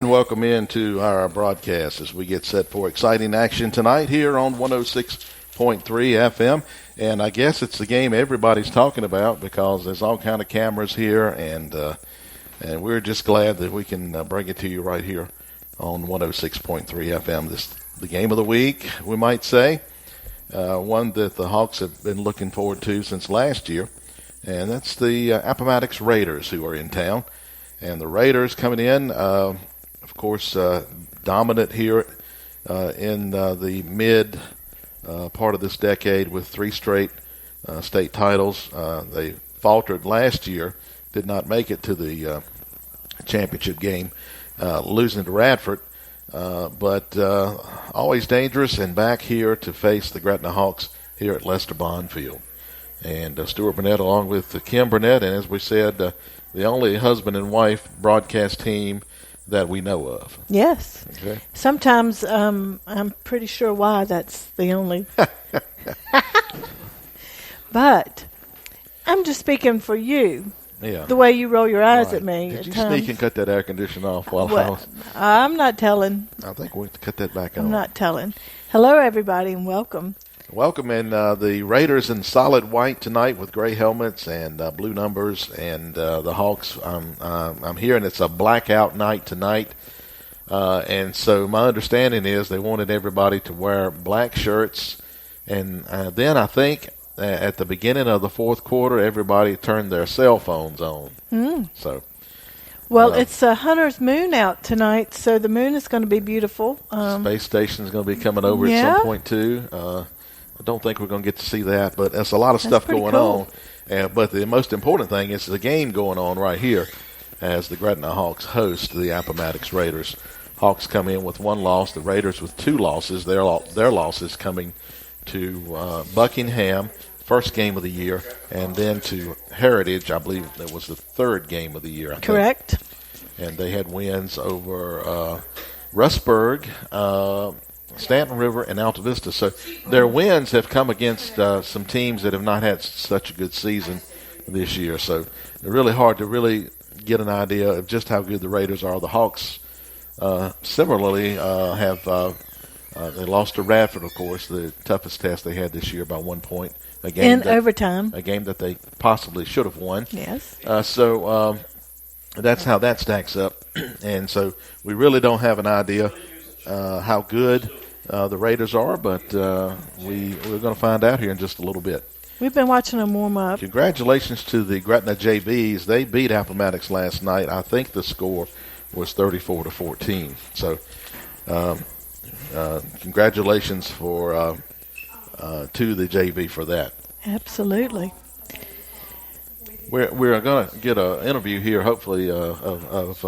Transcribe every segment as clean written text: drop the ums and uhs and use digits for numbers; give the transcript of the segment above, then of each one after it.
and welcome into our broadcast as we get set for exciting action tonight here on 106.3 FM. And I guess it's the game everybody's talking about because there's all kind of cameras here, and we're just glad that we can bring it to you right here on 106.3 FM. This the game of the week, we might say, one that the Hawks have been looking forward to since last year, and that's the Appomattox Raiders who are in town. And the Raiders coming in, of course, dominant here in the mid part of this decade with 3 straight state titles. They faltered last year, did not make it to the championship game, losing to Radford, but always dangerous and back here to face the Gretna Hawks here at Lester Bond Field. And Stuart Burnett along with Kim Burnett, and as we said, the only husband and wife broadcast team that we know of. Yes. Okay. Sometimes I'm pretty sure why that's the only. But I'm just speaking for you. Yeah. The way you roll your eyes at me. Did you times. sneak and cut that air conditioner off while I Well, was? I'm not telling. I think we'll have to cut that back on. I'm not telling. Hello, everybody, and welcome. Welcome, and the Raiders in solid white tonight with gray helmets and blue numbers, and the Hawks. I'm hearing it's a blackout night tonight, and so my understanding is they wanted everybody to wear black shirts, and then I think at the beginning of the fourth quarter, everybody turned their cell phones on. So. Well, it's a hunter's moon out tonight, so the moon is going to be beautiful. Space station's going to be coming over at some point too. I don't think we're going to get to see that, but there's a lot of stuff going on. But the most important thing is the game going on right here as the Gretna Hawks host the Appomattox Raiders. Hawks come in with 1 loss, the Raiders with 2 losses. Their losses coming to Buckingham, first game of the year, and then to Heritage, I believe that was the 3rd game of the year. Correct. And they had wins over Rustburg, Stanton River, and Alta Vista. So their wins have come against some teams that have not had such a good season this year. So it's really hard to really get an idea of just how good the Raiders are. The Hawks similarly have they lost to Radford, of course, the toughest test they had this year by 1 point. Overtime. A game that they possibly should have won. Yes. So that's how that stacks up. And so we really don't have an idea how good the Raiders are, but we're going to find out here in just a little bit. We've been watching them warm up. Congratulations to the Gretna JVs. They beat Appomattox last night. I think the score was 34-14. So congratulations to the JV for that. Absolutely. We're going to get an interview here, hopefully, of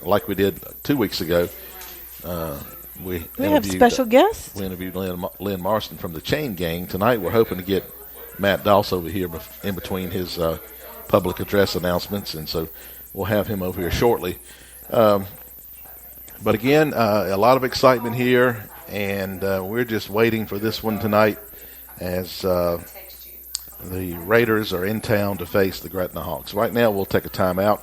like we did 2 weeks ago. We have special guests. We interviewed Lynn Marston from the Chain Gang. Tonight we're hoping to get Matt Doss over here in between his public address announcements, and so we'll have him over here shortly. But again, a lot of excitement here, and we're just waiting for this one tonight as the Raiders are in town to face the Gretna Hawks. Right now we'll take a timeout.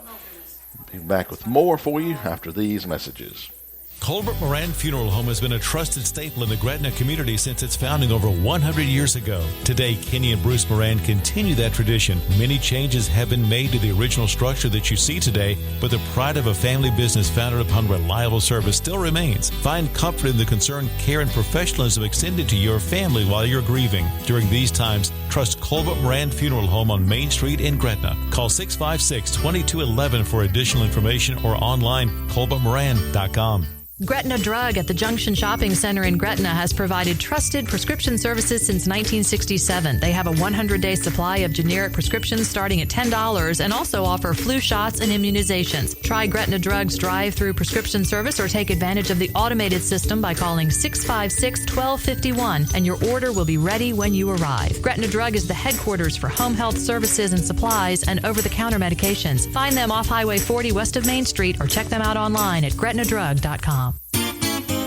Be back with more for you after these messages. Colbert Moran Funeral Home has been a trusted staple in the Gretna community since its founding over 100 years ago. Today, Kenny and Bruce Moran continue that tradition. Many changes have been made to the original structure that you see today, but the pride of a family business founded upon reliable service still remains. Find comfort in the concern, care, and professionalism extended to your family while you're grieving. During these times, trust Colbert Moran Funeral Home on Main Street in Gretna. Call 656-2211 for additional information or online, colbertmoran.com. Gretna Drug at the Junction Shopping Center in Gretna has provided trusted prescription services since 1967. They have a 100-day supply of generic prescriptions starting at $10 and also offer flu shots and immunizations. Try Gretna Drug's drive-through prescription service or take advantage of the automated system by calling 656-1251 and your order will be ready when you arrive. Gretna Drug is the headquarters for home health services and supplies and over-the-counter medications. Find them off Highway 40 west of Main Street or check them out online at gretnadrug.com.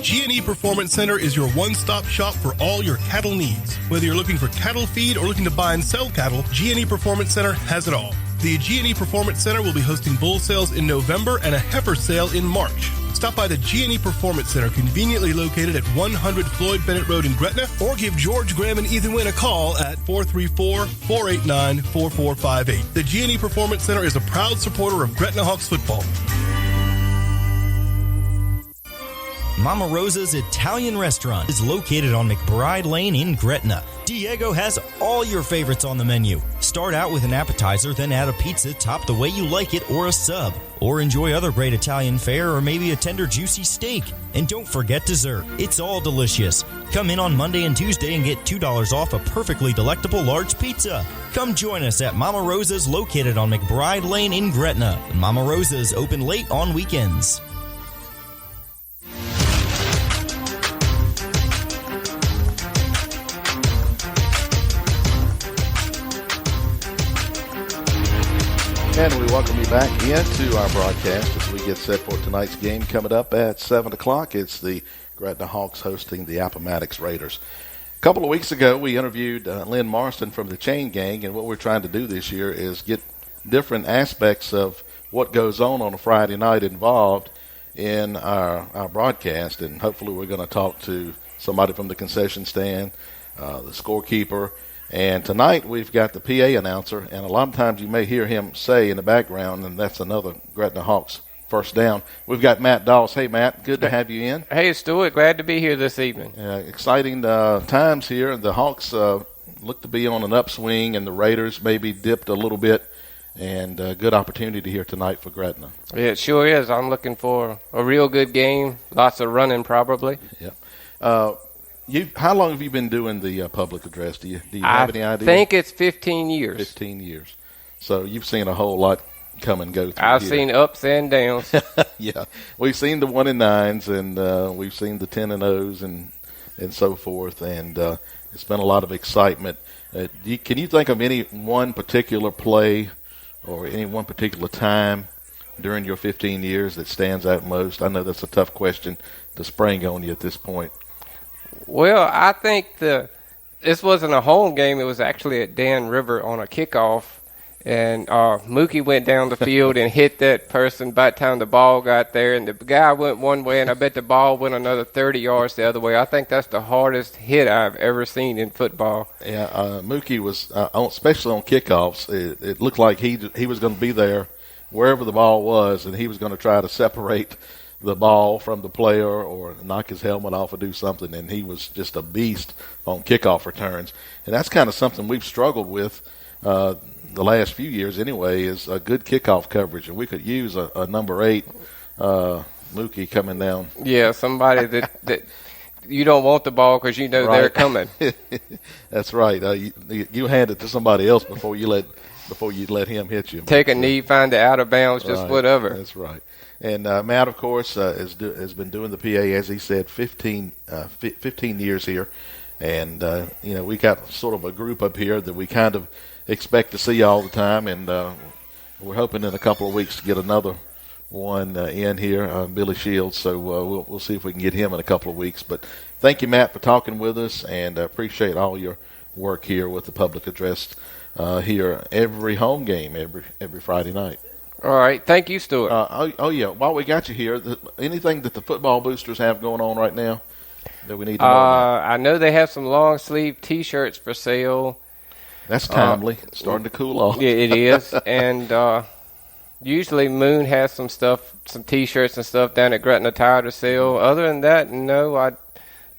G&E Performance Center is your one-stop shop for all your cattle needs. Whether you're looking for cattle feed or looking to buy and sell cattle, G&E Performance Center has it all. The G&E Performance Center will be hosting bull sales in November and a heifer sale in March. Stop by the G&E Performance Center, conveniently located at 100 Floyd Bennett Road in Gretna, or give George, Graham, and Ethan Wynn a call at 434-489-4458. The G&E Performance Center is a proud supporter of Gretna Hawks football. Mama Rosa's Italian Restaurant is located on McBride Lane in Gretna. Diego has all your favorites on the menu. Start out with an appetizer, then add a pizza topped the way you like it or a sub. Or enjoy other great Italian fare or maybe a tender juicy steak. And don't forget dessert. It's all delicious. Come in on Monday and Tuesday and get $2 off a perfectly delectable large pizza. Come join us at Mama Rosa's located on McBride Lane in Gretna. Mama Rosa's open late on weekends. And we welcome you back into our broadcast as we get set for tonight's game coming up at 7 o'clock. It's the Gretna Hawks hosting the Appomattox Raiders. A couple of weeks ago, we interviewed Lynn Marston from the Chain Gang, and what we're trying to do this year is get different aspects of what goes on a Friday night involved in our broadcast, and hopefully we're going to talk to somebody from the concession stand, the scorekeeper. And tonight we've got the PA announcer, and a lot of times you may hear him say in the background, and that's another Gretna Hawks first down. We've got Matt Doss. Hey, Matt, good to have you in. Hey, Stuart, glad to be here this evening. Exciting times here. The Hawks look to be on an upswing, and the Raiders maybe dipped a little bit, and good opportunity here tonight for Gretna. Yeah, it sure is. I'm looking for a real good game, lots of running probably. Yep. How long have you been doing the public address? Do you have any idea? I think it's 15 years. 15 years. So you've seen a whole lot come and go through I've here. seen ups and downs. Yeah. We've seen the 1-9s, and we've seen the 10-0s and so forth, and it's been a lot of excitement. Can you think of any one particular play or any one particular time during your 15 years that stands out most? I know that's a tough question to spring on you at this point. Well, I think this wasn't a home game. It was actually at Dan River on a kickoff. And Mookie went down the field and hit that person by the time the ball got there. And the guy went one way, and I bet the ball went another 30 yards the other way. I think that's the hardest hit I've ever seen in football. Yeah, Mookie was, especially on kickoffs, it looked like he was going to be there wherever the ball was, and he was going to try to separate the ball from the player or knock his helmet off or do something, and he was just a beast on kickoff returns. And that's kind of something we've struggled with the last few years anyway, is a good kickoff coverage, and we could use a number 8 Mookie coming down. Yeah, somebody that you don't want the ball because you know they're coming. That's right. You hand it to somebody else before you let him hit you. Take a knee, find it out of bounds, just whatever. That's right. And Matt, of course, has been doing the PA, as he said, 15 years here. And, we got sort of a group up here that we kind of expect to see all the time. And we're hoping in a couple of weeks to get another one in here, Billy Shields. So we'll see if we can get him in a couple of weeks. But thank you, Matt, for talking with us, and appreciate all your work here with the public address here every home game, every Friday night. All right. Thank you, Stuart. Yeah. While we got you here, anything that the football boosters have going on right now that we need to know? I know they have some long sleeve T-shirts for sale. That's timely. Starting to cool off. Yeah, it is. And usually Moon has some stuff, some T-shirts and stuff down at Gretna Tire to sell. Other than that, no, I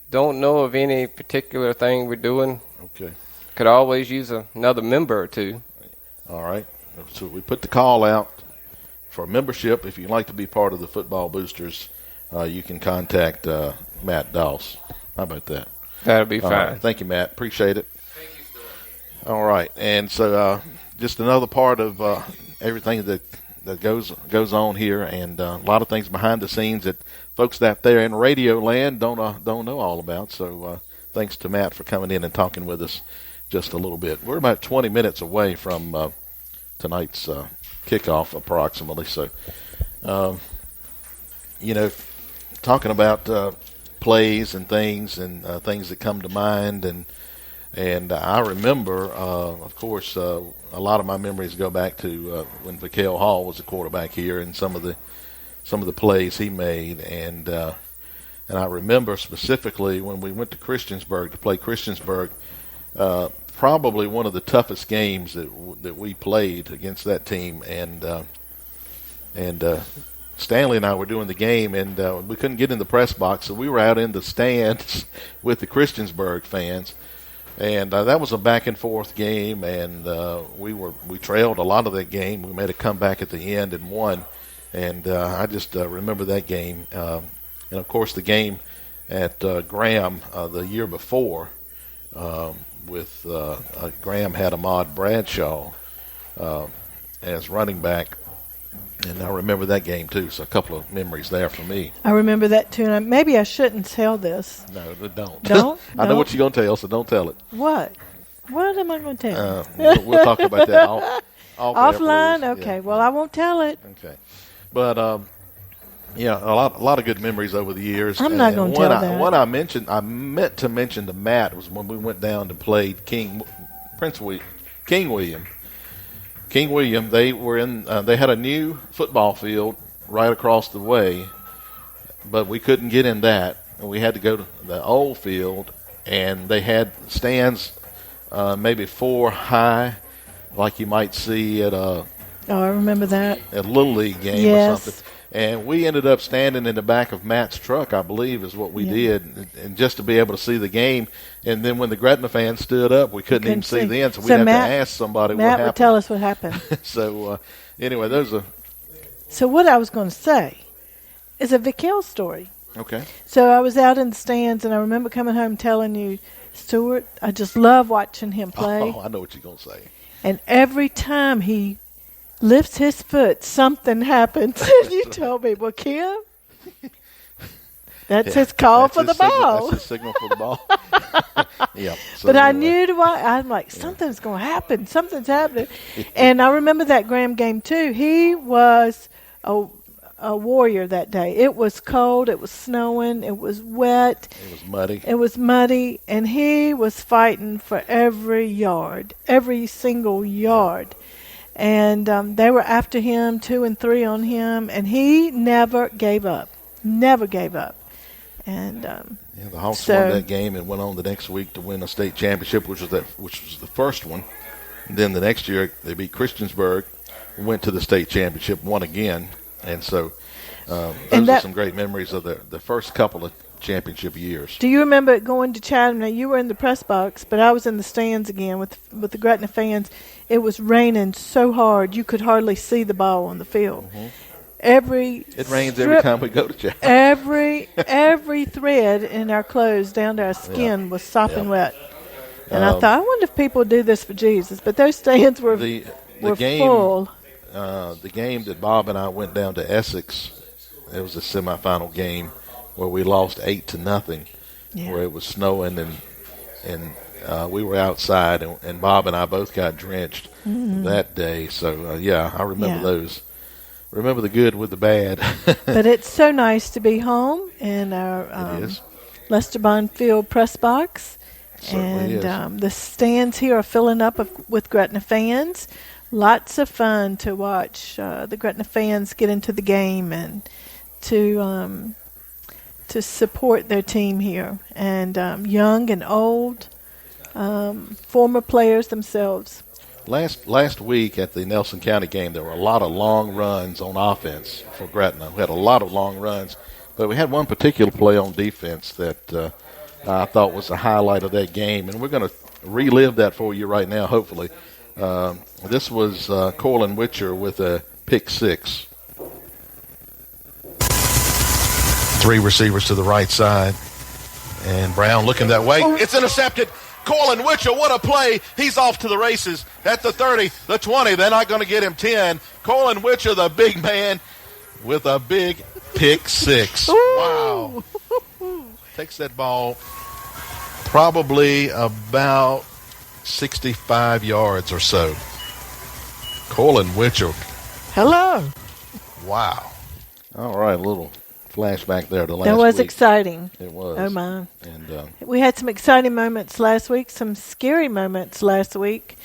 don't know of any particular thing we're doing. Okay. Could always use another member or two. All right. So we put the call out for membership. If you'd like to be part of the football boosters, you can contact Matt Doss. How about that? That'll be fine. Right. Thank you, Matt. Appreciate it. Thank you, Stuart. All right. And so just another part of everything that goes on here, and a lot of things behind the scenes that folks out there in radio land don't know all about. So thanks to Matt for coming in and talking with us just a little bit. We're about 20 minutes away from tonight's kickoff approximately. So, talking about plays and things that come to mind, and And I remember, of course, a lot of my memories go back to when Vaquel Hall was the quarterback here, and some of the plays he made. And I remember specifically when we went to Christiansburg to play Christiansburg, probably one of the toughest games that we played against that team. And Stanley and I were doing the game, and we couldn't get in the press box, so we were out in the stands with the Christiansburg fans. And that was a back and forth game, and we trailed a lot of that game. We made a comeback at the end and won. And I just remember that game. And of course the game at Graham the year before with Graham had Ahmad Bradshaw as running back. And I remember that game, too, so a couple of memories there for me. I remember that, too, and maybe I shouldn't tell this. No, don't. Don't? I know what you're going to tell, so don't tell it. What? What am I going to tell? We'll talk about that offline? There, okay, yeah. Well, I won't tell it. Okay. But, yeah, a lot of good memories over the years. I'm not going to tell that. What I meant to mention to Matt was when we went down to play King William. King William, they were they had a new football field right across the way, but we couldn't get in that. And we had to go to the old field, and they had stands maybe 4 high, like you might see at a I remember that. At a Little League game or something. And we ended up standing in the back of Matt's truck, I believe, is what we did, and just to be able to see the game. And then when the Gretna fans stood up, we couldn't even see then, so we had to ask somebody what happened. Matt would tell us what happened. So, anyway, those are. So what I was going to say is a Vaquel story. Okay. So I was out in the stands, and I remember coming home telling you, Stuart, I just love watching him play. Oh, I know what you're going to say. And every time he lifts his foot, something happens. And you told me, well, Kim, that's his call for the ball. That's his signal for the ball. Yeah. So but anyway. I knew I'm like, something's going to happen. Something's happening. And I remember that Graham game, too. He was a warrior that day. It was cold. It was snowing. It was wet. It was muddy. And he was fighting for every yard, every single yard. And they were after him, 2 and 3 on him, and he never gave up. Never gave up. And the Hawks won that game and went on the next week to win a state championship, which was the first one. And then the next year they beat Christiansburg, went to the state championship, won again, and so those are some great memories of the first couple of championship years. Do you remember going to Chatham? Now, you were in the press box, but I was in the stands again with the Gretna fans. It was raining so hard you could hardly see the ball on the field. Mm-hmm. It rains every time we go to Chatham. Every thread in our clothes down to our skin was sopping wet. And I thought, I wonder if people do this for Jesus. But those stands were full. The game that Bob and I went down to Essex, it was a semifinal game where we lost 8-0, where it was snowing and we were outside, and Bob and I both got drenched that day. So, I remember those. Remember the good with the bad. But it's so nice to be home in our Lester Bond Field press box. And the stands here are filling up with Gretna fans. Lots of fun to watch the Gretna fans get into the game and to support their team here. And young and old, former players themselves. Last week at the Nelson County game, there were a lot of long runs on offense for Gretna. We had a lot of long runs, but we had one particular play on defense that I thought was the highlight of that game, and we're going to relive that for you right now, hopefully. This was Corlin Witcher with a pick six. 3 receivers to the right side, and Brown looking that way. It's intercepted. Corlin Witcher, what a play. He's off to the races at the 30, the 20. They're not going to get him 10. Corlin Witcher, the big man, with a big pick six. Wow. Takes that ball probably about 65 yards or so. Corlin Witcher. Hello. Wow. All right, a little flashback there to last That was week. exciting. It was. Oh, my. And We had some exciting moments last week, some scary moments last week.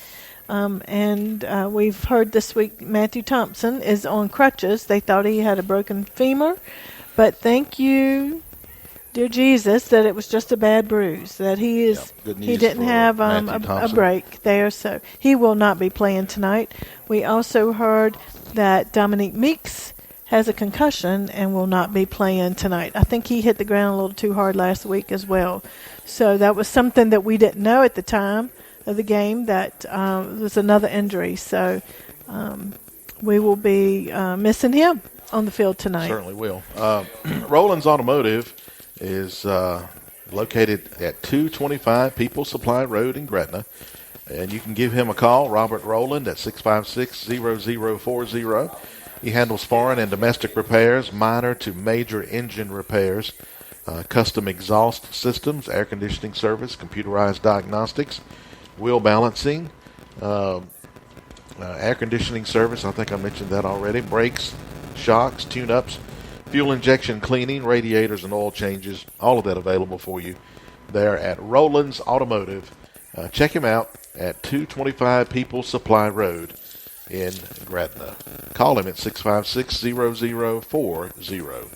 And we've heard this week Matthew Thompson is on crutches. They thought he had a broken femur. But thank you, dear Jesus, that it was just a bad bruise, that he didn't have a break there. So he will not be playing tonight. We also heard that Dominique Meeks has a concussion and will not be playing tonight. I think he hit the ground a little too hard last week as well. So that was something that we didn't know at the time of the game, that was another injury. So we will be missing him on the field tonight. Certainly will. Roland's Automotive is located at 225 People Supply Road in Gretna. And you can give him a call, Robert Roland, at 656-0040. He handles foreign and domestic repairs, minor to major engine repairs, custom exhaust systems, air conditioning service, computerized diagnostics, wheel balancing, air conditioning service, I think I mentioned that already, brakes, shocks, tune-ups, fuel injection cleaning, radiators and oil changes, all of that available for you there at Roland's Automotive. Check him out at 225 People Supply Road in Gretna. Call him at 656-0040.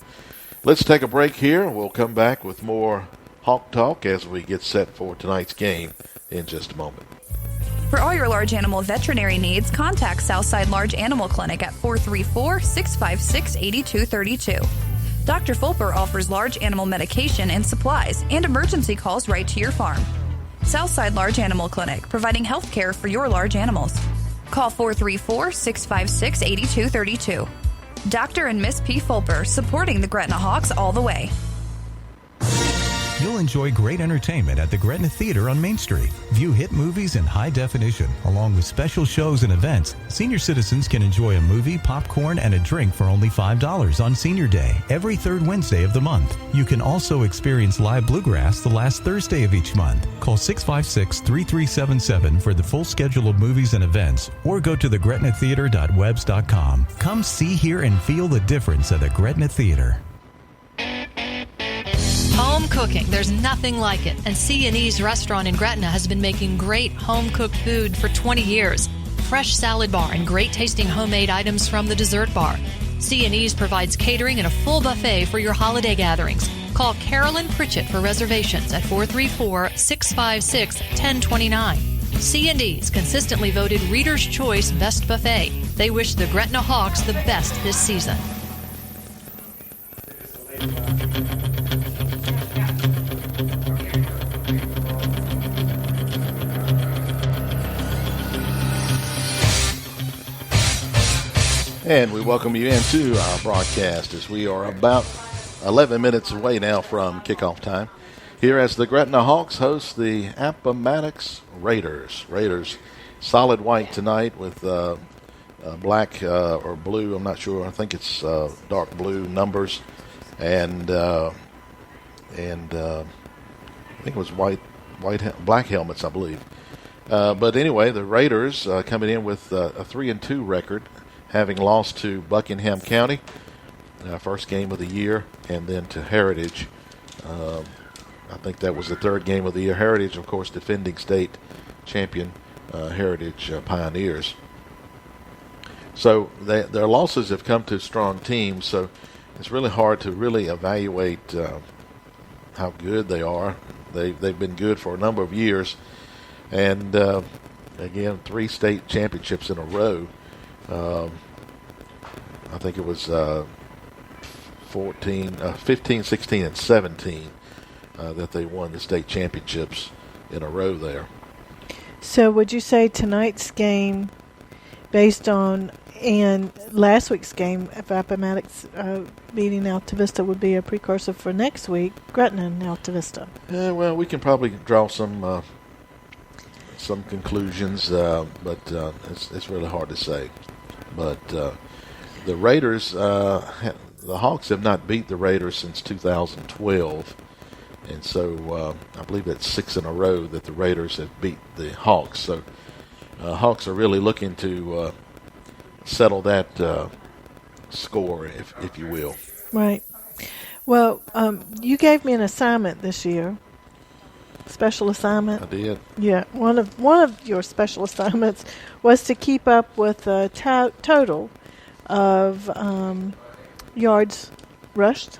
Let's take a break here. We'll come back with more Hawk Talk as we get set for tonight's game in just a moment. For all your large animal veterinary needs, contact Southside Large Animal Clinic at 434-656-8232. Dr. Fulper offers large animal medication and supplies and emergency calls right to your farm. Southside Large Animal Clinic, providing health care for your large animals. Call 434-656-8232. Dr. and Miss P. Fulper, supporting the Gretna Hawks all the way. You'll enjoy great entertainment at the Gretna Theater on Main Street. View hit movies in high definition, along with special shows and events. Senior citizens can enjoy a movie, popcorn, and a drink for only $5 on Senior Day, every third Wednesday of the month. You can also experience live bluegrass the last Thursday of each month. Call 656-3377 for the full schedule of movies and events, or go to thegretnatheater.webs.com. Come see, hear, and feel the difference at the Gretna Theater. Home cooking, there's nothing like it. And C&E's restaurant in Gretna has been making great home-cooked food for 20 years. Fresh salad bar and great-tasting homemade items from the dessert bar. C&E's provides catering and a full buffet for your holiday gatherings. Call Carolyn Pritchett for reservations at 434-656-1029. C&E's consistently voted Reader's Choice Best Buffet. They wish the Gretna Hawks the best this season. And we welcome you into our broadcast as we are about 11 minutes away now from kickoff time. Here as the Gretna Hawks host the Appomattox Raiders. Raiders solid white tonight with black or blue, I'm not sure. I think it's dark blue numbers. And I think it was black helmets, I believe. But anyway, the Raiders coming in with a 3-2 record, having lost to Buckingham County, first game of the year, and then to Heritage. I think that was the third game of the year. Heritage, of course, defending state champion, Heritage Pioneers. So their losses have come to strong teams, so it's really hard to really evaluate how good they are. They've been good for a number of years, and again, 3 state championships in a row. I think it was 15, 16, and 17 that they won the state championships in a row there. So would you say tonight's game, based on and last week's game, if Appomattox beating Alta Vista, would be a precursor for next week, Gretna and Alta Vista? Well, we can probably draw some conclusions, but it's really hard to say. But the Raiders, the Hawks have not beat the Raiders since 2012, and so I believe that's 6 in a row that the Raiders have beat the Hawks. So Hawks are really looking to settle that score, if you will. Right. Well, you gave me an assignment this year. Special assignment. I did. Yeah, one of your special assignments was to keep up with the total of yards rushed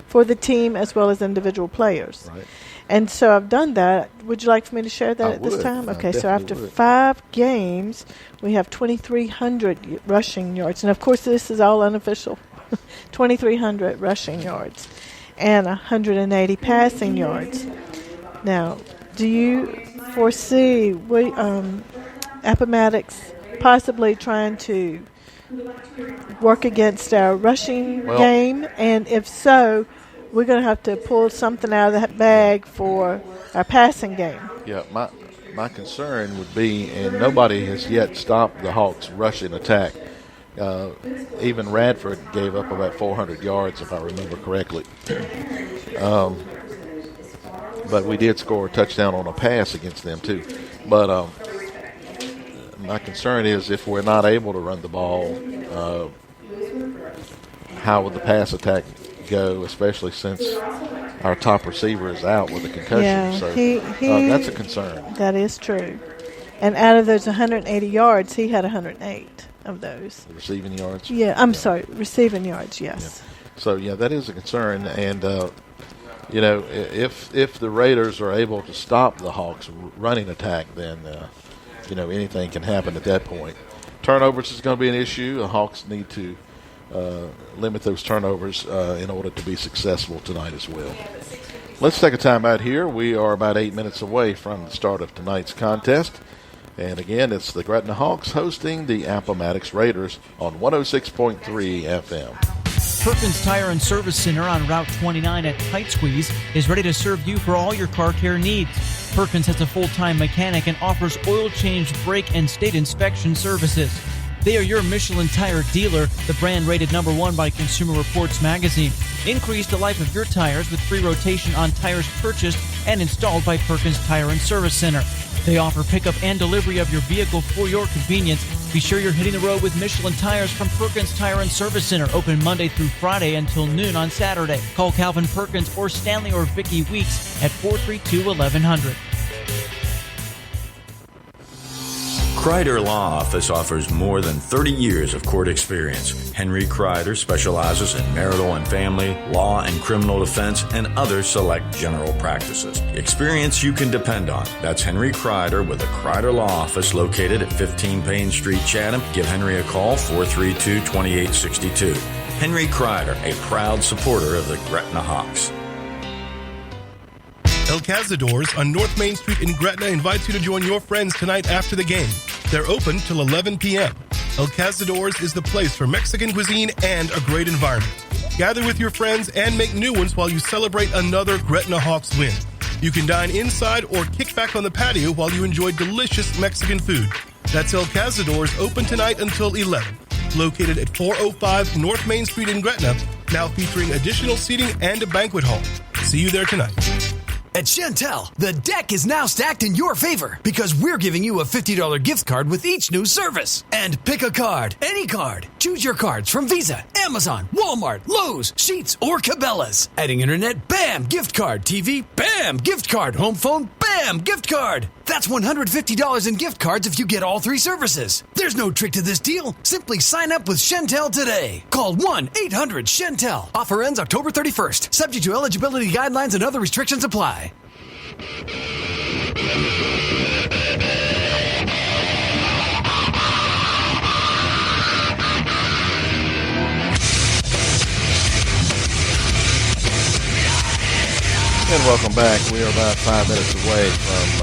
for the team as well as individual players. Right. And so I've done that. Would you like for me to share that I at this would. time? I Okay, so after definitely would. 5 games, we have 2,300 rushing yards. And, of course, this is all unofficial. 2,300 rushing yards and 180 passing yards. Now, do you foresee Appomattox possibly trying to work against our rushing game? And if so, we're going to have to pull something out of that bag for our passing game. Yeah, my concern would be, and nobody has yet stopped the Hawks' rushing attack. Even Radford gave up about 400 yards, if I remember correctly. But we did score a touchdown on a pass against them, too. But my concern is if we're not able to run the ball, how would the pass attack go, especially since our top receiver is out with a concussion? Yeah, so that's a concern. That is true. And out of those 180 yards, he had 108 of those. The receiving yards? Yeah, I'm sorry, receiving yards, yes. Yeah. So, yeah, that is a concern. And, if the Raiders are able to stop the Hawks' running attack, then, anything can happen at that point. Turnovers is going to be an issue. The Hawks need to limit those turnovers in order to be successful tonight as well. Let's take a time out here. We are about 8 minutes away from the start of tonight's contest. And again, it's the Gretna Hawks hosting the Appomattox Raiders on 106.3 FM. Perkins Tire and Service Center on Route 29 at Tight Squeeze is ready to serve you for all your car care needs. Perkins has a full-time mechanic and offers oil change, brake, and state inspection services. They are your Michelin tire dealer, the brand rated #1 by Consumer Reports magazine. Increase the life of your tires with free rotation on tires purchased and installed by Perkins Tire and Service Center. They offer pickup and delivery of your vehicle for your convenience. Be sure you're hitting the road with Michelin tires from Perkins Tire and Service Center, open Monday through Friday until noon on Saturday. Call Calvin Perkins or Stanley or Vicky Weeks at 432-1100. Kreider Law Office offers more than 30 years of court experience. Henry Kreider specializes in marital and family, law and criminal defense, and other select general practices. Experience you can depend on. That's Henry Kreider with the Kreider Law Office located at 15 Payne Street, Chatham. Give Henry a call, 432-2862. Henry Kreider, a proud supporter of the Gretna Hawks. El Cazadores on North Main Street in Gretna invites you to join your friends tonight after the game. They're open till 11 p.m. El Cazadores is the place for Mexican cuisine and a great environment. Gather with your friends and make new ones while you celebrate another Gretna Hawks win. You can dine inside or kick back on the patio while you enjoy delicious Mexican food. That's El Cazadores, open tonight until 11. Located at 405 North Main Street in Gretna, now featuring additional seating and a banquet hall. See you there tonight. At Chantel, the deck is now stacked in your favor because we're giving you a $50 gift card with each new service. And pick a card, any card. Choose your cards from Visa, Amazon, Walmart, Lowe's, Sheetz, or Cabela's. Adding internet, bam, gift card. TV, bam, gift card. Home phone, bam, gift card. That's $150 in gift cards if you get all 3 services. There's no trick to this deal. Simply sign up with Chantel today. Call 1-800-CHANTEL. Offer ends October 31st. Subject to eligibility guidelines and other restrictions apply. And welcome back. We are about 5 minutes away from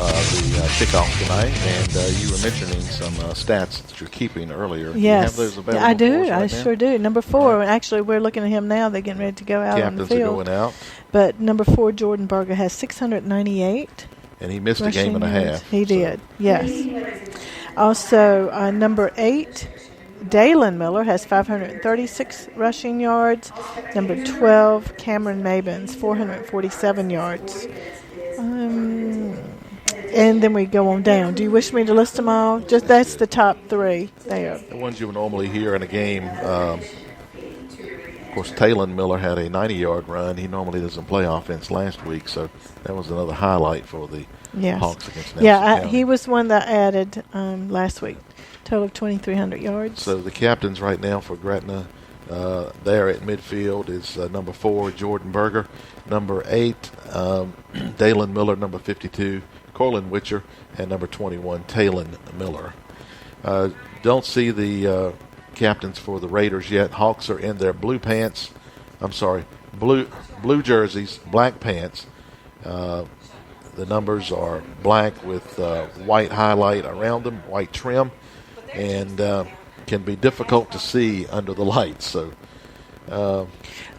the kickoff tonight, and you were mentioning some stats that you're keeping earlier. Yes, Do you have those available I do. for us right I now? sure do. Number 4, actually, we're looking at him now. They're getting ready to go out on the Captains are field. going out, But number 4, Jordan Berger, has 698. and he missed a rushing game and a yards. half. He did, yes. Also, number 8, Dalen Miller, has 536 rushing yards. Number 12, Cameron Mabins, 447 yards. And then we go on down. Do you wish me to list them all? Just that's the top 3 there. The ones you would normally hear in a game. course, Talon Miller had a 90-yard run. He normally doesn't play offense last week, so that was another highlight for the Hawks against Nelson County. He was one that added last week. Total of 2,300 yards. So the captains right now for Gretna there at midfield is number 4, Jordan Berger, number 8, Dalen Miller, number 52, Corlin Witcher, and number 21, Talon Miller. Don't see the captains for the Raiders yet. Hawks are in their blue jerseys, black pants. The numbers are black with white highlight around them, white trim, and can be difficult to see under the lights. So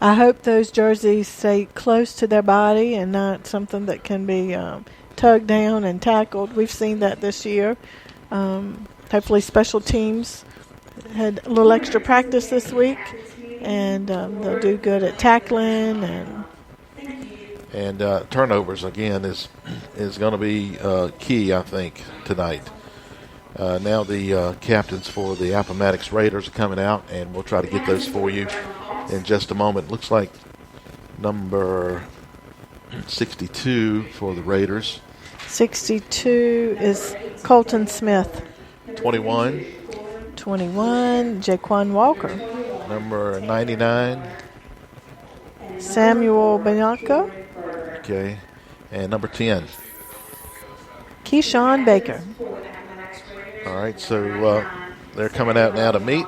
I hope those jerseys stay close to their body and not something that can be tugged down and tackled. We've seen that this year. Hopefully special teams had a little extra practice this week, and they'll do good at tackling and turnovers again is going to be key, I think, tonight. Now the captains for the Appomattox Raiders are coming out, and we'll try to get those for you in just a moment. Looks like number 62 for the Raiders. 62 is Colton Smith. 21, Jaquan Walker. Number 99, Samuel Bianco. Okay. And number 10, Keyshawn Baker. All right, so they're coming out now to meet,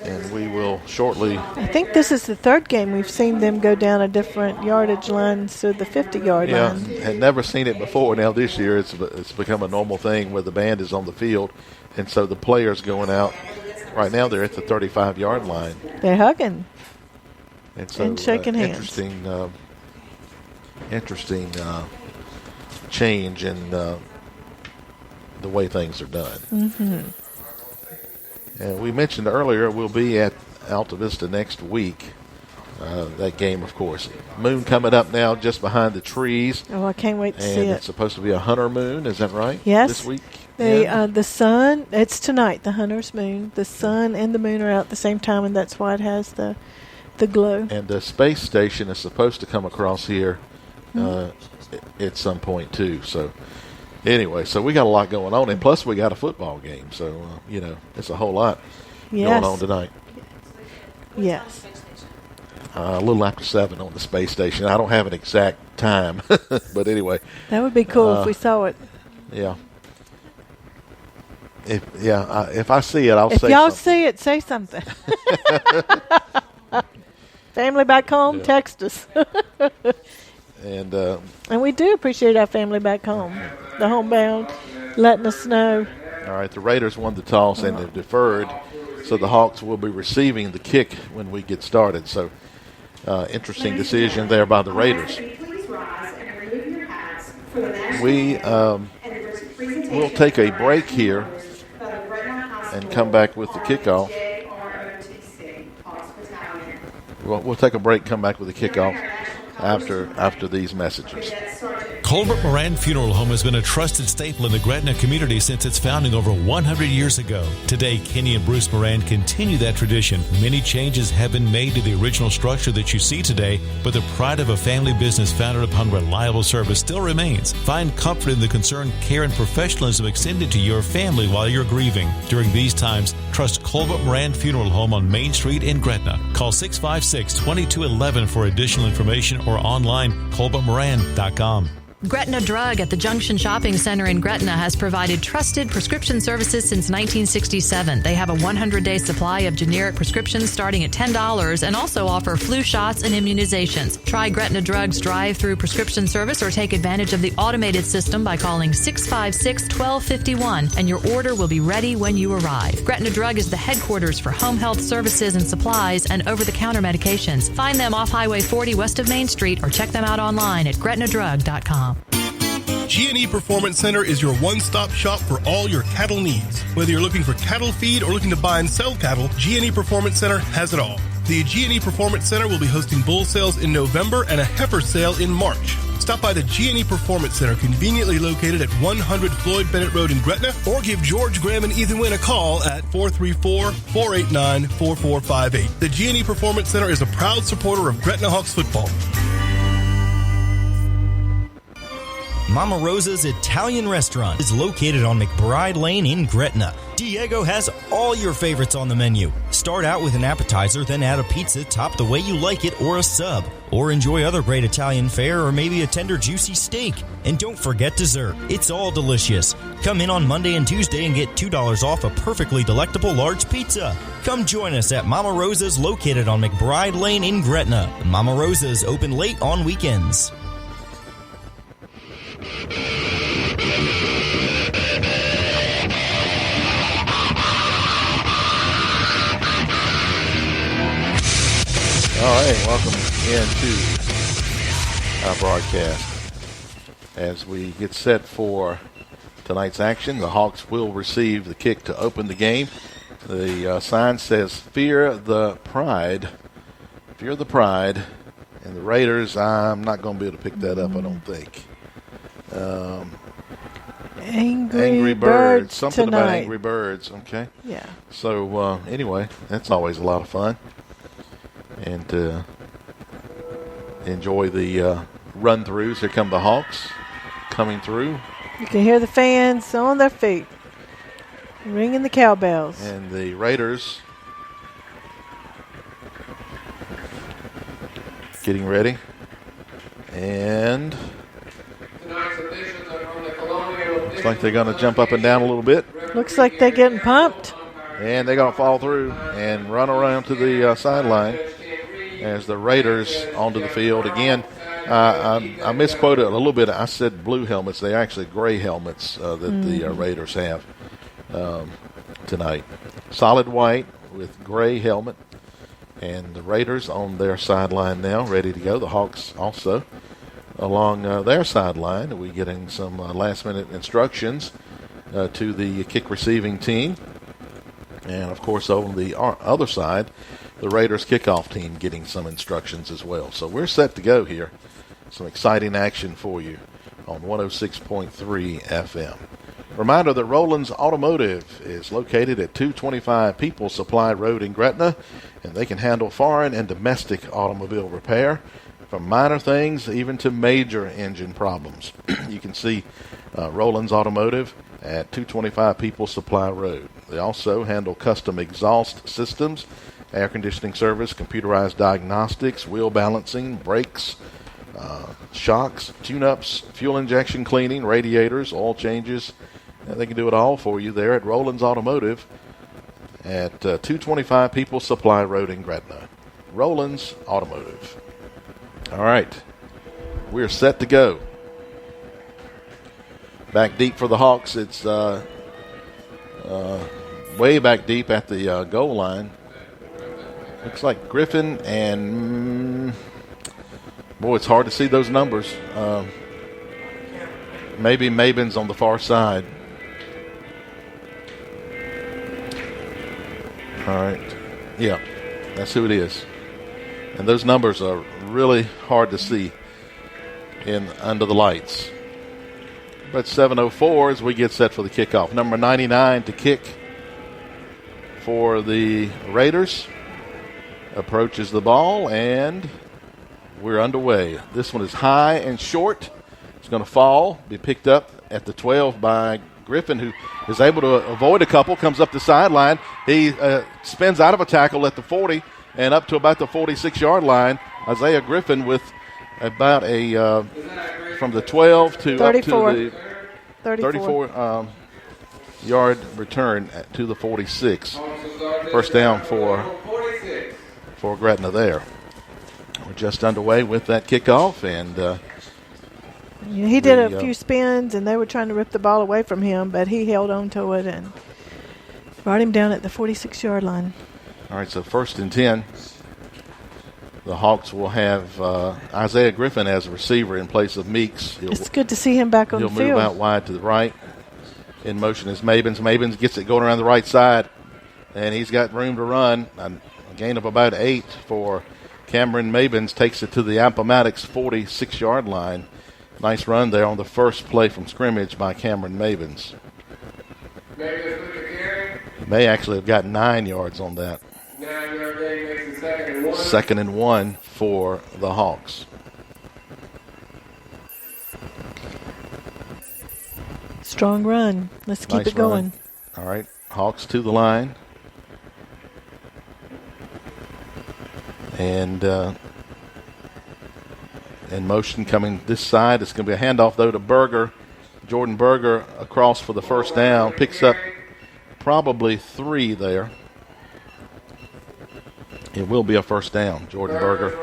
and we will shortly. I think this is the third game we've seen them go down a different yardage line to the 50-yard line. Yeah, had never seen it before. Now this year it's become a normal thing where the band is on the field, and so the players going out. Right now they're at the 35-yard line. They're hugging and so shaking hands. Interesting change in the way things are done. Mm-hmm. And we mentioned earlier we'll be at Alta Vista next week. That game, of course. Moon coming up now just behind the trees. Oh, I can't wait to see it. And it's supposed to be a hunter moon, is that right? Yes. This week? The sun, it's tonight, the hunter's moon. The sun and the moon are out at the same time, and that's why it has the glow. And the space station is supposed to come across here at some point, too. So, anyway, so we got a lot going on, and plus we got a football game. So, it's a whole lot going on tonight. Yes. A little after 7 on the space station. I don't have an exact time, but anyway. That would be cool if we saw it. Yeah. If I see it, I'll say something. If y'all see it, say something. Family back home, text us. And we do appreciate our family back home, the homebound, letting us know. All right, the Raiders won the toss and they've deferred, so the Hawks will be receiving the kick when we get started. So, interesting decision there by the Raiders. We'll take a break here and come back with the kickoff. We'll take a break, come back with the kickoff after these messages. Colbert Moran Funeral Home has been a trusted staple in the Gretna community since its founding over 100 years ago. Today, Kenny and Bruce Moran continue that tradition. Many changes have been made to the original structure that you see today, but the pride of a family business founded upon reliable service still remains. Find comfort in the concern, care, and professionalism extended to your family while you're grieving. During these times, trust Colbert Moran Funeral Home on Main Street in Gretna. Call 656-2211 for additional information or online, colbertmoran.com. Gretna Drug at the Junction Shopping Center in Gretna has provided trusted prescription services since 1967. They have a 100-day supply of generic prescriptions starting at $10 and also offer flu shots and immunizations. Try Gretna Drug's drive-through prescription service or take advantage of the automated system by calling 656-1251 and your order will be ready when you arrive. Gretna Drug is the headquarters for home health services and supplies and over-the-counter medications. Find them off Highway 40 west of Main Street or check them out online at gretnadrug.com. G&E Performance Center is your one-stop shop for all your cattle needs. Whether you're looking for cattle feed or looking to buy and sell cattle, G&E Performance Center has it all. The G&E Performance Center will be hosting bull sales in November and a heifer sale in March. Stop by the G&E Performance Center, conveniently located at 100 Floyd Bennett Road in Gretna, or give George, Graham, and Ethan Wynn a call at 434-489-4458. The G&E Performance Center is a proud supporter of Gretna Hawks football. Mama Rosa's Italian Restaurant is located on McBride Lane in Gretna. Diego has all your favorites on the menu. Start out with an appetizer, then add a pizza topped the way you like it or a sub. Or enjoy other great Italian fare or maybe a tender, juicy steak. And don't forget dessert. It's all delicious. Come in on Monday and Tuesday and get $2 off a perfectly delectable large pizza. Come join us at Mama Rosa's located on McBride Lane in Gretna. Mama Rosa's open late on weekends. All right, welcome into our broadcast. As we get set for tonight's action, the Hawks will receive the kick to open the game. The sign says, Fear the Pride. Fear the Pride. And the Raiders, I'm not going to be able to pick that up, I don't think. Angry Birds Something tonight. about Angry Birds, okay. Yeah. So, anyway, that's always a lot of fun. And enjoy the run-throughs. Here come the Hawks coming through. You can hear the fans on their feet, ringing the cowbells. And the Raiders getting ready. And looks like they're going to jump up and down a little bit. Looks like they're getting pumped. And they're going to fall through and run around to the sideline as the Raiders onto the field. Again, I misquoted a little bit. I said blue helmets. They're actually gray helmets that the Raiders have tonight. Solid white with gray helmet. And the Raiders on their sideline now, ready to go. The Hawks also along their sideline. We're getting some last-minute instructions to the kick receiving team. And, of course, on the other side, the Raiders kickoff team getting some instructions as well. So we're set to go here. Some exciting action for you on 106.3 FM. Reminder that Roland's Automotive is located at 225 People Supply Road in Gretna, and they can handle foreign and domestic automobile repair, from minor things even to major engine problems. You can see Roland's Automotive at 225 People Supply Road. They also handle custom exhaust systems, air conditioning service, computerized diagnostics, wheel balancing, brakes, shocks, tune-ups, fuel injection cleaning, radiators, oil changes. They can do it all for you there at Roland's Automotive at 225 People Supply Road in Gretna. Roland's Automotive. All right, we're set to go. Back deep for the Hawks. It's way back deep at the goal line. Looks like Griffin and, boy, it's hard to see those numbers. Maybe Mabin's on the far side. All right. Yeah, that's who it is. And those numbers are really hard to see under the lights. But 7:04 as we get set for the kickoff. Number 99 to kick for the Raiders. Approaches the ball, and we're underway. This one is high and short. It's going to fall, be picked up at the 12 by Griffin, who is able to avoid a couple, comes up the sideline. He spins out of a tackle at the 40 and up to about the 46-yard line. Isaiah Griffin with about a from the 12 to 34. up to the 34-yard return to the 46. First down for Gretna there. We're just underway with that kickoff, and he did a few spins, and they were trying to rip the ball away from him, but he held on to it and brought him down at the 46-yard line. All right, so 1st and 10. The Hawks will have Isaiah Griffin as a receiver in place of Meeks. It's good to see him back on the field. He'll move out wide to the right. In motion is Mabins. Mabins gets it going around the right side, and he's got room to run. A gain of about 8 for Cameron Mabins. Takes it to the Appomattox 46-yard line. Nice run there on the first play from scrimmage by Cameron Mavens. May actually have got 9 yards on that. 9-yard gain makes it 2nd and 1. 2nd and 1 for the Hawks. Strong run. Let's keep Nice it going. Run. All right, Hawks to the line. And in motion coming this side. It's going to be a handoff, though, to Berger. Jordan Berger across for the first down. Picks up probably 3 there. It will be a first down. Jordan Berger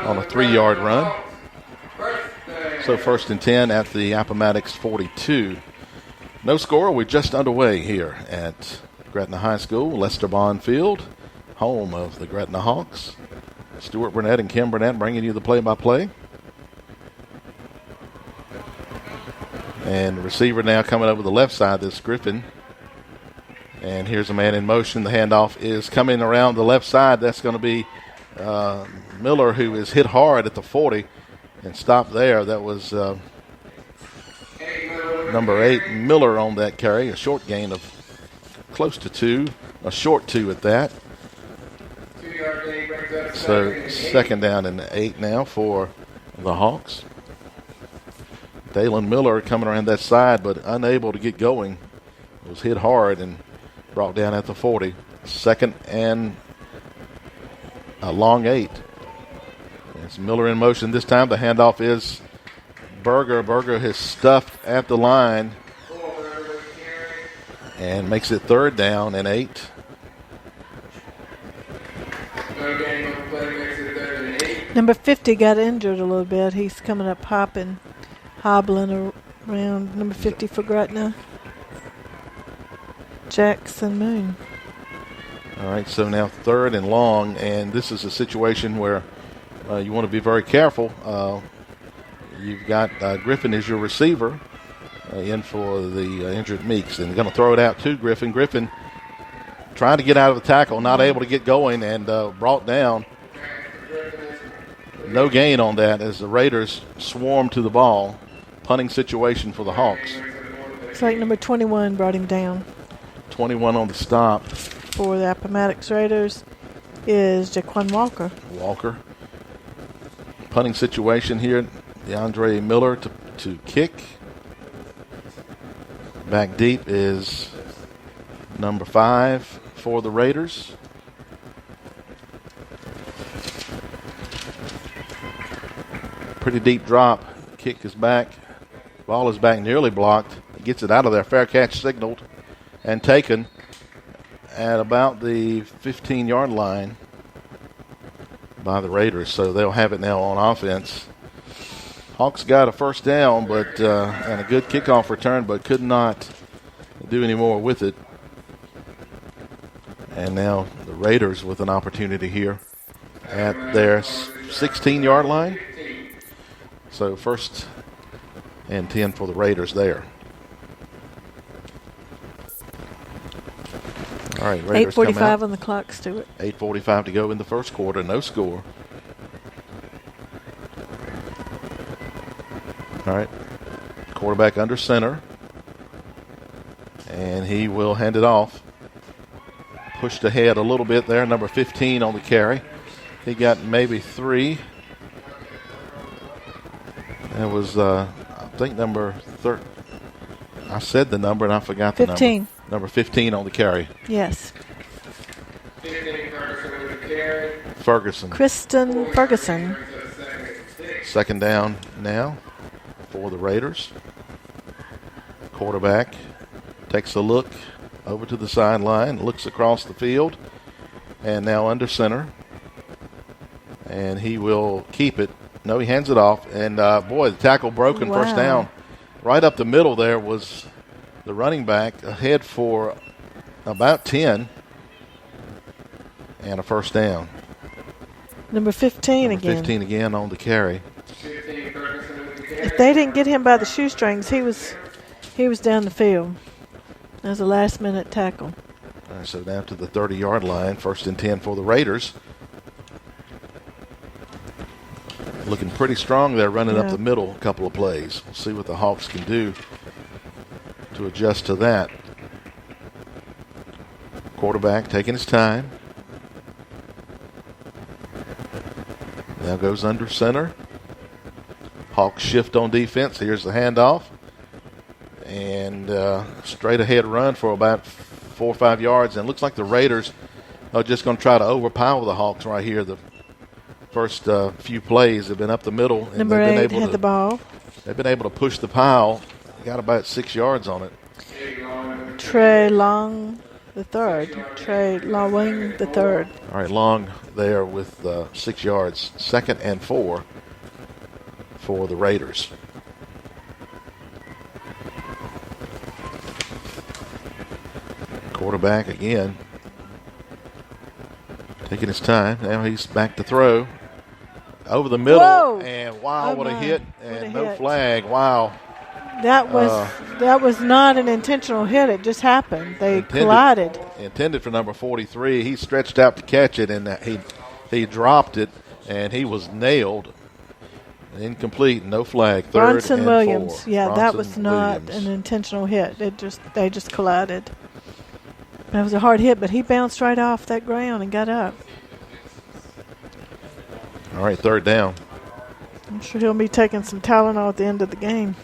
on a 3-yard run. So 1st and 10 at the Appomattox 42. No score. We're just underway here at Gretna High School, Lester Bond Field, home of the Gretna Hawks. Stuart Burnett and Kim Burnett bringing you the play-by-play. And the receiver now coming over the left side, this Griffin. And here's a man in motion. The handoff is coming around the left side. That's going to be Miller, who is hit hard at the 40 and stopped there. That was number 8, Miller, on that carry. A short gain of close to 2, a short 2 at that. So 2nd down and 8 now for the Hawks. Dalen Miller coming around that side, but unable to get going. Was hit hard and brought down at the 40. 2nd and a long 8. It's Miller in motion this time. The handoff is Berger. Berger has stuffed at the line and makes it 3rd down and 8. Number 50 got injured a little bit. He's coming up hobbling around. Number 50 for Gretna, Jackson Moon. All right, so now 3rd and long, and this is a situation where you want to be very careful. You've got Griffin as your receiver in for the injured Meeks, and going to throw it out to Griffin. Griffin trying to get out of the tackle, not able to get going, and brought down. No gain on that as the Raiders swarm to the ball. Punting situation for the Hawks. It's like number 21 brought him down. 21 on the stop. For the Appomattox Raiders is Jaquan Walker. Walker. Punting situation here. DeAndre Miller to kick. Back deep is number 5 for the Raiders. Pretty deep drop. Kick is back. Ball is back, nearly blocked. He gets it out of there. Fair catch signaled and taken at about the 15-yard line by the Raiders. So they'll have it now on offense. Hawks got a first down, but and a good kickoff return, but could not do any more with it. And now the Raiders with an opportunity here at their 16-yard line. So 1st and 10 for the Raiders there. All right, Raiders 8:45 on the clock, Stuart. 8:45 to go in the first quarter. No score. All right, quarterback under center. And he will hand it off. Pushed ahead a little bit there. Number 15 on the carry. He got maybe 3. It was, I think, number 13. I said the number and I forgot the 15. number. Number 15 on the carry. Yes. 15 Ferguson with the carry. Ferguson. Kristen Ferguson. 2nd down now for the Raiders. Quarterback takes a look over to the sideline, looks across the field, and now under center. And he will keep it. No, he hands it off. And, boy, the tackle broken. Wow. First down. Right up the middle there was the running back, ahead for about 10. And a first down. Number 15 Number again. 15 again on the carry. If they didn't get him by the shoestrings, he was down the field. That was a last-minute tackle. All right, so down to the 30-yard line. 1st and 10 for the Raiders. looking pretty strong there, running up the middle a couple of plays. We'll see what the Hawks can do to adjust to that. Quarterback taking his time. Now goes under center. Hawks shift on defense. Here's the handoff. And straight ahead run for about 4 or 5 yards. And it looks like the Raiders are just going to try to overpower the Hawks right here. The first few plays have been up the middle. And Number 8 had the ball. They've been able to push the pile. Got about 6 yards on it. Trey Long the third. Trey Lawing the third. All right, Long there with 6 yards. 2nd and 4 for the Raiders. Quarterback again. Taking his time. Now he's back to throw. Over the middle. Whoa. And wow, what a hit. And no flag. Wow. That was not an intentional hit. It just happened. They collided. Intended for number 43. He stretched out to catch it, and he dropped it, and he was nailed. Incomplete. No flag. 3rd Bronson and Williams. 4. Yeah, Bronson that was not Williams. an intentional hit. They just collided. That was a hard hit, but he bounced right off that ground and got up. All right, 3rd down. I'm sure he'll be taking some Tylenol at the end of the game.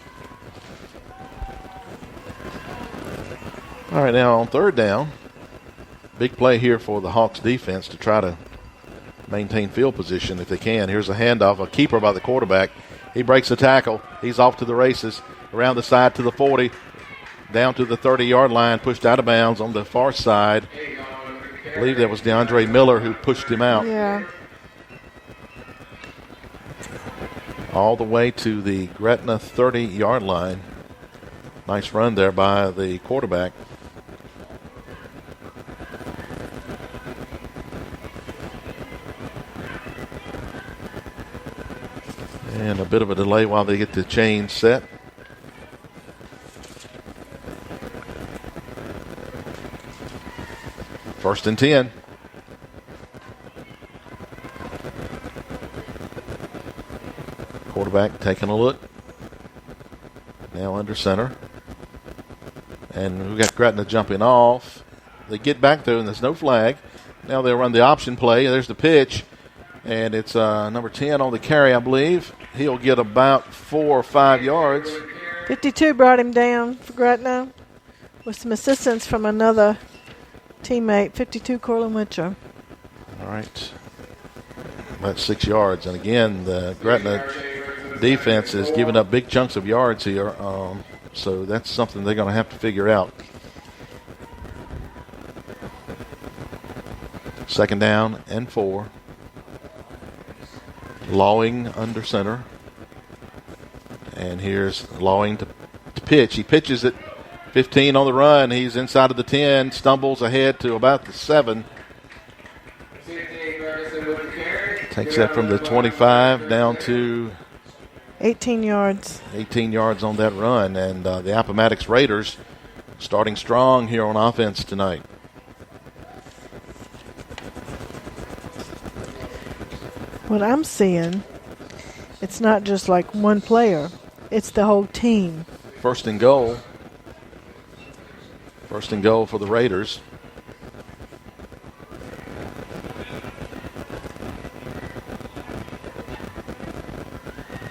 All right, now on 3rd down, big play here for the Hawks defense to try to maintain field position if they can. Here's a handoff, a keeper by the quarterback. He breaks the tackle. He's off to the races, around the side to the 40, down to the 30-yard line, pushed out of bounds on the far side. I believe that was DeAndre Miller who pushed him out. Yeah. All the way to the Gretna 30-yard line. Nice run there by the quarterback. And a bit of a delay while they get the chain set. First and 10. Quarterback taking a look. Now under center. And we got Gretna jumping off. They get back there and there's no flag. Now they'll run the option play. There's the pitch. And it's number 10 on the carry, I believe. He'll get about 4 or 5 yards. 52 brought him down for Gretna with some assistance from another teammate, 52 Corlin Witcher. All right. About 6 yards. And again, the Gretna defense is giving up big chunks of yards here. So that's something they're going to have to figure out. 2nd down and 4. Lawing under center. And here's Lawing to pitch. He pitches it. 15 on the run. He's inside of the 10. Stumbles ahead to about the 7. Takes that from the 25 down to 18 yards. 18 yards on that run. And the Appomattox Raiders starting strong here on offense tonight. What I'm seeing, it's not just like one player. It's the whole team. 1st and goal. 1st and goal for the Raiders.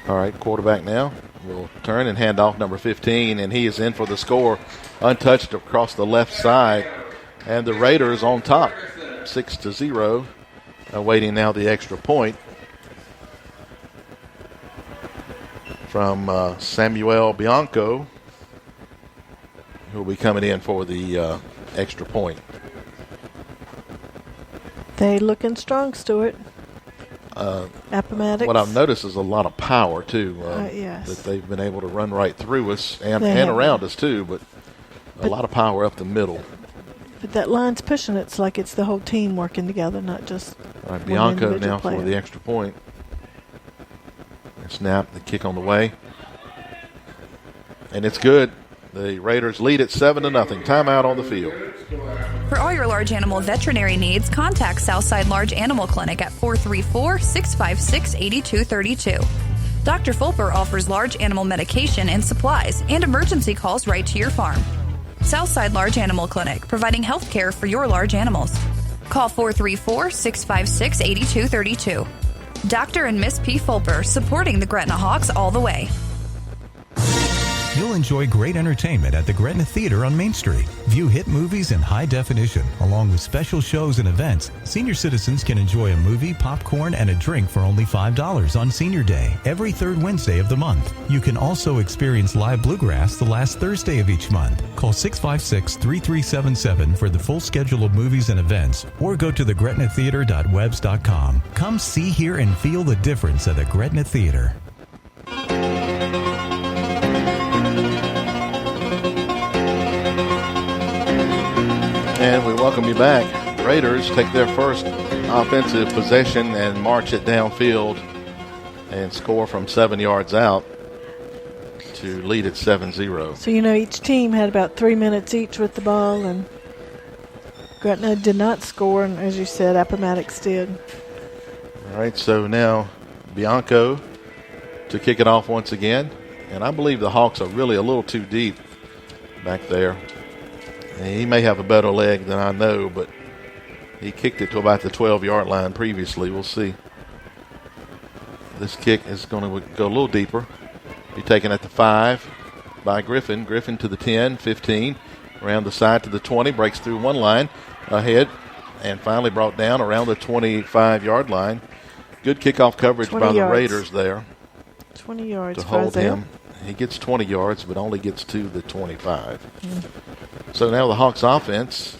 All right, quarterback now will turn and hand off number 15, and he is in for the score, untouched across the left side. And the Raiders on top, 6-0, awaiting now the extra point from Samuel Bianco, who will be coming in for the extra point. They looking strong, Stuart. Appomattox. What I've noticed is a lot of power, too, yes. that they've been able to run right through us and around us, too, but a lot of power up the middle. But that line's pushing. It's like it's the whole team working together, not just all right, one Bianco individual now player. for the extra point. Snap, the kick on the way. And it's good. The Raiders lead at 7-0. Timeout on the field. For all your large animal veterinary needs, contact Southside Large Animal Clinic at 434-656-8232. Dr. Fulper offers large animal medication and supplies and emergency calls right to your farm. Southside Large Animal Clinic, providing health care for your large animals. Call 434-656-8232. Dr. and Miss P. Fulper, supporting the Gretna Hawks all the way. You'll enjoy great entertainment at the Gretna Theater on Main Street. View hit movies in high definition, along with special shows and events. Senior citizens can enjoy a movie, popcorn, and a drink for only $5 on Senior Day, every third Wednesday of the month. You can also experience live bluegrass the last Thursday of each month. Call 656-3377 for the full schedule of movies and events, or go to thegretnatheater.webs.com. Come see, hear, and feel the difference at the Gretna Theater. And we welcome you back. Raiders take their first offensive possession and march it downfield and score from 7 yards out to lead at 7-0. So, each team had about 3 minutes each with the ball, and Gretna did not score, and as you said, Appomattox did. All right, so now Bianco to kick it off once again. And I believe the Hawks are really a little too deep back there. And he may have a better leg than I know, but he kicked it to about the 12-yard line previously. We'll see. This kick is going to go a little deeper. Be taken at the 5 by Griffin. Griffin to the 10, 15, around the side to the 20, breaks through one line ahead, and finally brought down around the 25-yard line. Good kickoff coverage by the Raiders there. 20 yards to hold him. He gets 20 yards, but only gets to the 25. So now the Hawks offense.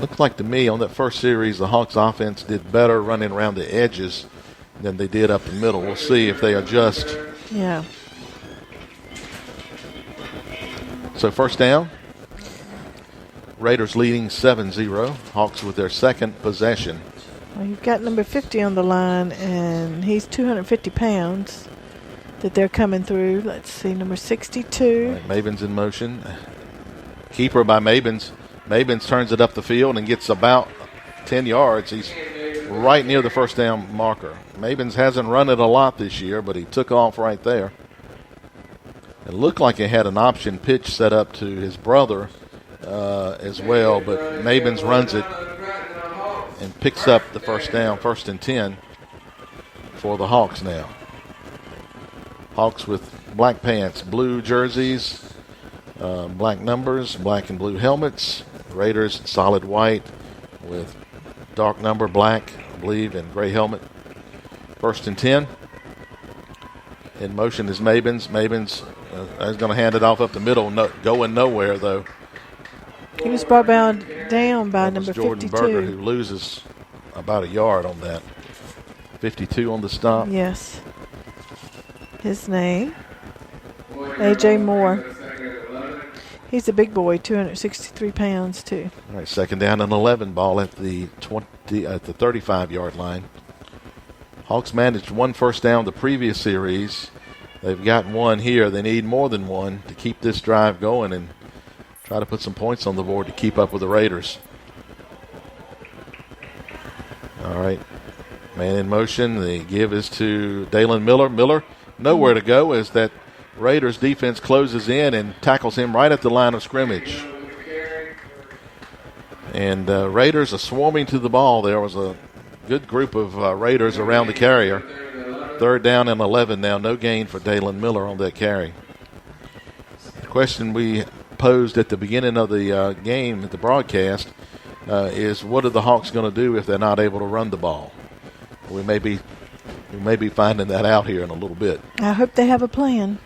Looks like to me on that first series, the Hawks offense did better running around the edges than they did up the middle. We'll see if they adjust. Yeah. So first down. Raiders leading 7-0. Hawks with their second possession. Well, you've got number 50 on the line, and he's 250 pounds that they're coming through. Let's see, number 62. Right, Mabins in motion. Keeper by Mabins. Mabins turns it up the field and gets about 10 yards. He's right near the first down marker. Mabins hasn't run it a lot this year, but he took off right there. It looked like he had an option pitch set up to his brother as well, but Mabins runs it and picks up the first down, 1st and 10 for the Hawks now. Hawks with black pants, blue jerseys, black numbers, black and blue helmets. Raiders solid white with dark number, black, I believe, and gray helmet. 1st and 10. In motion is Mabins. Mabins is going to hand it off up the middle, going nowhere, though. He was brought down by that number was Jordan 52. Berger, who loses about a yard on that. 52 on the stop. Yes. His name, A.J. Moore. He's a big boy, 263 pounds, too. All right, 2nd down and 11, ball at the 35-yard line. Hawks managed 1 first down the previous series. They've got one here. They need more than one to keep this drive going and try to put some points on the board to keep up with the Raiders. All right. Man in motion. The give is to Dalen Miller. Miller, nowhere to go as that Raiders defense closes in and tackles him right at the line of scrimmage. And Raiders are swarming to the ball. There was a good group of Raiders around the carrier. 3rd down and 11 now. No gain for Dalen Miller on that carry. The question we posed at the beginning of the game, at the broadcast, is what are the Hawks going to do if they're not able to run the ball? We may be finding that out here in a little bit. I hope they have a plan.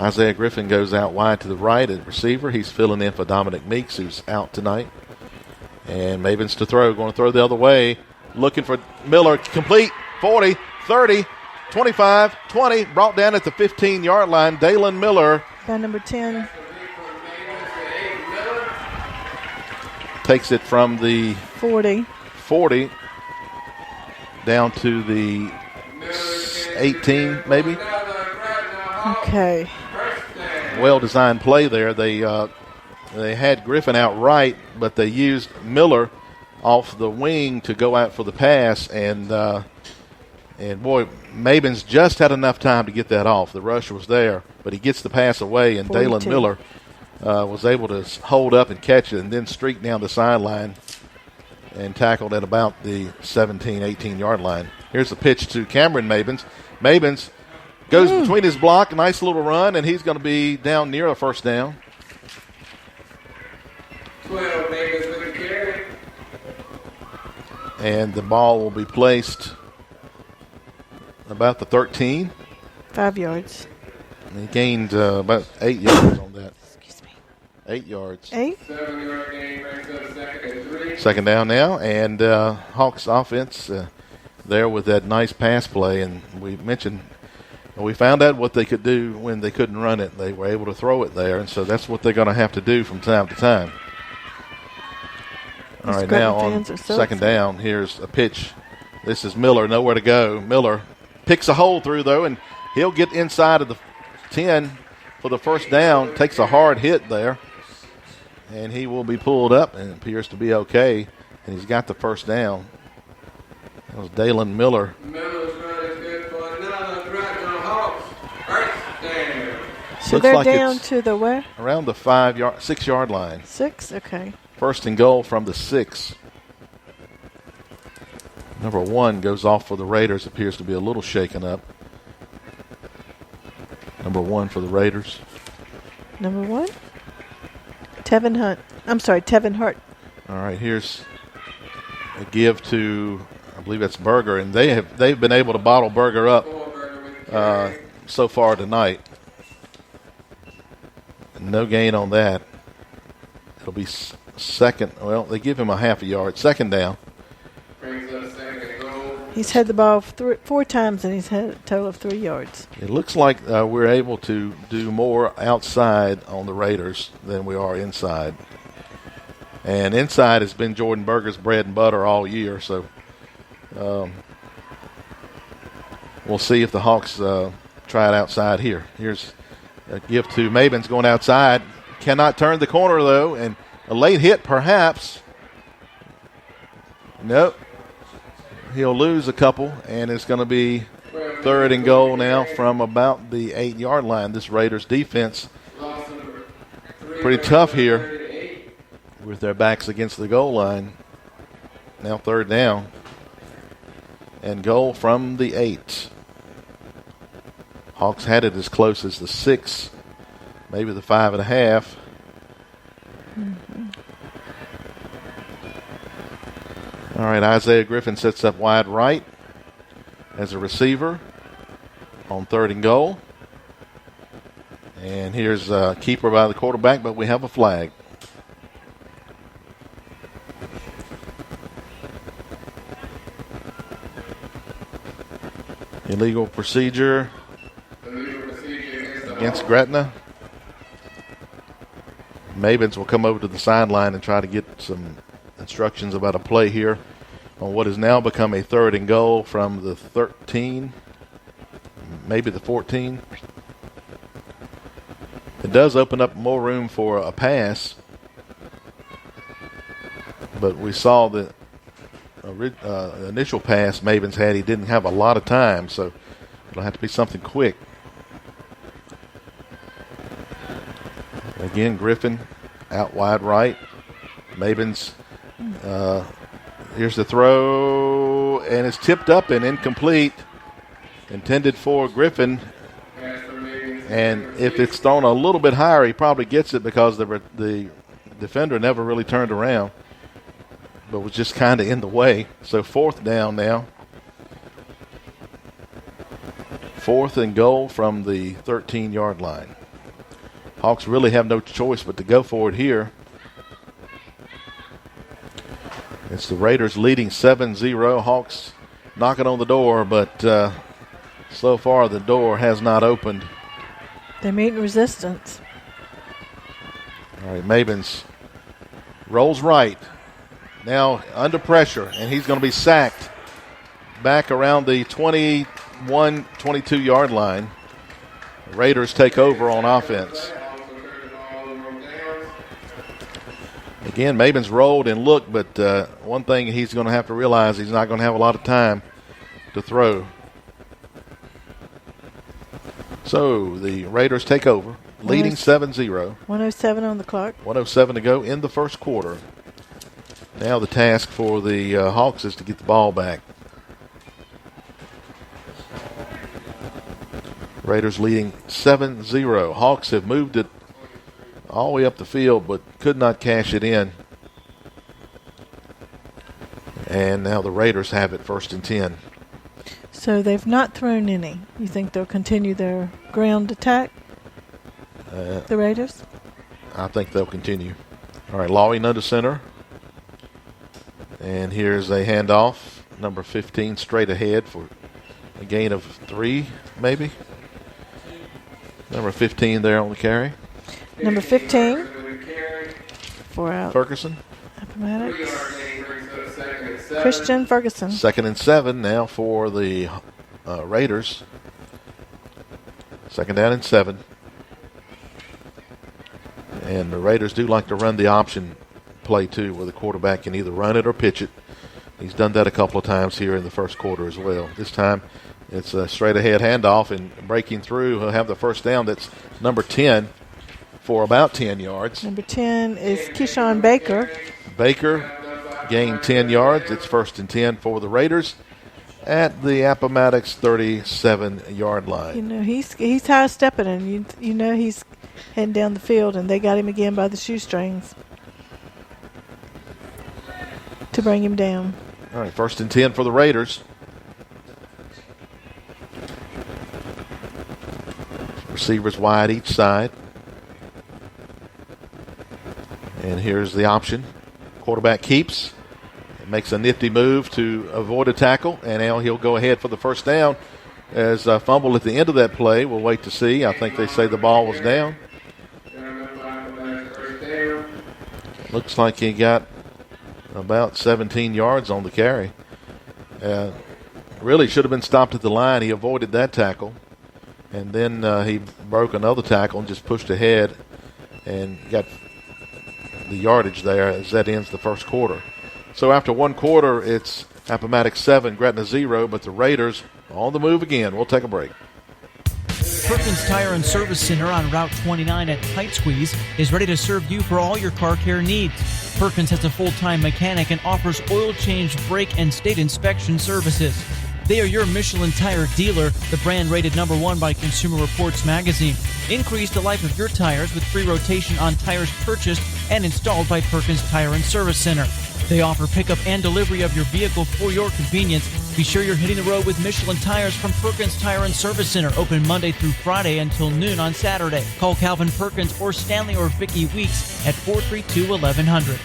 Isaiah Griffin goes out wide to the right at receiver. He's filling in for Dominic Meeks, who's out tonight. And Mavens to throw, going to throw the other way. Looking for Miller, complete, 40, 30, 25, 20, brought down at the 15-yard line. Dalen Miller. By number 10. Takes it from the 40 down to the 18, maybe. Okay. well-designed play there. They had Griffin out right, but they used Miller off the wing to go out for the pass, and boy, Mabins just had enough time to get that off. The rush was there, but he gets the pass away, and 42. Dalen Miller was able to hold up and catch it and then streak down the sideline and tackled at about the 17, 18-yard line. Here's the pitch to Cameron Mabins. Mabins goes between his block, nice little run, and he's going to be down near a first down. 12, Mabins with a carry. And the ball will be placed about the 13. 5 yards. And he gained about 8 yards on that. Excuse me. 8 yards. 8? 7-yard gain brings up 2nd and 3. Second down now, and Hawks offense there with that nice pass play. And we found out what they could do when they couldn't run it. They were able to throw it there, and so that's what they're going to have to do from time to time. All right, now on second down, here's a pitch. This is Miller, nowhere to go. Miller picks a hole through, though, and he'll get inside of the 10 for the first down. Takes a hard hit there, and he will be pulled up and appears to be okay, and he's got the first down. That was Dalen Miller. Miller's run is good for another Gretna Hawks. First down. So Looks they're like down it's to the where? around the 6-yard line. 6? Okay. First and goal from the 6. Number 1 goes off for the Raiders. Appears to be a little shaken up. Number 1 for the Raiders. Number 1? Tevin Hart. All right, here's a give to, I believe that's Berger, and they've been able to bottle Berger up so far tonight. No gain on that. It'll be second. Well, they give him a half a yard. Second down. Brings up 2nd and goal. He's had the ball 4 times, and he's had a total of 3 yards. It looks like we're able to do more outside on the Raiders than we are inside. And inside has been Jordan Berger's bread and butter all year. So we'll see if the Hawks try it outside here. Here's a give to Mabins going outside. Cannot turn the corner, though, and a late hit perhaps. Nope. He'll lose a couple, and it's going to be third and goal now from about the 8-yard line. This Raiders defense pretty tough here with their backs against the goal line. Now third down and goal from the 8. Hawks had it as close as the 6, maybe the 5.5. All right, Isaiah Griffin sets up wide right as a receiver on third and goal. And here's a keeper by the quarterback, but we have a flag. Illegal procedure against Gretna. Mabins will come over to the sideline and try to get some instructions about a play here on what has now become a third and goal from the 13, maybe the 14. It does open up more room for a pass, but we saw the initial pass Mabins had. He didn't have a lot of time, so it'll have to be something quick. Again, Griffin out wide right. Mabins, here's the throw, and it's tipped up and incomplete. Intended for Griffin. And if it's thrown a little bit higher, he probably gets it because the defender never really turned around, but was just kind of in the way. So fourth down now. Fourth and goal from the 13-yard line. Hawks really have no choice but to go for it here. It's the Raiders leading 7-0. Hawks knocking on the door, but so far the door has not opened. They're meeting resistance. All right, Mabins rolls right. Now under pressure, and he's going to be sacked back around the 21, 22-yard line. Raiders take over on offense. Again, Maben's rolled and looked, but one thing he's going to have to realize, he's not going to have a lot of time to throw. So the Raiders take over, leading 7-0. 107 on the clock. 107 to go in the first quarter. Now the task for the Hawks is to get the ball back. Raiders leading 7-0. Hawks have moved it all the way up the field, but could not cash it in. And now the Raiders have it 1st and 10. So they've not thrown any. You think they'll continue their ground attack, the Raiders? I think they'll continue. All right, Lawing under center. And here's a handoff. Number 15 straight ahead for a gain of 3, maybe. Number 15 there on the carry. Number 15. 4 out. Ferguson. Appomattox. Christian Ferguson. 2nd and 7 now for the Raiders. 2nd down and 7. And the Raiders do like to run the option play too, where the quarterback can either run it or pitch it. He's done that a couple of times here in the first quarter as well. This time it's a straight ahead handoff, and breaking through, he'll have the first down. That's number 10 for about 10 yards. Number 10 is Keyshawn Baker. Baker gained 10 yards. It's 1st and 10 for the Raiders at the Appomattox 37-yard line. You know, he's high stepping, and you know he's heading down the field, and they got him again by the shoestrings to bring him down. All right, 1st and 10 for the Raiders. Receivers wide each side. And here's the option. Quarterback keeps. Makes a nifty move to avoid a tackle, and now he'll go ahead for the first down. As a fumble at the end of that play, we'll wait to see. I think they say the ball was down. Looks like he got about 17 yards on the carry. Really should have been stopped at the line. He avoided that tackle, and then he broke another tackle and just pushed ahead and got the yardage there as that ends the first quarter. So after one quarter, it's Appomattox 7, Gretna 0, but the Raiders on the move again. We'll take a break. Perkins Tire and Service Center on Route 29 at Tight Squeeze is ready to serve you for all your car care needs. Perkins has a full-time mechanic and offers oil change, brake, and state inspection services. They are your Michelin Tire dealer, the brand rated #1 by Consumer Reports magazine. Increase the life of your tires with free rotation on tires purchased and installed by Perkins Tire and Service Center. They offer pickup and delivery of your vehicle for your convenience. Be sure you're hitting the road with Michelin tires from Perkins Tire and Service Center, open Monday through Friday until noon on Saturday. Call Calvin Perkins or Stanley or Vicky Weeks at 432-1100.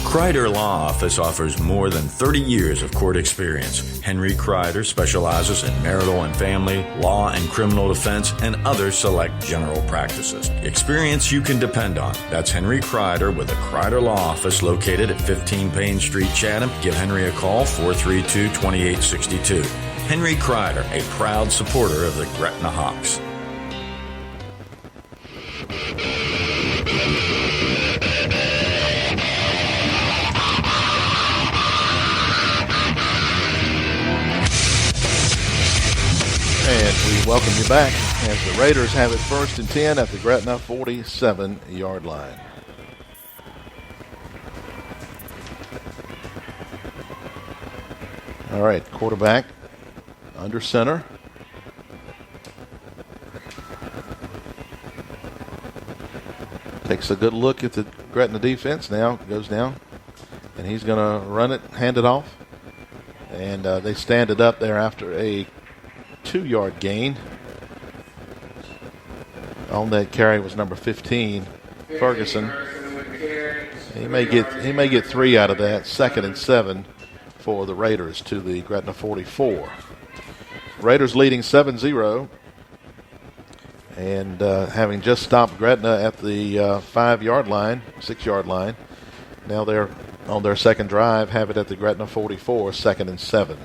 Kreider Law Office offers more than 30 years of court experience. Henry Kreider specializes in marital and family, law and criminal defense, and other select general practices. Experience you can depend on. That's Henry Kreider with the Kreider Law Office located at 15 Payne Street, Chatham. Give Henry a call, 432-2862. Henry Kreider, a proud supporter of the Gretna Hawks. And we welcome you back as the Raiders have it 1st and 10 at the Gretna 47-yard line. All right, quarterback under center. Takes a good look at the Gretna defense now, goes down, and he's going to run it, hand it off. And they stand it up there after a 2-yard gain. On that carry was number 15, Ferguson. He may get 3 out of that. 2nd and 7 for the Raiders to the Gretna 44. Raiders leading 7-0, and having just stopped Gretna at the 5-yard line, 6-yard line. Now they're on their second drive, have it at the Gretna 44, 2nd and 7.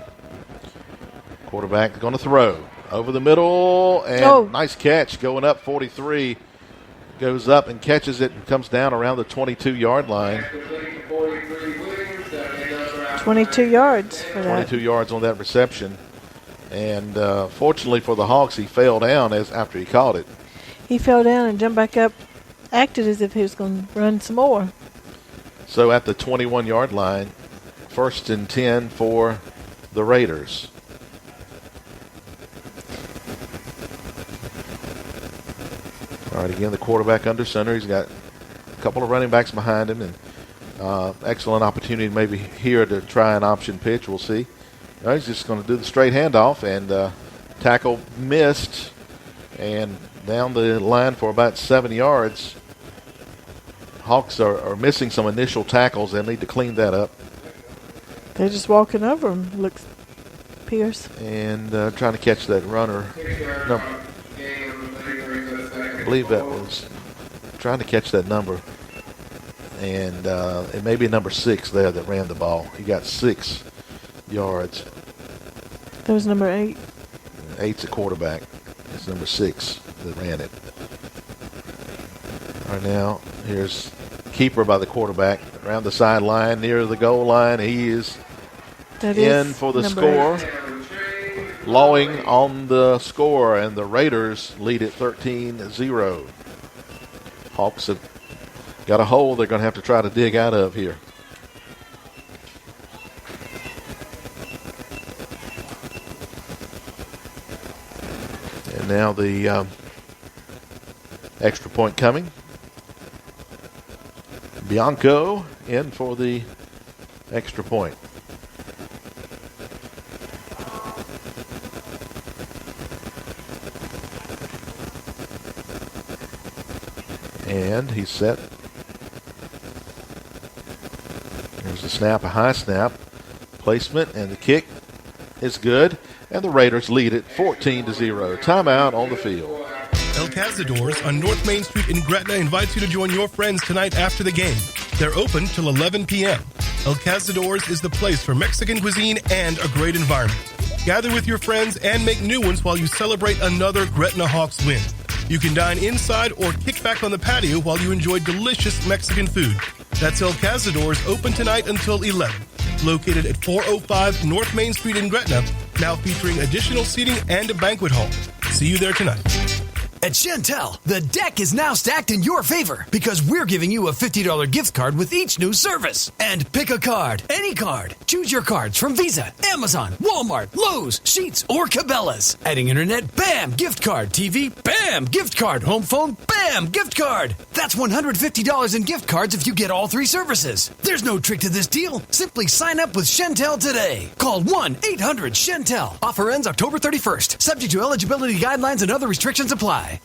Quarterback going to throw over the middle, and nice catch going up 43. goes up and catches it and comes down around the 22-yard line. 22 yards for that. 22 yards on that reception. And fortunately for the Hawks, he fell down after he caught it. He fell down and jumped back up, acted as if he was going to run some more. So at the 21-yard line, 1st and 10 for the Raiders. All right, again, the quarterback under center. He's got a couple of running backs behind him, and excellent opportunity maybe here to try an option pitch. We'll see. All right, he's just going to do the straight handoff, and tackle missed, and down the line for about 7 yards. Hawks are missing some initial tackles. They'll need to clean that up. They're just walking over him, looks Pierce. And trying to catch that runner. No, I believe that was trying to catch that number. And it may be number 6 there that ran the ball. He got 6 yards. That was number 8. 8's a quarterback. It's number 6 that ran it. All right, now here's keeper by the quarterback around the sideline near the goal line. He is in for the score. 8. Lawing on the score, and the Raiders lead it 13-0. Hawks have got a hole they're going to have to try to dig out of here. And now the extra point coming. Bianco in for the extra point. And he's set. There's the snap, a high snap. Placement, and the kick is good. And the Raiders lead it 14-0. Timeout on the field. El Cazadores on North Main Street in Gretna invites you to join your friends tonight after the game. They're open till 11 p.m. El Cazadores is the place for Mexican cuisine and a great environment. Gather with your friends and make new ones while you celebrate another Gretna Hawks win. You can dine inside or kick back on the patio while you enjoy delicious Mexican food. That's El Cazadores, open tonight until 11. Located at 405 North Main Street in Gretna, now featuring additional seating and a banquet hall. See you there tonight. At Chantel, the deck is now stacked in your favor because we're giving you a $50 gift card with each new service. And pick a card, any card. Choose your cards from Visa, Amazon, Walmart, Lowe's, Sheetz, or Cabela's. Adding internet, bam, gift card. TV, bam, gift card. Home phone, bam, gift card. That's $150 in gift cards if you get all 3 services. There's no trick to this deal. Simply sign up with Chantel today. Call 1-800-CHANTEL. Offer ends October 31st. Subject to eligibility guidelines and other restrictions apply. And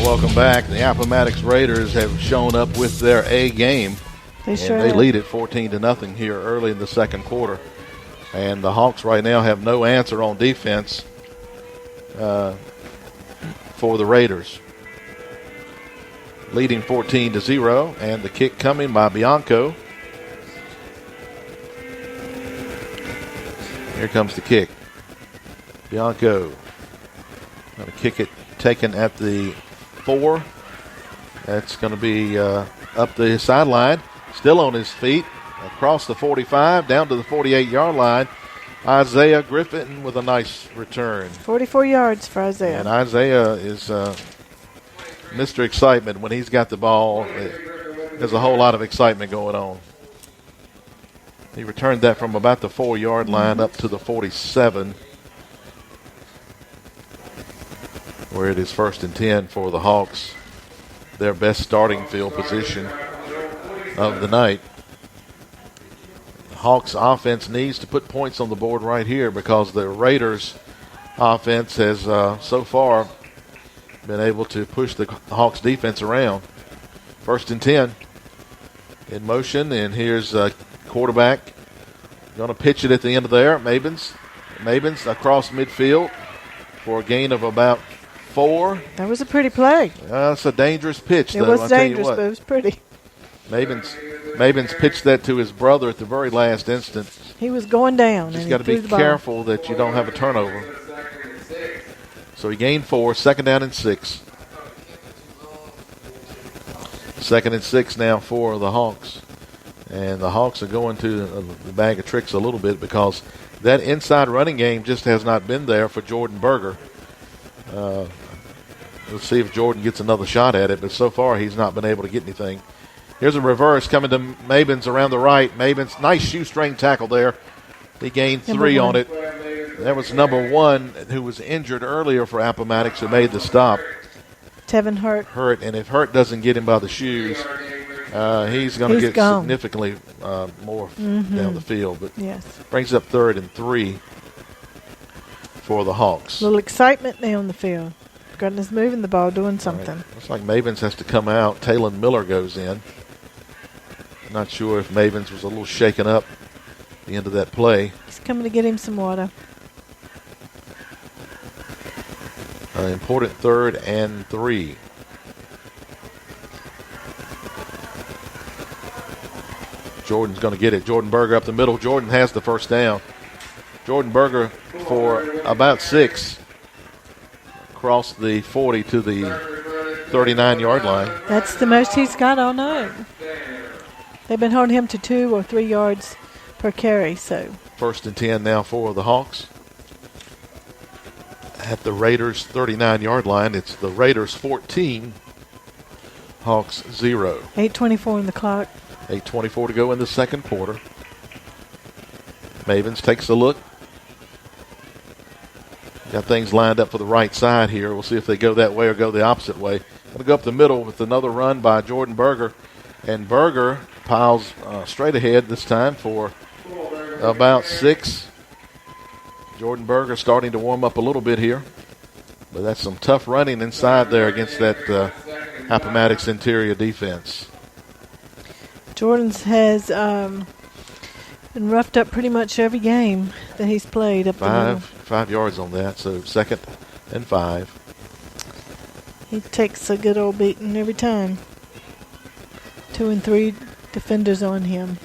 welcome back. The Appomattox Raiders have shown up with their A game. They lead it 14-0 here early in the second quarter. And the Hawks right now have no answer on defense for the Raiders. Leading 14-0, and the kick coming by Bianco. Here comes the kick. Bianco going to kick it, taken at the 4. That's going to be up the sideline. Still on his feet, across the 45, down to the 48-yard line. Isaiah Griffin with a nice return. 44 yards for Isaiah. And Isaiah is Mr. Excitement. When he's got the ball, there's a whole lot of excitement going on. He returned that from about the 4-yard line up to the 47, where it is 1st and 10 for the Hawks, their best starting field position of the night. The Hawks offense needs to put points on the board right here because the Raiders offense has so far been able to push the Hawks defense around. 1st and 10 in motion, and here's a quarterback going to pitch it at the end of there. Mabins across midfield for a gain of about 4. That was a pretty play. It's a dangerous pitch, though. It was dangerous, but it was pretty. Mabins Mabins pitched that to his brother at the very last instant. He was going down. Just got to be careful that you don't have a turnover. So he gained 4, 2nd down and 6. 2nd and 6 now for the Hawks. And the Hawks are going to the bag of tricks a little bit because that inside running game just has not been there for Jordan Berger. Let's see if Jordan gets another shot at it, but so far he's not been able to get anything. Here's a reverse coming to Mabins around the right. Mabins, nice shoestring tackle there. He gained 3 on it. That was number 1 who was injured earlier for Appomattox who made the stop. Tevin Hurt. And if Hurt doesn't get him by the shoes, he's going to get significantly more down the field. But brings up 3rd and 3 for the Hawks. A little excitement now on the field. Gretna's moving the ball, doing something. Right. Looks like Mabins has to come out. Talon Miller goes in. Not sure if Mabins was a little shaken up at the end of that play. He's coming to get him some water. Important 3rd and 3. Jordan's going to get it. Jordan Berger up the middle. Jordan has the first down. Jordan Berger for about 6. Across the 40 to the 39-yard line. That's the most he's got all night. They've been holding him to 2 or 3 yards per carry. So 1st and 10 now for the Hawks. At the Raiders' 39-yard line, it's the Raiders 14, Hawks 0. 8:24 on the clock. 8:24 to go in the second quarter. Mavins takes a look. Got things lined up for the right side here. We'll see if they go that way or go the opposite way. Going to go up the middle with another run by Jordan Berger. And Berger piles straight ahead this time for about 6. Jordan Berger starting to warm up a little bit here. But that's some tough running inside there against that Appomattox interior defense. Jordan's has been roughed up pretty much every game that he's played up the middle. 5 yards on that, so 2nd and 5. He takes a good old beating every time. 2 and 3 defenders on him.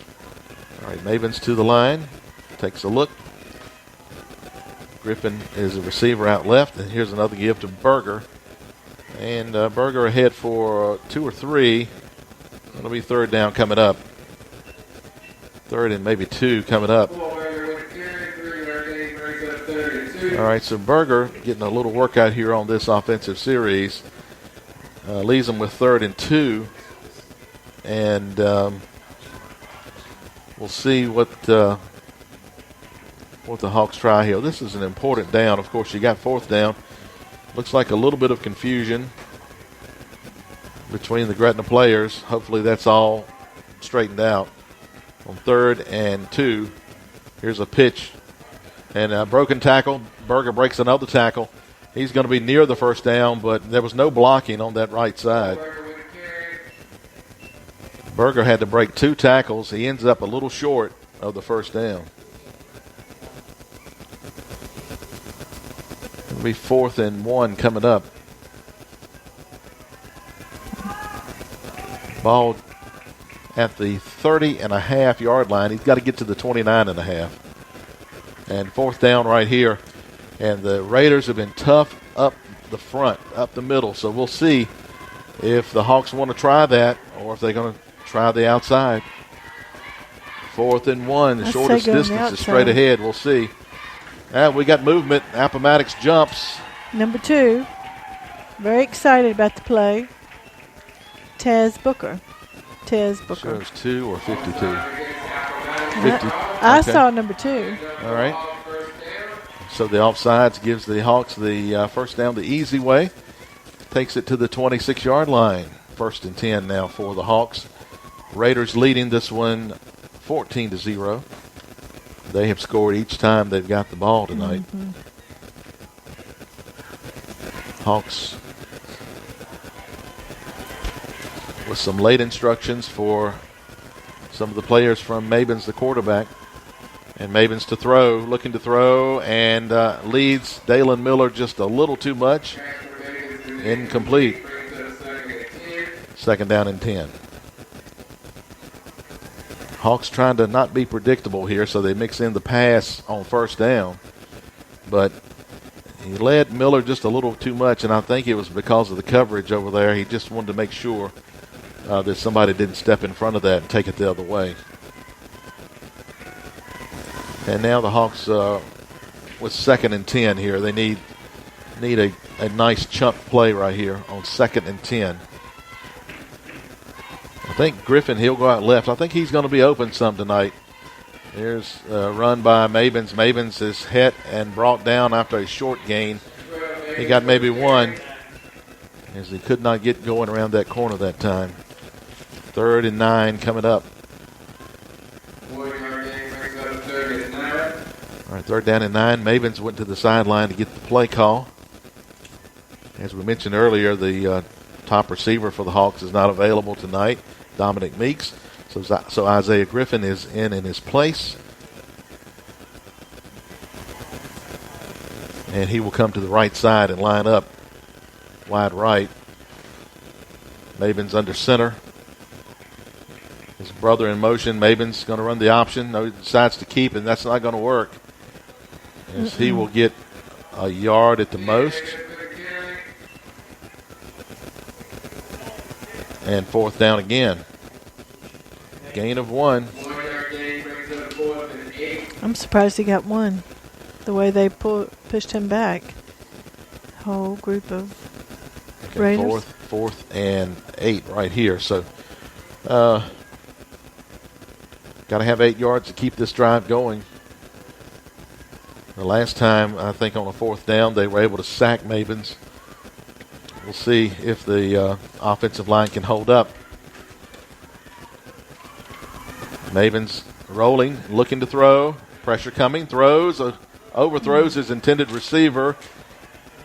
All right, Mavins to the line. Takes a look. Griffin is a receiver out left, and here's another give to Berger. And Berger ahead for 2 or 3. It'll be 3rd down coming up. 3rd and maybe 2 coming up. All right, so Berger getting a little workout here on this offensive series. Leaves them with 3rd and 2. And we'll see what the Hawks try here. This is an important down. Of course, you got 4th down. Looks like a little bit of confusion between the Gretna players. Hopefully that's all straightened out. On 3rd and 2, here's a pitch. And a broken tackle. Berger breaks another tackle. He's going to be near the first down, but there was no blocking on that right side. Berger had to break 2 tackles. He ends up a little short of the first down. It'll be 4th and 1 coming up. Ball at the 30.5-yard line. He's got to get to the 29.5. And 4th down right here. And the Raiders have been tough up the front, up the middle. So we'll see if the Hawks want to try that or if they're going to try the outside. 4th and 1. The shortest distance is straight ahead. We'll see. We got movement. Appomattox jumps. Number 2. Very excited about the play. Tez Booker. Shows 2 or 52. 50. I saw number 2. All right. So the offsides gives the Hawks the first down the easy way. Takes it to the 26-yard line. 1st and 10 now for the Hawks. Raiders leading this one 14-0. They have scored each time they've got the ball tonight. Hawks with some late instructions for some of the players from Mabins, the quarterback. And Mabins to throw, looking to throw, and leads Dalen Miller just a little too much. Incomplete. 2nd down and 10. Hawks trying to not be predictable here, so they mix in the pass on first down. But he led Miller just a little too much, and I think it was because of the coverage over there. He just wanted to make sure that somebody didn't step in front of that and take it the other way. And now the Hawks with 2nd and 10 here. They need a nice chunk play right here on 2nd and 10. I think Griffin, he'll go out left. I think he's going to be open some tonight. There's a run by Mabins. Mabins is hit and brought down after a short gain. He got maybe one as he could not get going around that corner that time. 3rd and 9 coming up. All right, 3rd down and 9. Mabins went to the sideline to get the play call. As we mentioned earlier, the top receiver for the Hawks is not available tonight, Dominic Meeks. So Isaiah Griffin is in his place. And he will come to the right side and line up wide right. Mabins under center. His brother in motion. Mabins going to run the option. No, he decides to keep, and that's not going to work. As he will get a yard at the most. And 4th down again. Gain of 1. I'm surprised he got 1. The way they pushed him back. Whole group of Raiders. 4th and 8 right here. So, got to have 8 yards to keep this drive going. The last time, I think on a 4th down, they were able to sack Mabins. We'll see if the offensive line can hold up. Mabins rolling, looking to throw. Pressure coming, throws, overthrows his intended receiver.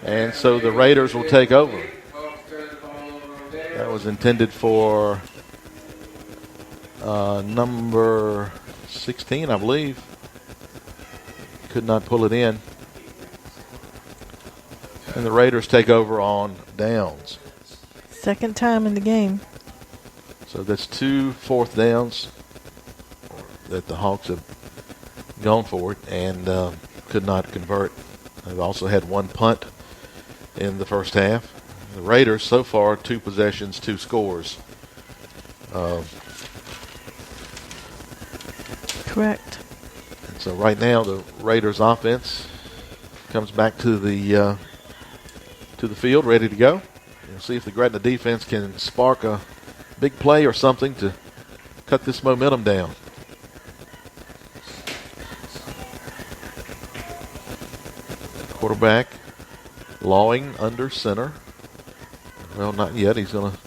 And so the Raiders will take over. That was intended for number 16, I believe. Could not pull it in. And the Raiders take over on downs. 2nd time in the game. So that's 2 4th downs that the Hawks have gone for it and could not convert. They've also had 1 punt in the first half. The Raiders so far 2 possessions, 2 scores. Correct. And so right now the Raiders offense comes back to the field, ready to go. We'll see if the Gretna defense can spark a big play or something to cut this momentum down. Quarterback Lawing under center. Well, not yet. He's going to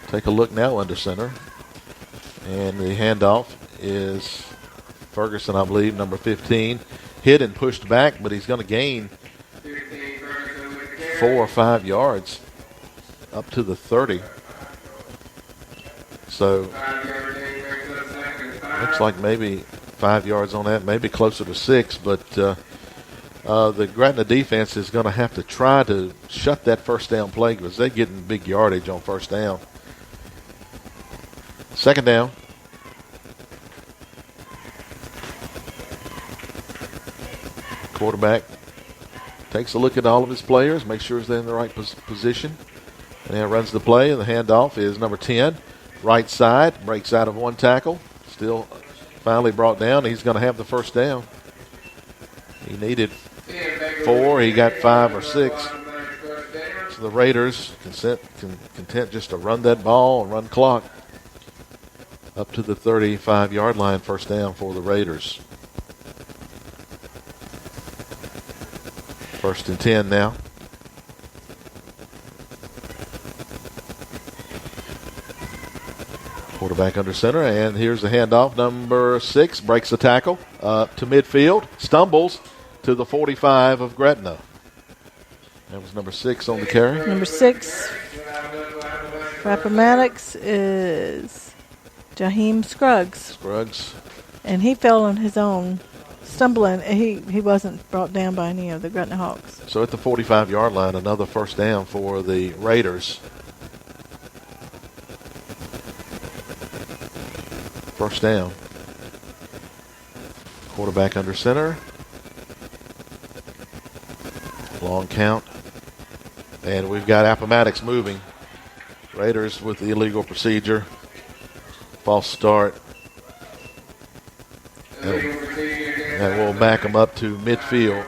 take a look now under center. And the handoff is Ferguson, I believe, number 15. Hit and pushed back, but he's going to gain 4 or 5 yards up to the 30. So looks like maybe 5 yards on that, maybe closer to 6, but the Gretna defense is going to have to try to shut that first down play because they're getting big yardage on first down. 2nd down. Quarterback takes a look at all of his players, makes sure they're in the right position, and then runs the play, and the handoff is number 10. Right side, breaks out of 1 tackle, still finally brought down. He's going to have the first down. He needed 4, he got 5 or 6. So the Raiders content just to run that ball and run clock up to the 35-yard line, first down for the Raiders. 1st and 10 now. Quarterback under center, and here's the handoff. Number 6 breaks the tackle to midfield, stumbles to the 45 of Gretna. That was number 6 on the carry. Number 6 for Appomattox is Jaheim Scruggs. And he fell on his own, stumbling. He wasn't brought down by any of the Gretna Hawks. So at the 45-yard line, another first down for the Raiders. first down. Quarterback under center. Long count. And we've got Appomattox moving. Raiders with the illegal procedure. False start. And we'll back them up to midfield.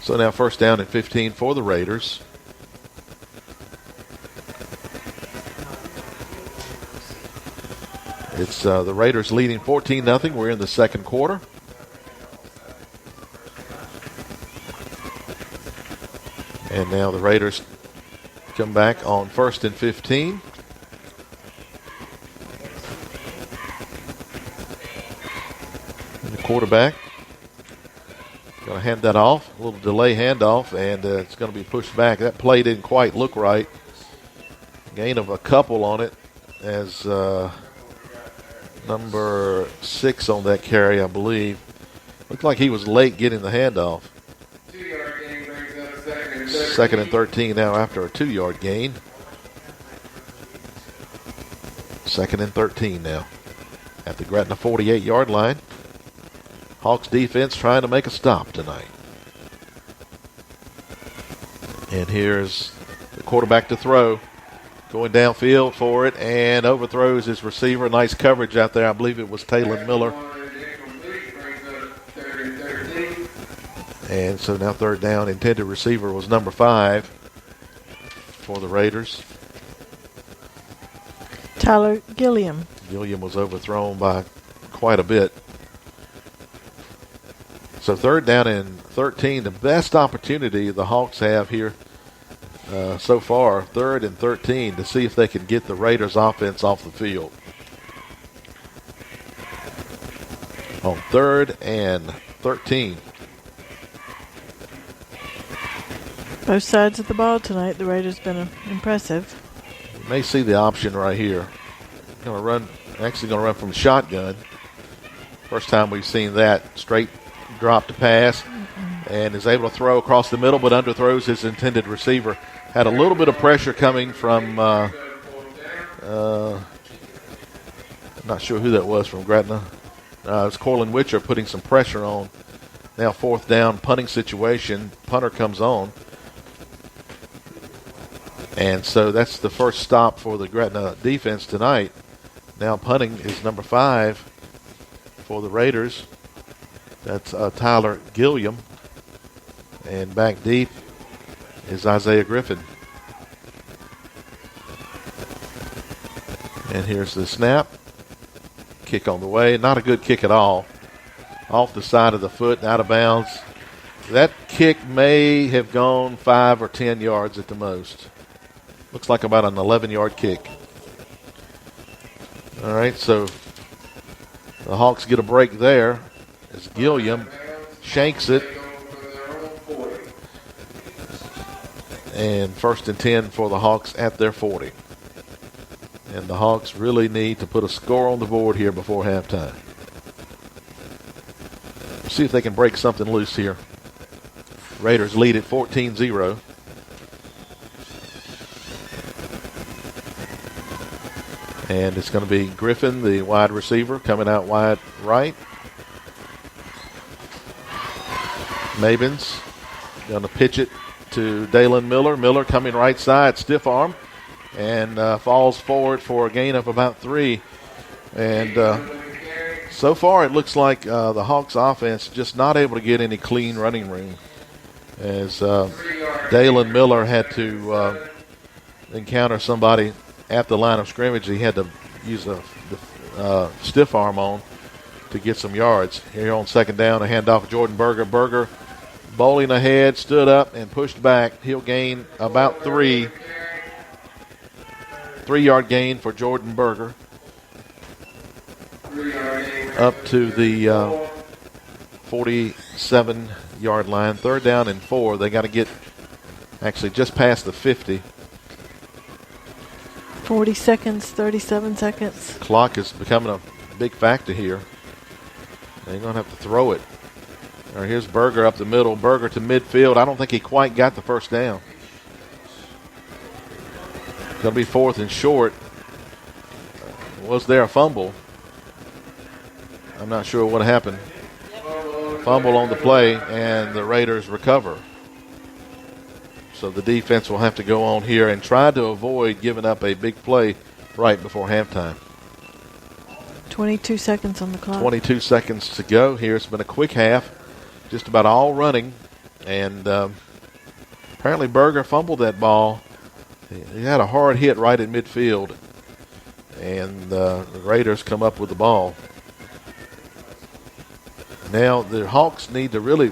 So now first down and 15 for the Raiders. It's the Raiders leading 14-0. We're in the second quarter. And now the Raiders come back on first and 15. And the quarterback going to hand that off. A little delay handoff, and it's going to be pushed back. That play didn't quite look right. Gain of a couple on it as number 6 on that carry, I believe. Looked like he was late getting the handoff. Second and 13 now after a 2-yard gain. Second and 13 now at the Gretna 48-yard line. Hawks defense trying to make a stop tonight. And here's the quarterback to throw. Going downfield for it and overthrows his receiver. Nice coverage out there. I believe it was Taylor Miller. And so now third down. Intended receiver was number 5 for the Raiders. Tyler Gilliam. Gilliam was overthrown by quite a bit. So third down and 13. The best opportunity the Hawks have here so far, third and 13, to see if they can get the Raiders offense off the field. On third and 13. Both sides of the ball tonight, the Raiders been impressive. You may see the option right here. Going to run from shotgun. First time we've seen that. Straight drop to pass, and is able to throw across the middle, but underthrows his intended receiver. Had a little bit of pressure coming from, not sure who that was from Gretna. It was Corlin Witcher putting some pressure on. Now fourth down, punting situation. Punter comes on. And so that's the first stop for the Gretna defense tonight. Now punting is number 5 for the Raiders. That's Tyler Gilliam. And back deep is Isaiah Griffin. And here's the snap. Kick on the way. Not a good kick at all. Off the side of the foot, out of bounds. That kick may have gone 5 or 10 yards at the most. Looks like about an 11-yard kick. All right, so the Hawks get a break there as Gilliam shanks it. And first and 10 for the Hawks at their 40. And the Hawks really need to put a score on the board here before halftime. See if they can break something loose here. Raiders lead at 14-0. And it's going to be Griffin, the wide receiver, coming out wide right. Mabins going to pitch it to Dalen Miller. Miller coming right side, stiff arm, and falls forward for a gain of about 3. And so far it looks like the Hawks offense just not able to get any clean running room, as Dalen Miller had to encounter somebody at the line of scrimmage. He had to use a stiff arm on to get some yards. Here on second down, a handoff to Jordan Berger. Berger bowling ahead, stood up and pushed back. He'll gain about 3. 3-yard gain for Jordan Berger. Up to the 47-yard line. Third down and 4. They got to get actually just past the 50. 40 seconds, 37 seconds. Clock is becoming a big factor here. They're going to have to throw it. All right, here's Berger up the middle. Berger to midfield. I don't think he quite got the first down. Going to be fourth and short. Was there a fumble? I'm not sure what happened. Fumble on the play, and the Raiders recover. So the defense will have to go on here and try to avoid giving up a big play right before halftime. 22 seconds on the clock. 22 seconds to go here. It's been a quick half, just about all running. And apparently Berger fumbled that ball. He had a hard hit right at midfield. And the Raiders come up with the ball. Now the Hawks need to really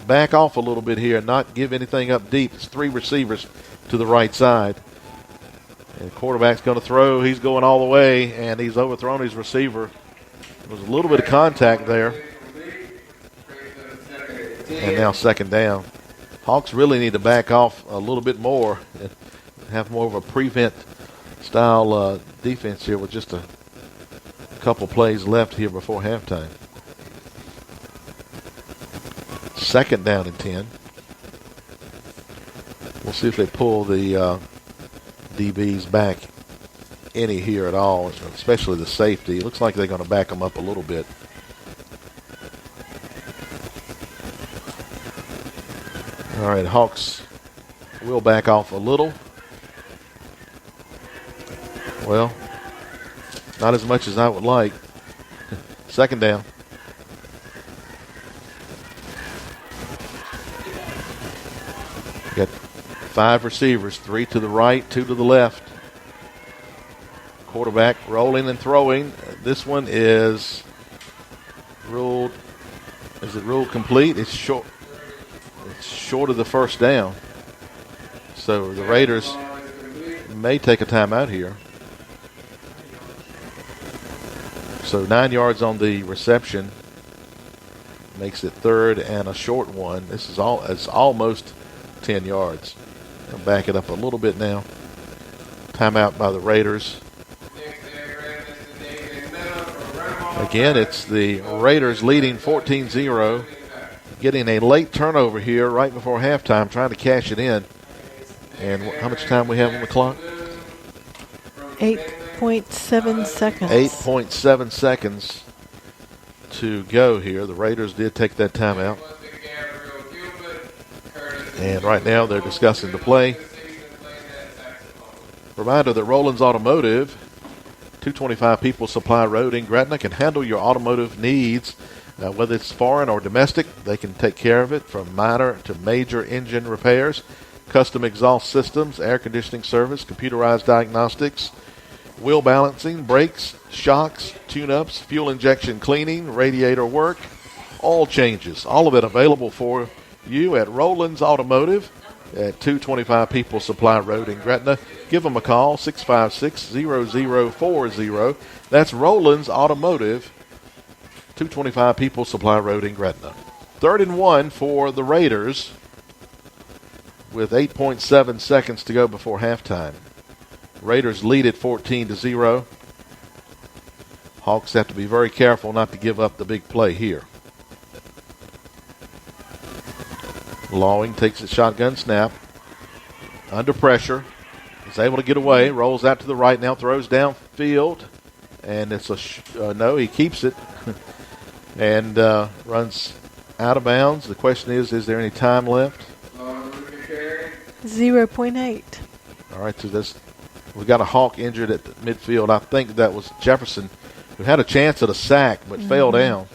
back off a little bit here and not give anything up deep. It's 3 receivers to the right side. And the quarterback's going to throw. He's going all the way, and he's overthrown his receiver. There was a little bit of contact there. And now second down. Hawks really need to back off a little bit more and have more of a prevent-style defense here with just a couple plays left here before halftime. Second down and 10. We'll see if they pull the DBs back any here at all, especially the safety. It looks like they're going to back them up a little bit. All right, Hawks will back off a little. Well, not as much as I would like. Second down. Got 5 receivers, 3 to the right, 2 to the left. Quarterback rolling and throwing. This one is ruled. Is it ruled complete? It's short. It's short of the first down. So the Raiders may take a timeout here. So 9 yards on the reception makes it third and a short one. This is almost 10 yards. I'll back it up a little bit now. Timeout by the Raiders. Again, it's the Raiders leading 14-0. Getting a late turnover here right before halftime, trying to cash it in. And how much time we have on the clock? 8.7 seconds. 8.7 seconds to go here. The Raiders did take that timeout. And right now they're discussing the play. Reminder that Roland's Automotive, 225 People Supply Road in Gretna, can handle your automotive needs. Whether it's foreign or domestic, they can take care of it, from minor to major engine repairs, custom exhaust systems, air conditioning service, computerized diagnostics, wheel balancing, brakes, shocks, tune-ups, fuel injection cleaning, radiator work, oil changes. All of it available for you at Roland's Automotive at 225 People Supply Road in Gretna. Give them a call, 656-0040. That's Roland's Automotive, 225 People Supply Road in Gretna. 3rd and 1 for the Raiders with 8.7 seconds to go before halftime. Raiders lead at 14-0. Hawks have to be very careful not to give up the big play here. Lawing takes a shotgun snap. Under pressure. Is able to get away. Rolls out to the right now. Throws downfield. And it's no, he keeps it. And runs out of bounds. The question is there any time left? 0.8. All right, so we've got a Hawk injured at the midfield. I think that was Jefferson, who had a chance at a sack but fell down.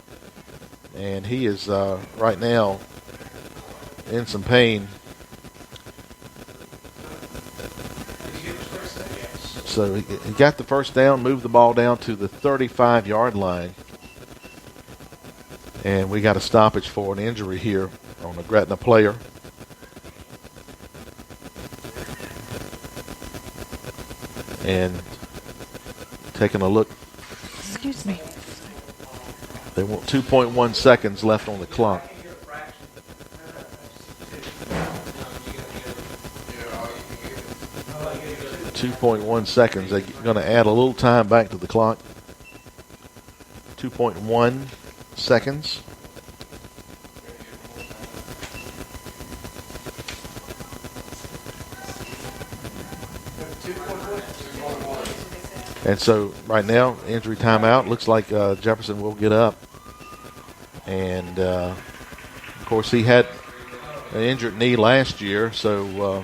And he is right now in some pain. So he got the first down, moved the ball down to the 35-yard line. And we got a stoppage for an injury here on a Gretna player. And taking a look. Excuse me. They want 2.1 seconds left on the clock. .1 seconds. They're going to add a little time back to the clock. 2.1 seconds. And so right now, injury timeout. Looks like Jefferson will get up. And, of course, he had an injured knee last year, so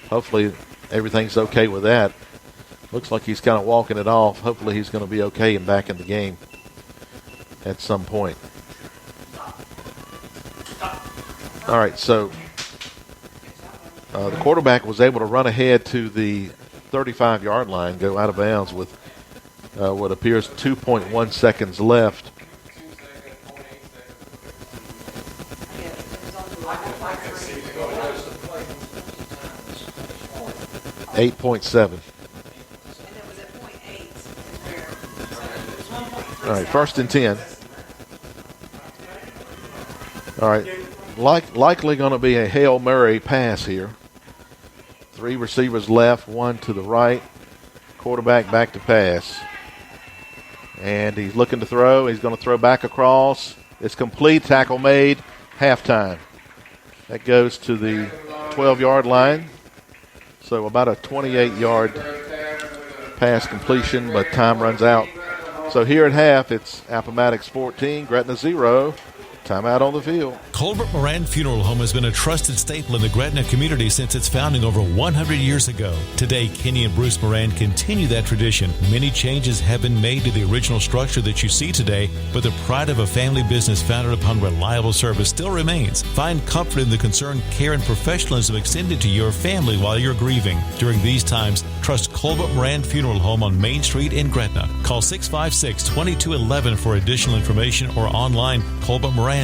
hopefully everything's okay with that. Looks like he's kind of walking it off. Hopefully he's going to be okay and back in the game at some point. All right, so the quarterback was able to run ahead to the 35-yard line, go out of bounds with what appears 2.1 seconds left. .8. All right, 1st and 10. All right, likely going to be a Hail Mary pass here. 3 receivers left, 1 to the right. Quarterback back to pass. And he's looking to throw. He's going to throw back across. It's complete. Tackle made. Halftime. That goes to the 12-yard line. So about a 28-yard pass completion, but time runs out. So here at half, it's Appomattox 14, Gretna 0. Timeout on the field. Colbert Moran Funeral Home has been a trusted staple in the Gretna community since its founding over 100 years ago. Today, Kenny and Bruce Moran continue that tradition. Many changes have been made to the original structure that you see today, but the pride of a family business founded upon reliable service still remains. Find comfort in the concern, care, and professionalism extended to your family while you're grieving. During these times, trust Colbert Moran Funeral Home on Main Street in Gretna. Call 656-2211 for additional information or online colbertmoran.com.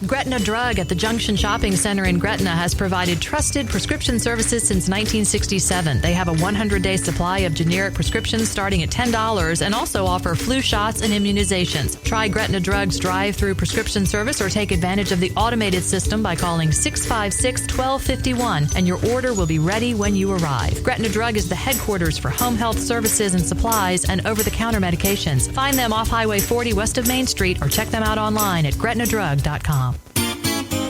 Gretna Drug at the Junction Shopping Center in Gretna has provided trusted prescription services since 1967. They have a 100-day supply of generic prescriptions starting at $10 and also offer flu shots and immunizations. Try Gretna Drug's drive-through prescription service or take advantage of the automated system by calling 656-1251 and your order will be ready when you arrive. Gretna Drug is the headquarters for home health services and supplies and over-the-counter medications. Find them off Highway 40 west of Main Street or check them out online at gretnadrug.com.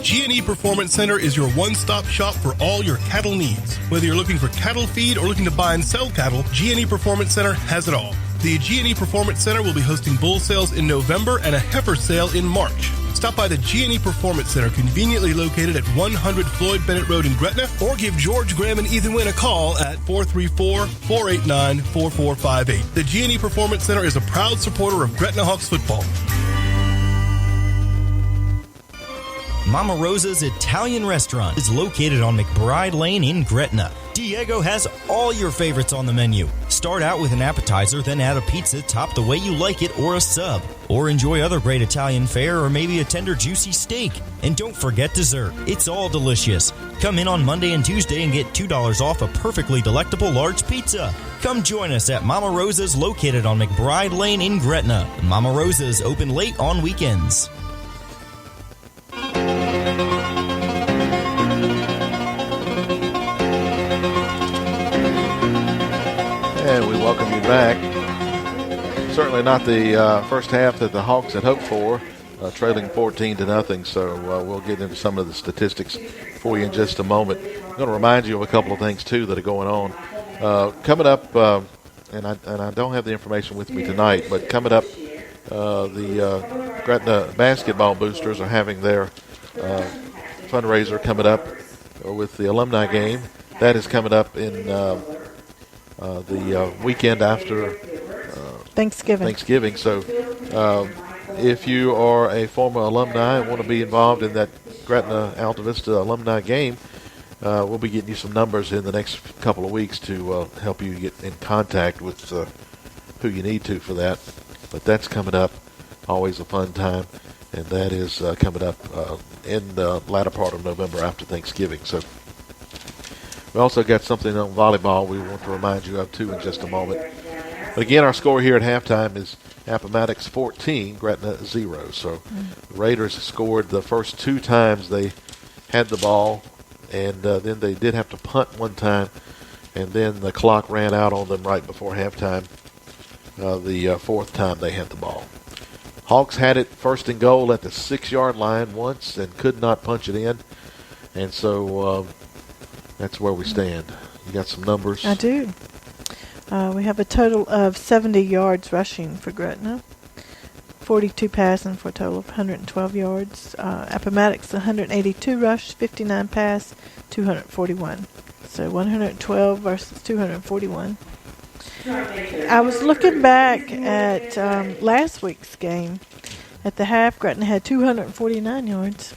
G&E Performance Center is your one-stop shop for all your cattle needs. Whether you're looking for cattle feed or looking to buy and sell cattle, G&E Performance Center has it all. The G&E Performance Center will be hosting bull sales in November and a heifer sale in March. Stop by the G&E Performance Center, conveniently located at 100 Floyd Bennett Road in Gretna, or give George, Graham, and Ethan Wynn a call at 434-489-4458. The G&E Performance Center is a proud supporter of Gretna Hawks football. Mama Rosa's Italian Restaurant is located on McBride Lane in Gretna. Diego has all your favorites on the menu. Start out with an appetizer, then add a pizza topped the way you like it or a sub. Or enjoy other great Italian fare or maybe a tender juicy steak. And don't forget dessert. It's all delicious. Come in on Monday and Tuesday and get $2 off a perfectly delectable large pizza. Come join us at Mama Rosa's located on McBride Lane in Gretna. Mama Rosa's open late on weekends. And we welcome you back. Certainly not the first half that the Hawks had hoped for, trailing 14-0. So we'll get into some of the statistics for you in just a moment. I'm going to remind you of a couple of things too that are going on. Coming up, and I don't have the information with me tonight, but coming up, the Gretna basketball boosters are having their fundraiser coming up with the alumni game. That is coming up in the weekend after Thanksgiving. So if you are a former alumni and want to be involved in that Gretna Alta Vista alumni game, we'll be getting you some numbers in the next couple of weeks to help you get in contact with who you need to for that. But that's coming up. Always a fun time. And that is coming up in the latter part of November after Thanksgiving. So we also got something on volleyball we want to remind you of, too, in just a moment. But again, our score here at halftime is Appomattox 14, Gretna 0. So the Raiders scored the first 2 times they had the ball, and then they did have to punt one time, and then the clock ran out on them right before halftime, the 4th time they had the ball. Hawks had it first and goal at the 6-yard line once and could not punch it in, and so that's where we stand. You got some numbers? I do. We have a total of 70 yards rushing for Gretna, 42 passing for a total of 112 yards. Appomattox 182 rush, 59 pass, 241. So 112 versus 241. I was looking back at last week's game. At the half, Gretna had 249 yards.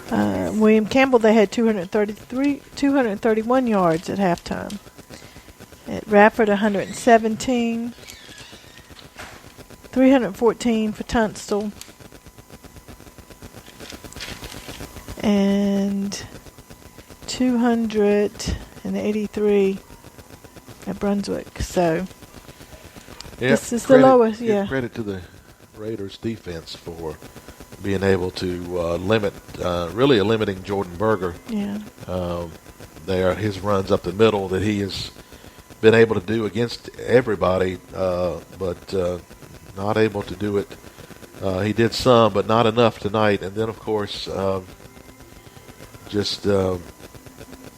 William Campbell, they had 231 yards at halftime. At Radford, 117. 314 for Tunstall. And 283 at Brunswick. So this is the lowest. Yeah. Credit to the Raiders defense for being able to limit, really limiting Jordan Berger. Yeah. His runs up the middle that he has been able to do against everybody, but not able to do it. He did some, but not enough tonight. And then, of course, the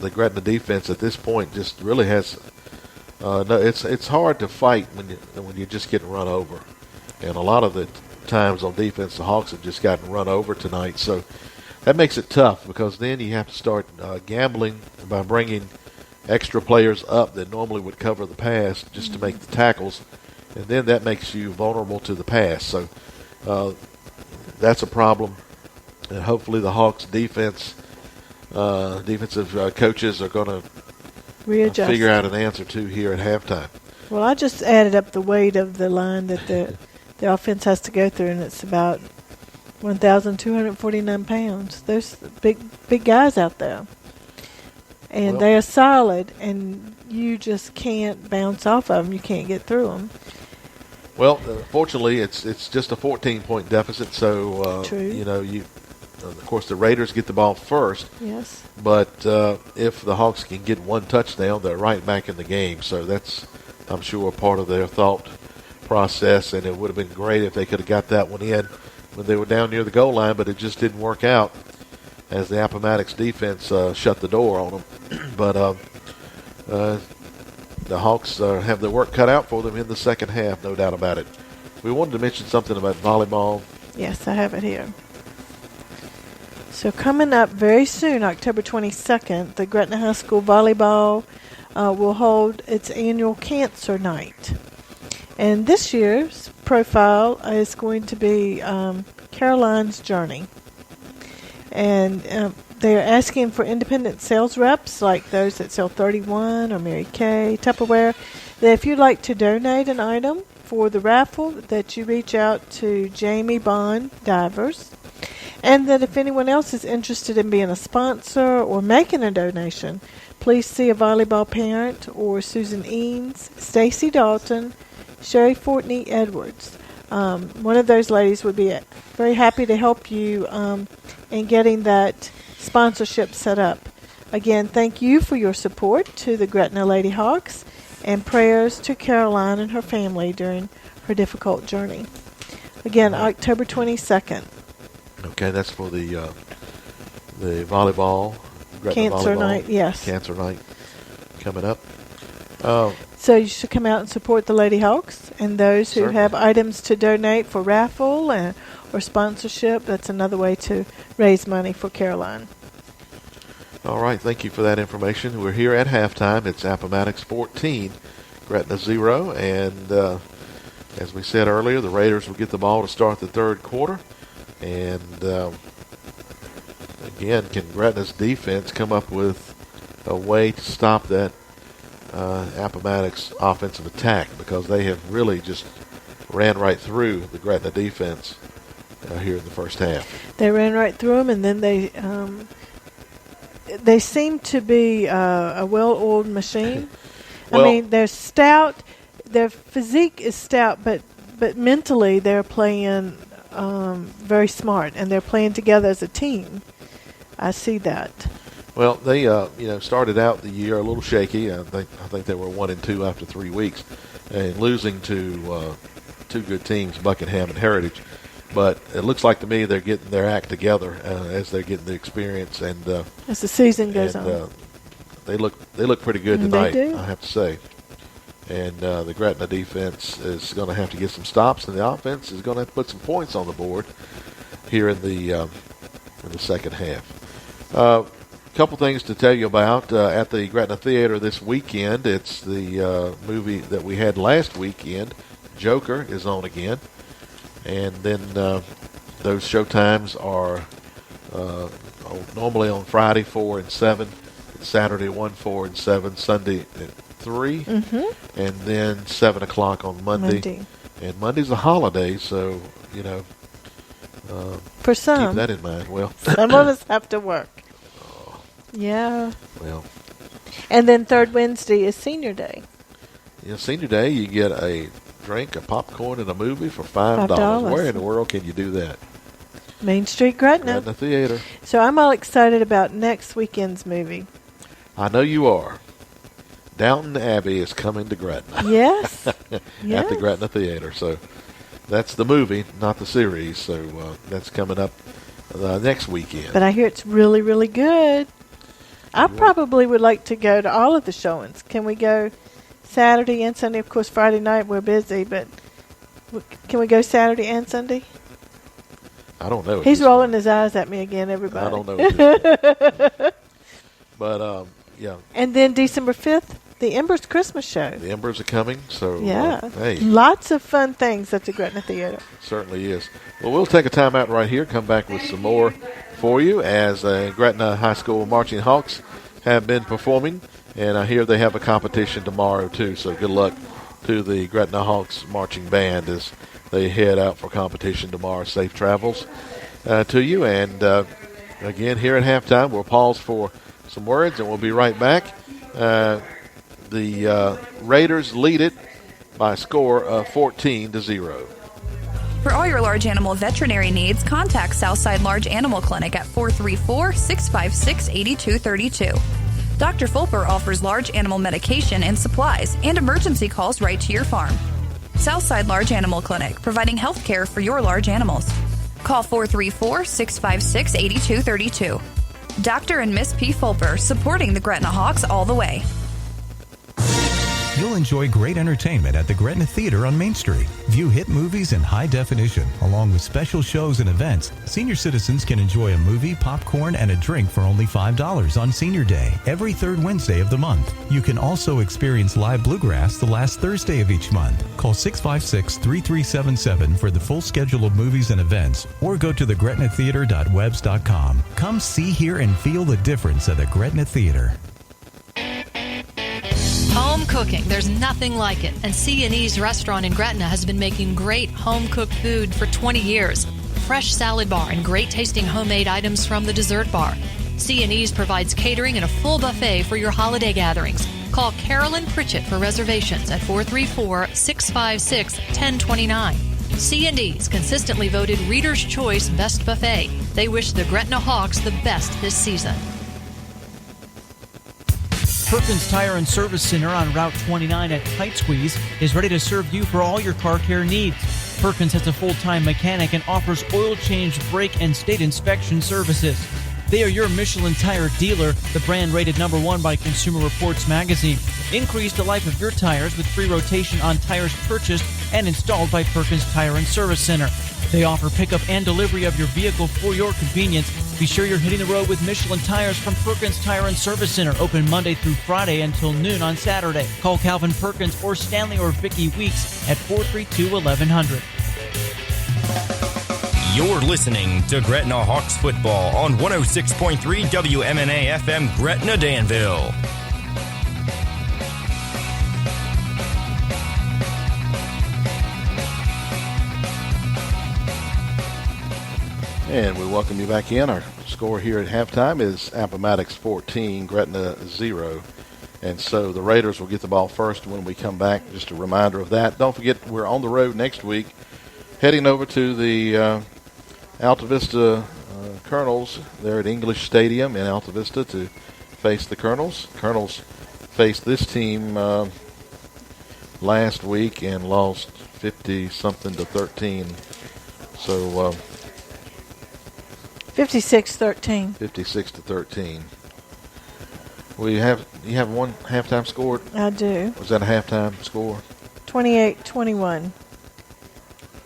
Gretna defense at this point just really has. It's hard to fight when you're just getting run over, and a lot of the times on defense the Hawks have just gotten run over tonight. So that makes it tough because then you have to start gambling by bringing extra players up that normally would cover the pass just to make the tackles, and then that makes you vulnerable to the pass. So that's a problem, and hopefully the Hawks defensive coaches are going to figure out an answer to here at halftime. Well, I just added up the weight of the line that the offense has to go through, and it's about 1,249 pounds. There's big guys out there, and they are solid, and you just can't bounce off of them. You can't get through them. Well, fortunately, it's just a 14-point deficit, so True. Of course, the Raiders get the ball first. Yes. But if the Hawks can get one touchdown, they're right back in the game. So that's, I'm sure, part of their thought process. And it would have been great if they could have got that one in when they were down near the goal line, but it just didn't work out as the Appomattox defense shut the door on them. But the Hawks have their work cut out for them in the second half, no doubt about it. We wanted to mention something about volleyball. Yes, I have it here. So coming up very soon, October 22nd, the Gretna High School Volleyball will hold its annual Cancer Night. And this year's profile is going to be Caroline's Journey. And they're asking for independent sales reps like those that sell 31 or Mary Kay, Tupperware, that if you'd like to donate an item for the raffle, that you reach out to Jamie Bond Divers. And that if anyone else is interested in being a sponsor or making a donation, please see a volleyball parent or Susan Eanes, Stacy Dalton, Sherry Fortney Edwards. One of those ladies would be very happy to help you in getting that sponsorship set up. Again, thank you for your support to the Gretna Lady Hawks, and prayers to Caroline and her family during her difficult journey. Again, October 22nd. Okay, that's for the volleyball. Cancer volleyball, Night, yes. Cancer Night coming up. So you should come out and support the Lady Hawks and those who Certainly. have items to donate for raffle or sponsorship. That's another way to raise money for Caroline. All right, thank you for that information. We're here at halftime. It's Appomattox 14, Gretna 0, and as we said earlier, the Raiders will get the ball to start the third quarter. And again, can Gretna's defense come up with a way to stop that Appomattox offensive attack, because they have really just ran right through the Gretna defense here in the first half. They ran right through them, and then they seem to be a well-oiled machine. Well, I mean, they're stout. Their physique is stout, but mentally they're playing very smart, and they're playing together as a team. I see that. Well, they started out the year a little shaky. I think they were 1-2 after 3 weeks, and losing to two good teams, Buckingham and Heritage. But it looks like to me they're getting their act together as they're getting the experience and as the season goes on. they look pretty good tonight. They do. I have to say. And the Gretna defense is going to have to get some stops, and the offense is going to have to put some points on the board here in the second half. A couple things to tell you about at the Gretna Theater this weekend. It's the movie that we had last weekend. Joker is on again, and then those show times are normally on Friday 4 and 7, Saturday 1, 4 and 7, Sunday at 3, and then 7 o'clock on Monday. And Monday's a holiday, so for some, keep that in mind. Well, some of us have to work. Yeah. Well. And then third Wednesday is Senior Day. Yeah, Senior Day, you get a drink, a popcorn, and a movie for $5. Where in the world can you do that? Main Street, Gretna. Gretna Theater. So I'm all excited about next weekend's movie. I know you are. Downton Abbey is coming to Gretna. Yes. At the Gretna Theater. So that's the movie, not the series. So that's coming up next weekend. But I hear it's really, really good. I probably would like to go to all of the showings. Can we go Saturday and Sunday? Of course, Friday night we're busy, but can we go Saturday and Sunday? I don't know. He's rolling his eyes at me again, everybody. I don't know. But, yeah. And then December 5th, the Embers Christmas show. The Embers are coming, so hey. Lots of fun things at the Gretna Theater. Certainly is. Well, we'll take a time out right here, come back with some more for you as Gretna High School Marching Hawks have been performing, and I hear they have a competition tomorrow too, so good luck to the Gretna Hawks Marching Band as they head out for competition tomorrow. Safe travels to you, and again, here at halftime, we'll pause for some words, and we'll be right back. The Raiders lead it by a score of 14-0. For all your large animal veterinary needs, contact Southside Large Animal Clinic at 434-656-8232. Dr. Fulper offers large animal medication and supplies and emergency calls right to your farm. Southside Large Animal Clinic, providing health care for your large animals. Call 434-656-8232. Dr. and Miss P. Fulper, supporting the Gretna Hawks all the way. You'll enjoy great entertainment at the Gretna Theater on Main Street. View hit movies in high definition, along with special shows and events. Senior citizens can enjoy a movie, popcorn, and a drink for only $5 on Senior Day, every third Wednesday of the month. You can also experience live bluegrass the last Thursday of each month. Call 656-3377 for the full schedule of movies and events, or go to thegretnatheater.webs.com. Come see, hear, and feel the difference at the Gretna Theater. Home cooking, there's nothing like it. And C&E's restaurant in Gretna has been making great home-cooked food for 20 years. Fresh salad bar and great tasting homemade items from the dessert bar. C&E's provides catering and a full buffet for your holiday gatherings. Call Carolyn Pritchett for reservations at 434-656-1029. C&E's consistently voted Reader's Choice Best Buffet. They wish the Gretna Hawks the best this season. Perkins Tire and Service Center on Route 29 at Tight Squeeze is ready to serve you for all your car care needs. Perkins has a full-time mechanic and offers oil change, brake, and state inspection services. They are your Michelin tire dealer, the brand rated #1 by Consumer Reports magazine. Increase the life of your tires with free rotation on tires purchased and installed by Perkins Tire and Service Center. They offer pickup and delivery of your vehicle for your convenience. Be sure you're hitting the road with Michelin tires from Perkins Tire and Service Center, open Monday through Friday until noon on Saturday. Call Calvin Perkins or Stanley or Vicky Weeks at 432-1100. You're listening to Gretna Hawks football on 106.3 WMNA FM Gretna Danville. And we welcome you back in. Our score here at halftime is Appomattox 14, Gretna 0. And so the Raiders will get the ball first when we come back. Just a reminder of that. Don't forget, we're on the road next week, heading over to the Alta Vista Colonels there at English Stadium in Alta Vista to face the Colonels. Colonels faced this team last week and lost 50-something to 13. So 56-13. 56 to 13. You have one halftime score? I do. Was that a halftime score? 28-21.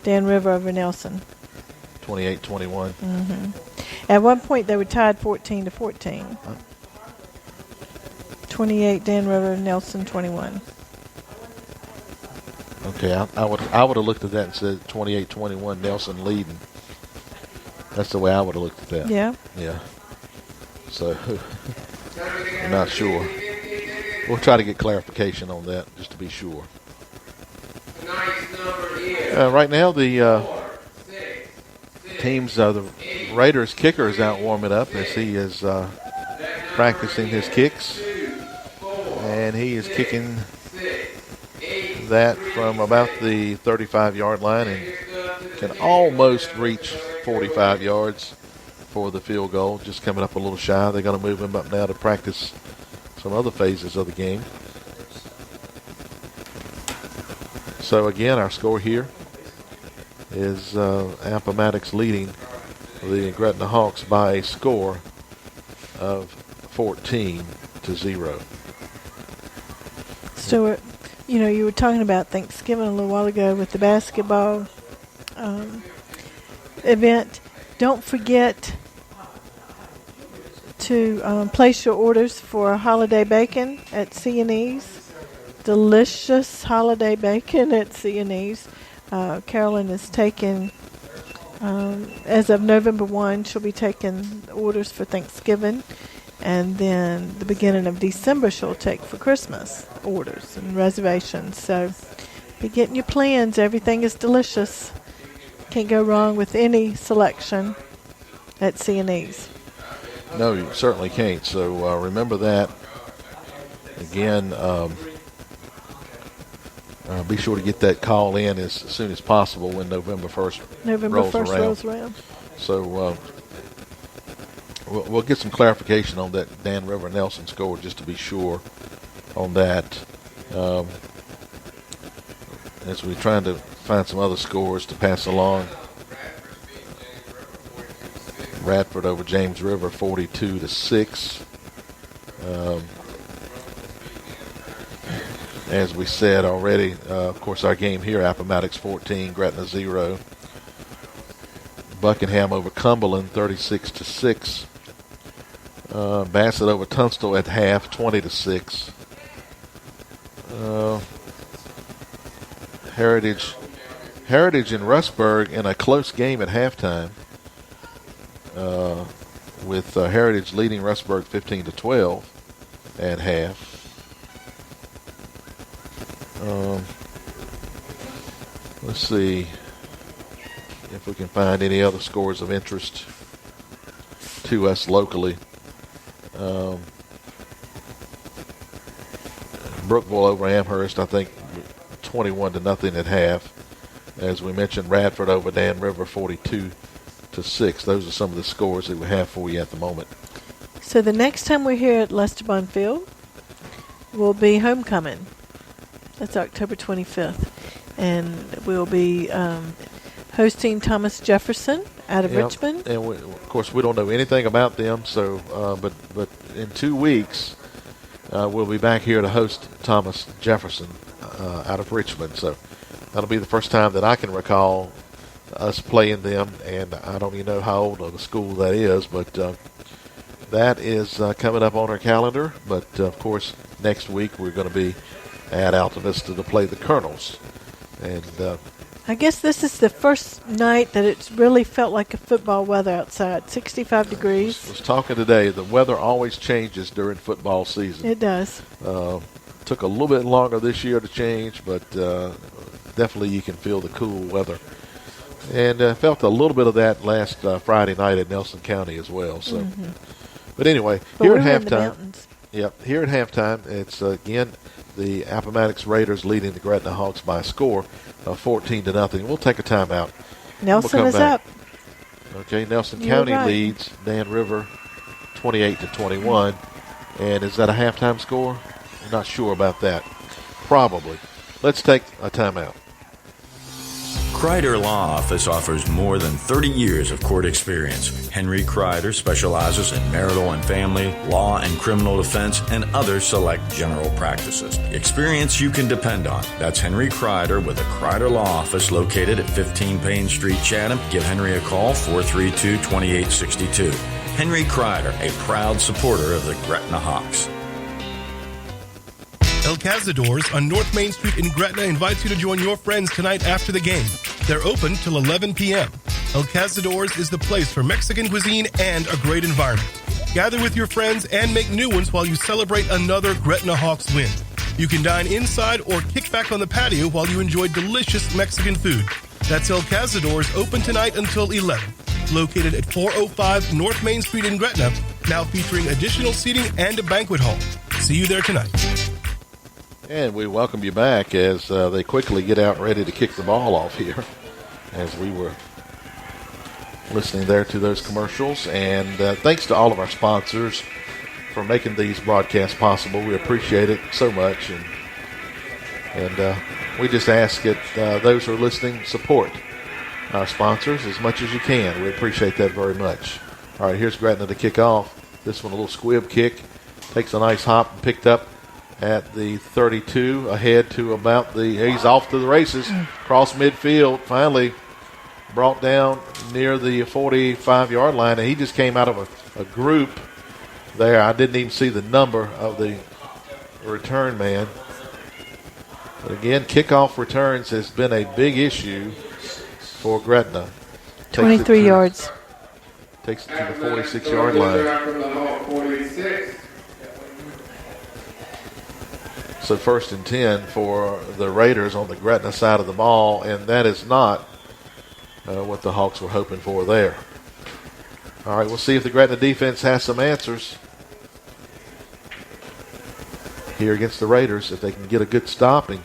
Dan River over Nelson. 28-21. At one point, they were tied 14-14. 28 Dan River, Nelson 21. Okay, I would have looked at that and said 28-21, Nelson leading. That's the way I would have looked at that. Yeah. Yeah. So, I'm not sure. We'll try to get clarification on that just to be sure. Right now, the the Raiders kicker is out warming up as he is practicing his kicks. And he is kicking that from about the 35-yard line and can almost reach 45 yards for the field goal. Just coming up a little shy. They're going to move him up now to practice some other phases of the game. So again, our score here is Appomattox leading the Gretna Hawks by a score of 14-0. Stuart, you were talking about Thanksgiving a little while ago with the basketball event. Don't forget to place your orders for holiday bacon at C&E's. Delicious holiday bacon at C&E's. Carolyn is taking, as of November 1, she'll be taking orders for Thanksgiving. And then the beginning of December, she'll take for Christmas orders and reservations. So be getting your plans. Everything is delicious. Can't go wrong with any selection at C&E's. No, you certainly can't. So remember that. Again, be sure to get that call in as soon as possible when November 1st rolls around. So we'll get some clarification on that Dan River Nelson score just to be sure on that. As we're trying to find some other scores to pass along. Radford over James River 42-6. As we said already, of course, our game here, Appomattox 14, Gretna 0. Buckingham over Cumberland 36-6. Bassett over Tunstall at half 20-6. Heritage and Rustburg in a close game at halftime. With Heritage leading Rustburg 15-12 at half. Let's see if we can find any other scores of interest to us locally. Brookville over Amherst, I think 21-0 at half. As we mentioned, Radford over Dan River 42-6. Those are some of the scores that we have for you at the moment. So the next time we're here at Lesterbond Field will be homecoming. That's October 25th. And we'll be hosting Thomas Jefferson out of Richmond. And of course, we don't know anything about them. So, but in 2 weeks, we'll be back here to host Thomas Jefferson out of Richmond. So that'll be the first time that I can recall us playing them. And I don't even know how old of a school that is, but that is coming up on our calendar. But of course, next week we're going to be at Alta Vista to play the Colonels. And I guess this is the first night that it's really felt like a football weather outside. 65 degrees. I was talking today. The weather always changes during football season. It does. Took a little bit longer this year to change, but definitely you can feel the cool weather. And felt a little bit of that last Friday night at Nelson County as well. So, but anyway, here at halftime. Yep, here at halftime, it's again the Appomattox Raiders leading the Gretna Hawks by a score of 14-0. We'll take a timeout. Nelson is up. Okay, Nelson County leads Dan River 28-21. And is that a halftime score? I'm not sure about that. Probably. Let's take a timeout. Kreider Law Office offers more than 30 years of court experience. Henry Kreider specializes in marital and family, law and criminal defense, and other select general practices. Experience you can depend on. That's Henry Kreider with the Kreider Law Office located at 15 Payne Street, Chatham. Give Henry a call, 432-2862. Henry Kreider, a proud supporter of the Gretna Hawks. El Cazadores on North Main Street in Gretna invites you to join your friends tonight after the game. They're open till 11 p.m. El Cazadores is the place for Mexican cuisine and a great environment. Gather with your friends and make new ones while you celebrate another Gretna Hawks win. You can dine inside or kick back on the patio while you enjoy delicious Mexican food. That's El Cazadores, open tonight until 11. Located at 405 North Main Street in Gretna, now featuring additional seating and a banquet hall. See you there tonight. And we welcome you back as they quickly get out ready to kick the ball off here, as we were listening there to those commercials. And thanks to all of our sponsors for making these broadcasts possible. We appreciate it so much. And we just ask that those who are listening support our sponsors as much as you can. We appreciate that very much. All right, here's Gretna to kick off. This one a little squib kick. Takes a nice hop and picked up at the 32, ahead to about he's off to the races, cross midfield, finally brought down near the 45-yard line, and he just came out of a group there. I didn't even see the number of the return man. But again, kickoff returns has been a big issue for Gretna. 23 yards. Takes it to the 46-yard line. So 1st and 10 for the Raiders on the Gretna side of the ball, and that is not what the Hawks were hoping for there. All right, we'll see if the Gretna defense has some answers here against the Raiders. If they can get a good stop and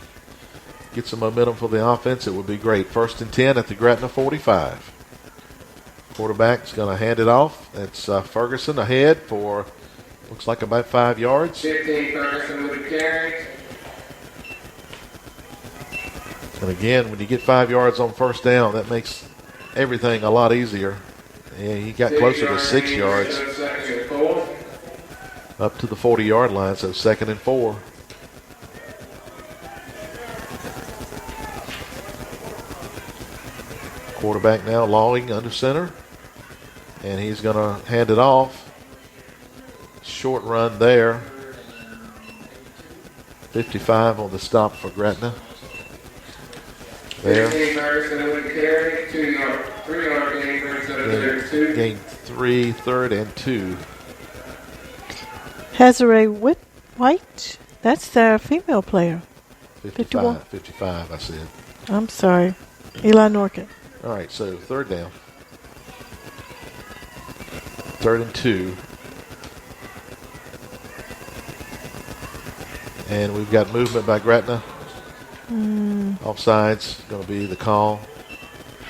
get some momentum for the offense, it would be great. 1st and 10 at the Gretna 45. Quarterback's going to hand it off. It's Ferguson ahead for looks like about 5 yards. 15 Ferguson with a carry. And again, when you get 5 yards on first down, that makes everything a lot easier. And he got closer to 6 yards. Up to the 40-yard line, so 2nd and 4. Quarterback now lolling under center. And he's going to hand it off. Short run there. 55 on the stop for Gretna. There. Gain 3, 3rd and 2. Hazare White, that's the female player. 55, I said. I'm sorry. Eli Norkett. All right, so 3rd down. 3rd and 2. And we've got movement by Gretna. Offsides going to be the call.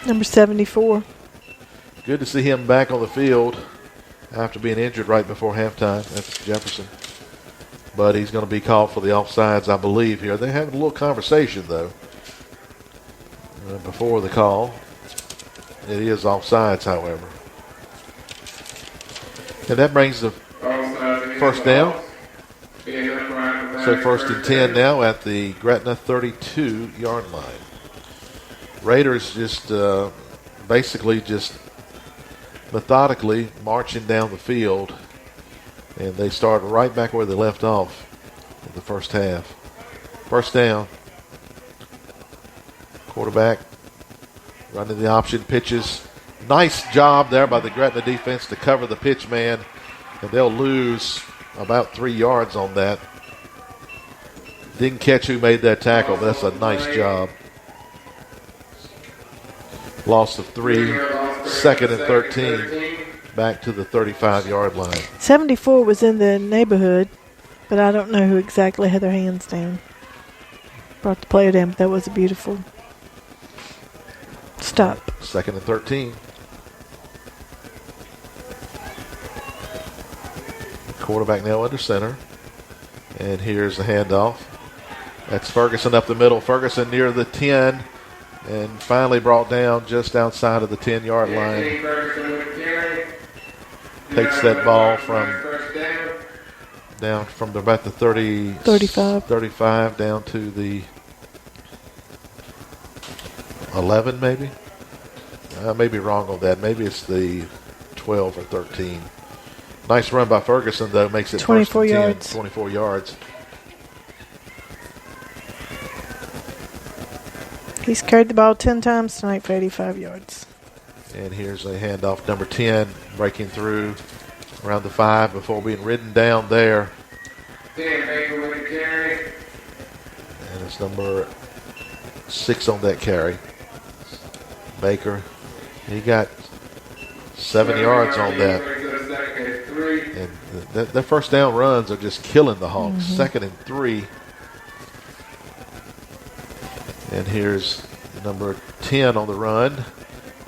Number 74. Good to see him back on the field after being injured right before halftime. That's Jefferson. But he's going to be called for the offsides, I believe, here. They're having a little conversation, though, before the call. It is offsides, however. And that brings the 1st down. So 1st and 10 now at the Gretna 32-yard line. Raiders just basically just methodically marching down the field, and they start right back where they left off in the first half. 1st down. Quarterback running the option pitches. Nice job there by the Gretna defense to cover the pitch man, and they'll lose about 3 yards on that. Didn't catch who made that tackle, but that's a nice job. Loss of 3, 2nd and 13, back to the 35-yard line. 74 was in the neighborhood, but I don't know who exactly had their hands down. Brought the player down, but that was a beautiful stop. 2nd and 13. Quarterback now under center. And here's the handoff. That's Ferguson up the middle. Ferguson near the 10. and finally brought down just outside of the 10-yard line. Takes that ball from down from about the 35 down to the 11 maybe. I may be wrong on that. Maybe it's the 12 or 13. Nice run by Ferguson, though. Makes it 24 first and 10, yards. 24 yards. He's carried the ball 10 times tonight for 85 yards. And here's a handoff, number 10, breaking through around the 5 before being ridden down there. 10, Baker with the carry. And it's number 6 on that carry. Baker, he got 7 yards on that. And the first down runs are just killing the Hawks. 2nd and 3. And here's number 10 on the run.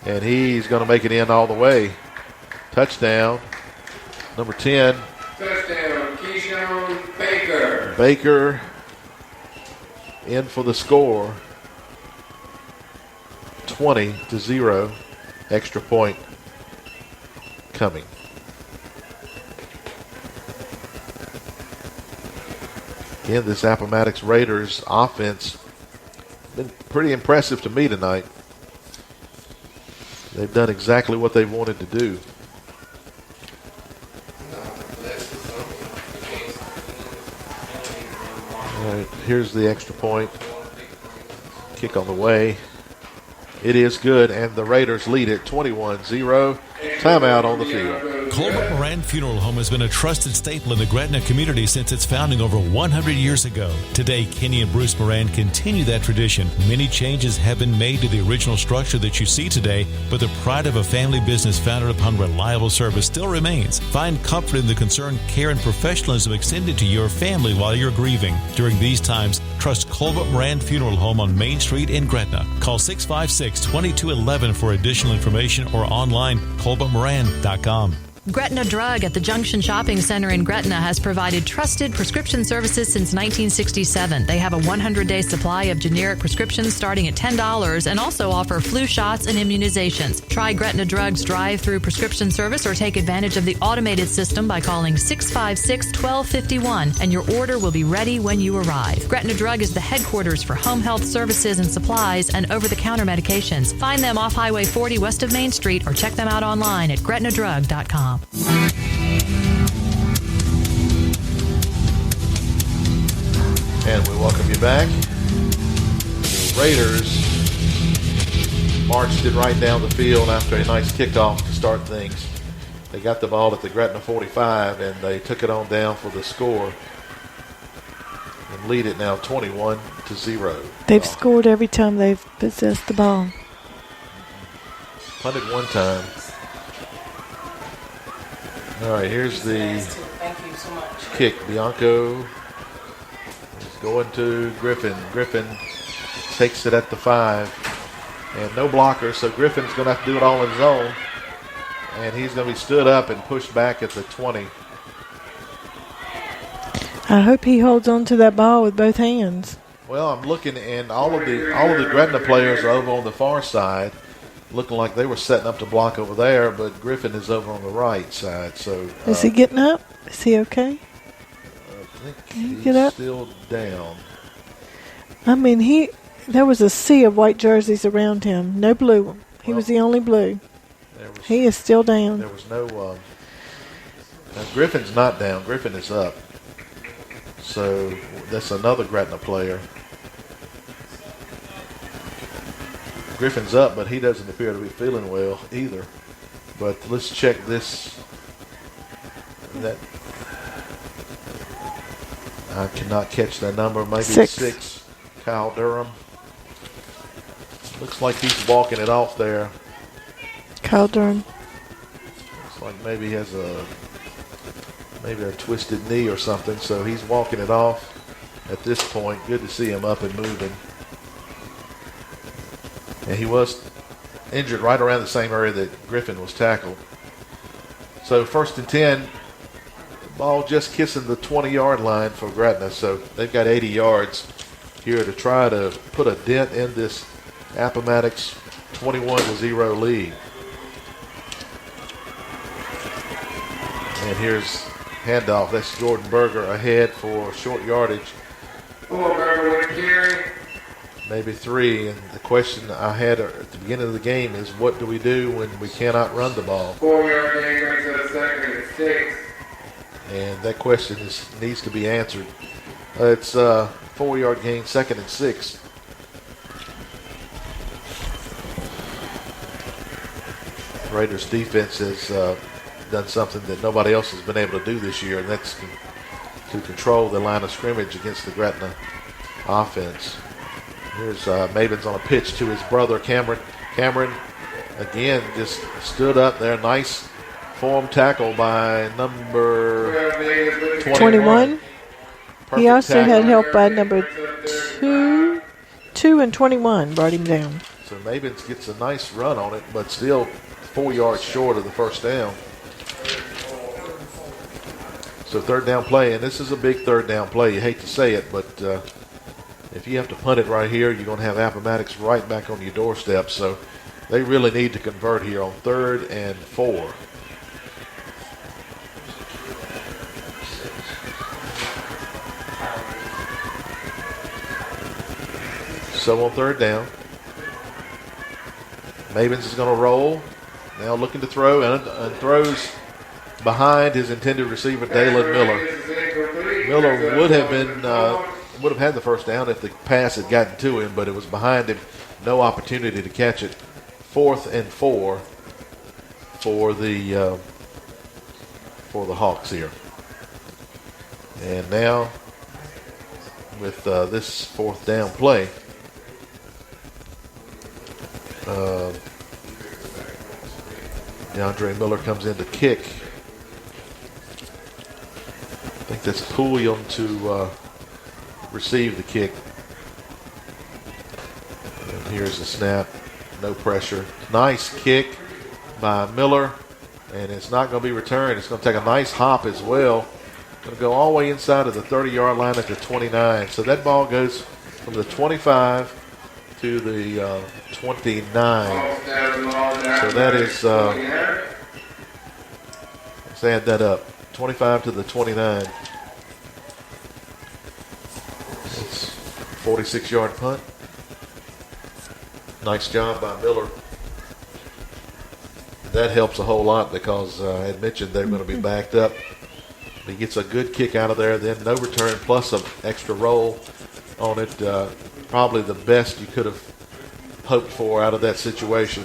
And he's going to make it in all the way. Touchdown. Number 10. Touchdown, Keyshawn Baker. Baker in for the score. 20-0. Extra point coming. Again, this Appomattox Raiders offense been pretty impressive to me tonight. They've done exactly what they wanted to do. All right, here's the extra point. Kick on the way. It is good, and the Raiders lead it 21-0. Timeout on the field. Colbert Moran Funeral Home has been a trusted staple in the Gretna community since its founding over 100 years ago. Today, Kenny and Bruce Moran continue that tradition. Many changes have been made to the original structure that you see today, but the pride of a family business founded upon reliable service still remains. Find comfort in the concern, care, and professionalism extended to your family while you're grieving. During these times, trust Colbert Moran Funeral Home on Main Street in Gretna. Call 656-2211 for additional information or online colbertmoran.com. Gretna Drug at the Junction Shopping Center in Gretna has provided trusted prescription services since 1967. They have a 100-day supply of generic prescriptions starting at $10 and also offer flu shots and immunizations. Try Gretna Drug's drive-through prescription service or take advantage of the automated system by calling 656-1251 and your order will be ready when you arrive. Gretna Drug is the headquarters for home health services and supplies and over-the-counter medications. Find them off Highway 40 west of Main Street or check them out online at gretnadrug.com. And we welcome you back. The Raiders marched it right down the field after a nice kickoff to start things. They got the ball at the Gretna 45 and they took it on down for the score and lead it now 21-0. They've scored every time they've possessed the ball. Punted one time. All right, here's the kick. Bianco is going to Griffin. Griffin takes it at the 5. And no blocker, so Griffin's going to have to do it all on his own. And he's going to be stood up and pushed back at the 20. I hope he holds on to that ball with both hands. Well, I'm looking, and all of the Gretna players are over on the far side, looking like they were setting up to block over there, but Griffin is over on the right side. So is he getting up? Is he okay? I think he's get up? Still down. I mean, there was a sea of white jerseys around him. No blue. He was the only blue. He is still down. There was no. Now Griffin's not down. Griffin is up. So that's another Gretna player. Griffin's up, but he doesn't appear to be feeling well either. But let's check this. That I cannot catch that number. Maybe 6. Kyle Durham. Looks like he's walking it off there. Kyle Durham. Looks like maybe he has a twisted knee or something. So he's walking it off at this point. Good to see him up and moving. And he was injured right around the same area that Griffin was tackled. So 1st and 10, ball just kissing the 20-yard line for Gretna. So they've got 80 yards here to try to put a dent in this Appomattox 21-0 lead. And here's handoff. That's Jordan Berger ahead for short yardage. Maybe 3. And the question I had at the beginning of the game is, what do we do when we cannot run the ball? 4-yard gain brings it a 2nd and 6. And that question needs to be answered. It's a 4-yard gain, 2nd and 6. Raiders defense has done something that nobody else has been able to do this year, and that's to control the line of scrimmage against the Gretna offense. Here's Mavens on a pitch to his brother Cameron. Cameron, again, just stood up there. Nice form tackle by number 21. He also tackle. had help by number 2 and 21 brought him down. So Mavens gets a nice run on it, but still 4 yards short of the first down. So third down play, and this is a big third down play. You hate to say it, but if you have to punt it right here, you're going to have Appomattox right back on your doorstep. So they really need to convert here on 3rd and 4. So on 3rd down, Mavens is going to roll. Now looking to throw and throws behind his intended receiver, Dalen Miller. Miller would have had the first down if the pass had gotten to him, but it was behind him. No opportunity to catch it. 4th and 4 for the Hawks here. And now with this 4th down play, DeAndre Miller comes in to kick. I think that's Pulliam to receive the kick. And here's the snap. No pressure. Nice kick by Miller. And it's not going to be returned. It's going to take a nice hop as well. Going to go all the way inside of the 30-yard line at the 29. So that ball goes from the 25 to the 29. So that is, let's add that up. 25 to the 29. It's 46-yard punt. Nice job by Miller. That helps a whole lot because I had mentioned they're going to be backed up. He gets a good kick out of there, then no return plus an extra roll on it. Probably the best you could have hoped for out of that situation.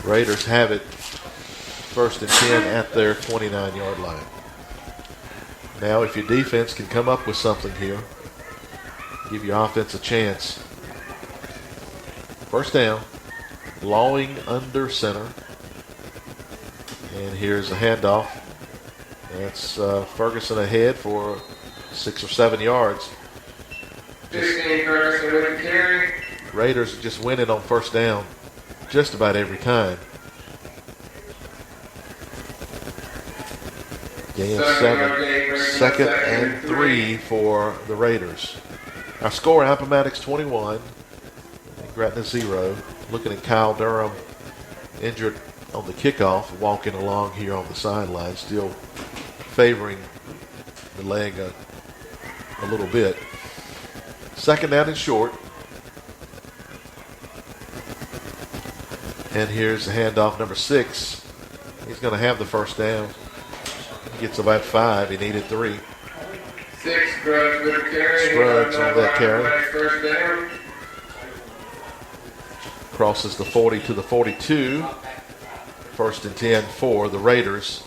Raiders have it 1st and 10 at their 29-yard line. Now if your defense can come up with something here, give your offense a chance. First down, Lawing under center. And here's a handoff. That's Ferguson ahead for 6 or 7 yards. 15 Ferguson with a carry. Raiders just winning on first down just about every time. Gain of 7. 2nd and 3 for the Raiders. Our score, Appomattox 21, and Gretna 0. Looking at Kyle Durham, injured on the kickoff, walking along here on the sideline, still favoring the leg a little bit. 2nd down and short. And here's the handoff, number 6. He's going to have the first down. He gets about 5. He needed 3. 6 Scruggs with a carry. Scruggs on that carry. First down. Crosses the 40 to the 42. 1st and 10 for the Raiders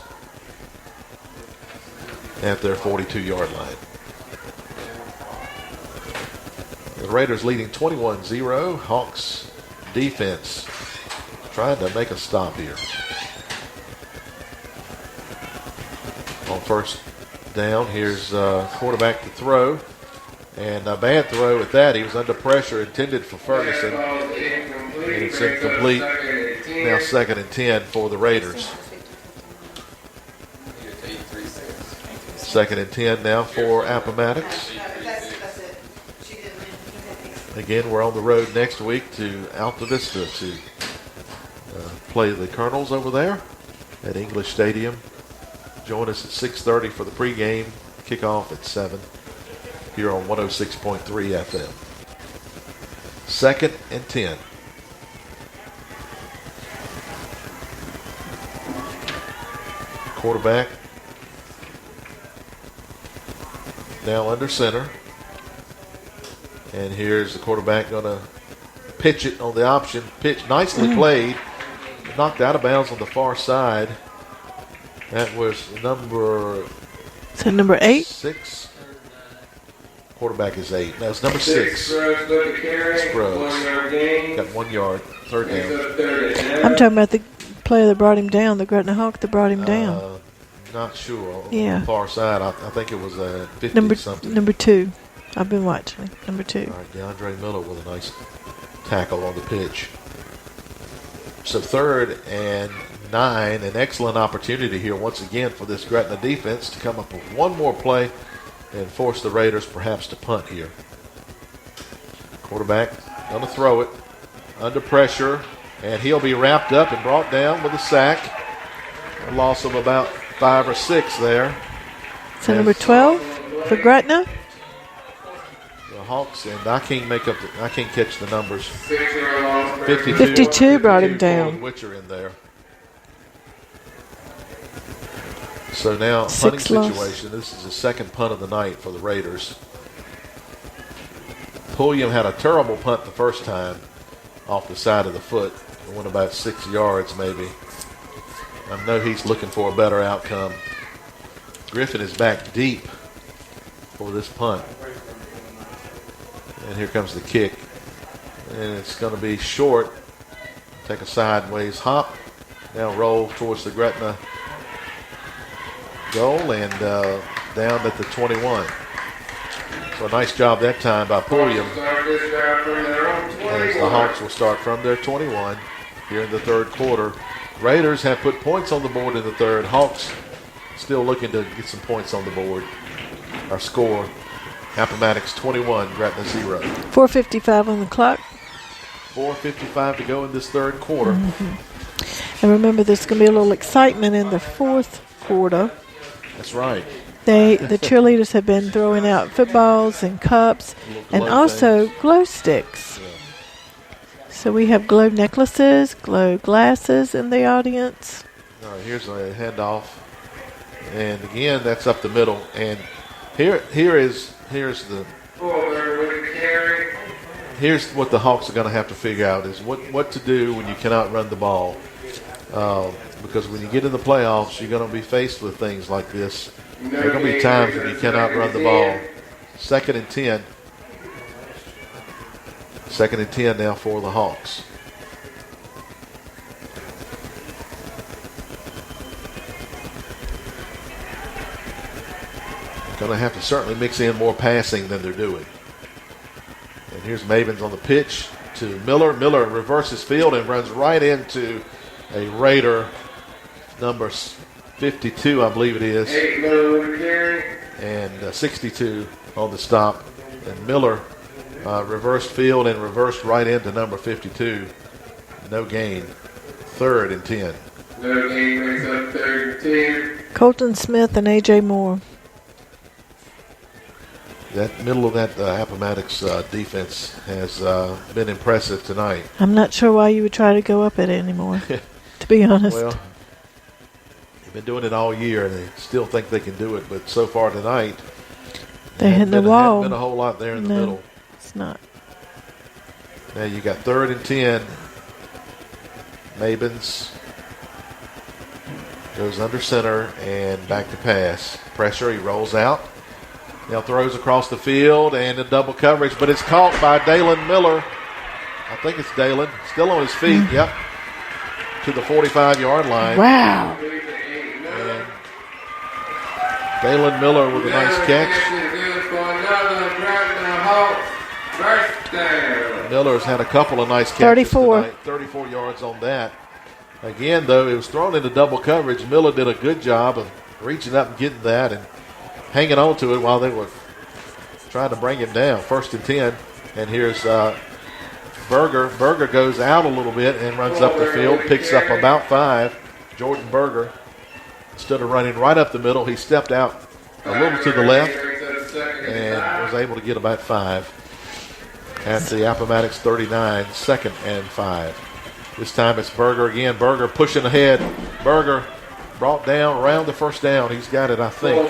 at their 42-yard line. The Raiders leading 21-0. Hawks defense trying to make a stop here. On first down, here's quarterback to throw. And a bad throw at that. He was under pressure, intended for Ferguson. And it's incomplete. Now 2nd and 10 for the Raiders. 2nd and 10 now for Appomattox. Again, we're on the road next week to Alta Vista to play the Colonels over there at English Stadium. Join us at 6:30 for the pregame. Kickoff at 7 here on 106.3 FM. 2nd and 10. Quarterback now under center. And here's the quarterback going to pitch it on the option. Pitch nicely played. Knocked out of bounds on the far side. That was number... Is that number 8? 6. Quarterback is 8. That was number 6. Scruggs. Got 1 yard. Third down. I'm talking about the player that brought him down, the Gretna Hawk that brought him down. Not sure. On Yeah. the far side, I think it was 50-something. Number 2. I've been watching. Number 2. All right, DeAndre Miller with a nice tackle on the pitch. So 3rd and 9, an excellent opportunity here once again for this Gretna defense to come up with one more play and force the Raiders perhaps to punt here. Quarterback going to throw it under pressure, and he'll be wrapped up and brought down with a sack. A loss of about 5 or 6 there. So number 12 for Gretna. The Hawks, and I can't catch the numbers. 52 brought him down. Witcher in there. So now, punting 6 loss. situation. This is the second punt of the night for the Raiders. Pulliam had a terrible punt the first time off the side of the foot. It went about 6 yards maybe. I know he's looking for a better outcome. Griffin is back deep for this punt. And here comes the kick. And it's going to be short. Take a sideways hop. Now roll towards the Gretna goal and down at the 21. So a nice job that time by Pulliam. As the Hawks will start from their 21 here in the third quarter. Raiders have put points on the board in the third. Hawks still looking to get some points on the board. Our score, Appomattox 21, Gretna 0. 4:55 on the clock. 4:55 to go in this third quarter. And remember, there's going to be a little excitement in the fourth quarter. That's right. The cheerleaders have been throwing out footballs and cups and also glow sticks. Yeah. So we have glow necklaces, glow glasses in the audience. All right, here's a handoff. And again, that's up the middle. And here's what the Hawks are going to have to figure out is what to do when you cannot run the ball. Because when you get in the playoffs, you're going to be faced with things like this. There are going to be times when you cannot run the ball. 2nd and 10. 2nd and 10 now for the Hawks. Going to have to certainly mix in more passing than they're doing. And here's Mavens on the pitch to Miller. Miller reverses field and runs right into a Raider, number 52, I believe it is, and 62 on the stop. And Miller reversed field and reversed right into number 52. No gain. 3rd and 10. No gain brings up 3rd and 10. Colton Smith and A.J. Moore. That middle of that Appomattox defense has been impressive tonight. I'm not sure why you would try to go up it anymore, to be honest. Well, they've been doing it all year, and they still think they can do it. But so far tonight, They're hitting the wall. Hasn't been a whole lot there in the middle. It's not. Now you got 3rd and 10. Mabens goes under center and back to pass. Pressure, he rolls out. Now throws across the field and in double coverage, but it's caught by Dalen Miller. I think it's Dalen. Still on his feet, yep. To the 45-yard line. Wow. And Dalen Miller with a nice catch. Miller's had a couple of nice catches 34. tonight. 34 yards on that. Again, though, it was thrown into double coverage. Miller did a good job of reaching up and getting that and hanging on to it while they were trying to bring him down. 1st and 10. And here's Berger. Berger goes out a little bit and runs up the field, picks up about 5. Jordan Berger, instead of running right up the middle, he stepped out a little to the left and was able to get about 5. At the Appomattox 39, 2nd and 5. This time it's Berger again. Berger pushing ahead. Berger brought down around the first down. He's got it, I think.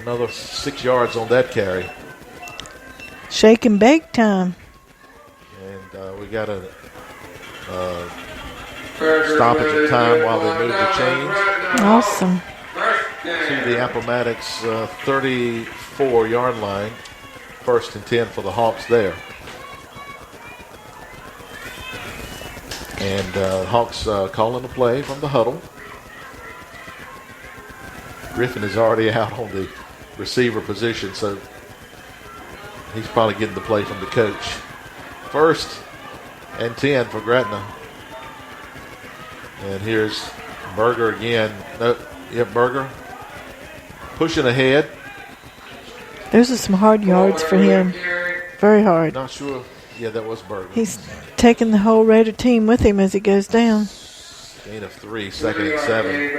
Another 6 yards on that carry. Shake and bake time. And we got a stoppage of time while they move the chains. Awesome. To the Appomattox 34-yard line. 1st and 10 for the Hawks there. And Hawks calling the play from the huddle. Griffin is already out on the receiver position, so he's probably getting the play from the coach. 1st and 10 for Gretna. And here's Berger again. Berger pushing ahead. Those are some hard yards for him. Very hard. Not sure. Yeah, that was Berger. He's taking the whole Raider team with him as he goes down. Gain of 3, 2nd and 7.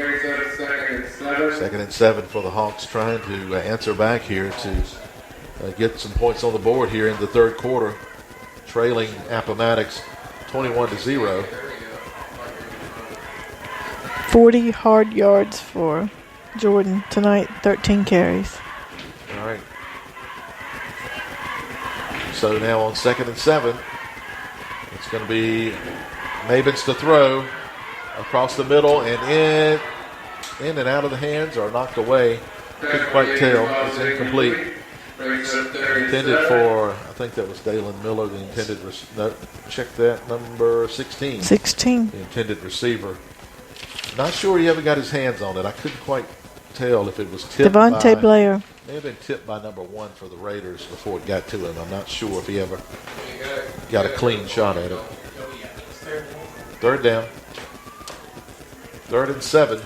2nd and 7 for the Hawks, trying to answer back here to get some points on the board here in the third quarter, trailing Appomattox 21-0. 40 hard yards for Jordan tonight, 13 carries. All right. So now on 2nd and 7, it's going to be Mabins to throw across the middle and in and out of the hands or knocked away. Couldn't quite tell. It's incomplete. Intended for, I think that was Dalen Miller, the intended, check that, number 16. 16. The intended receiver. Not sure he ever got his hands on it. I couldn't quite tell if it was tipped Devontae Blair. May have been tipped by number 1 for the Raiders before it got to him. I'm not sure if he ever got a clean shot at it. 3rd down. 3rd and 7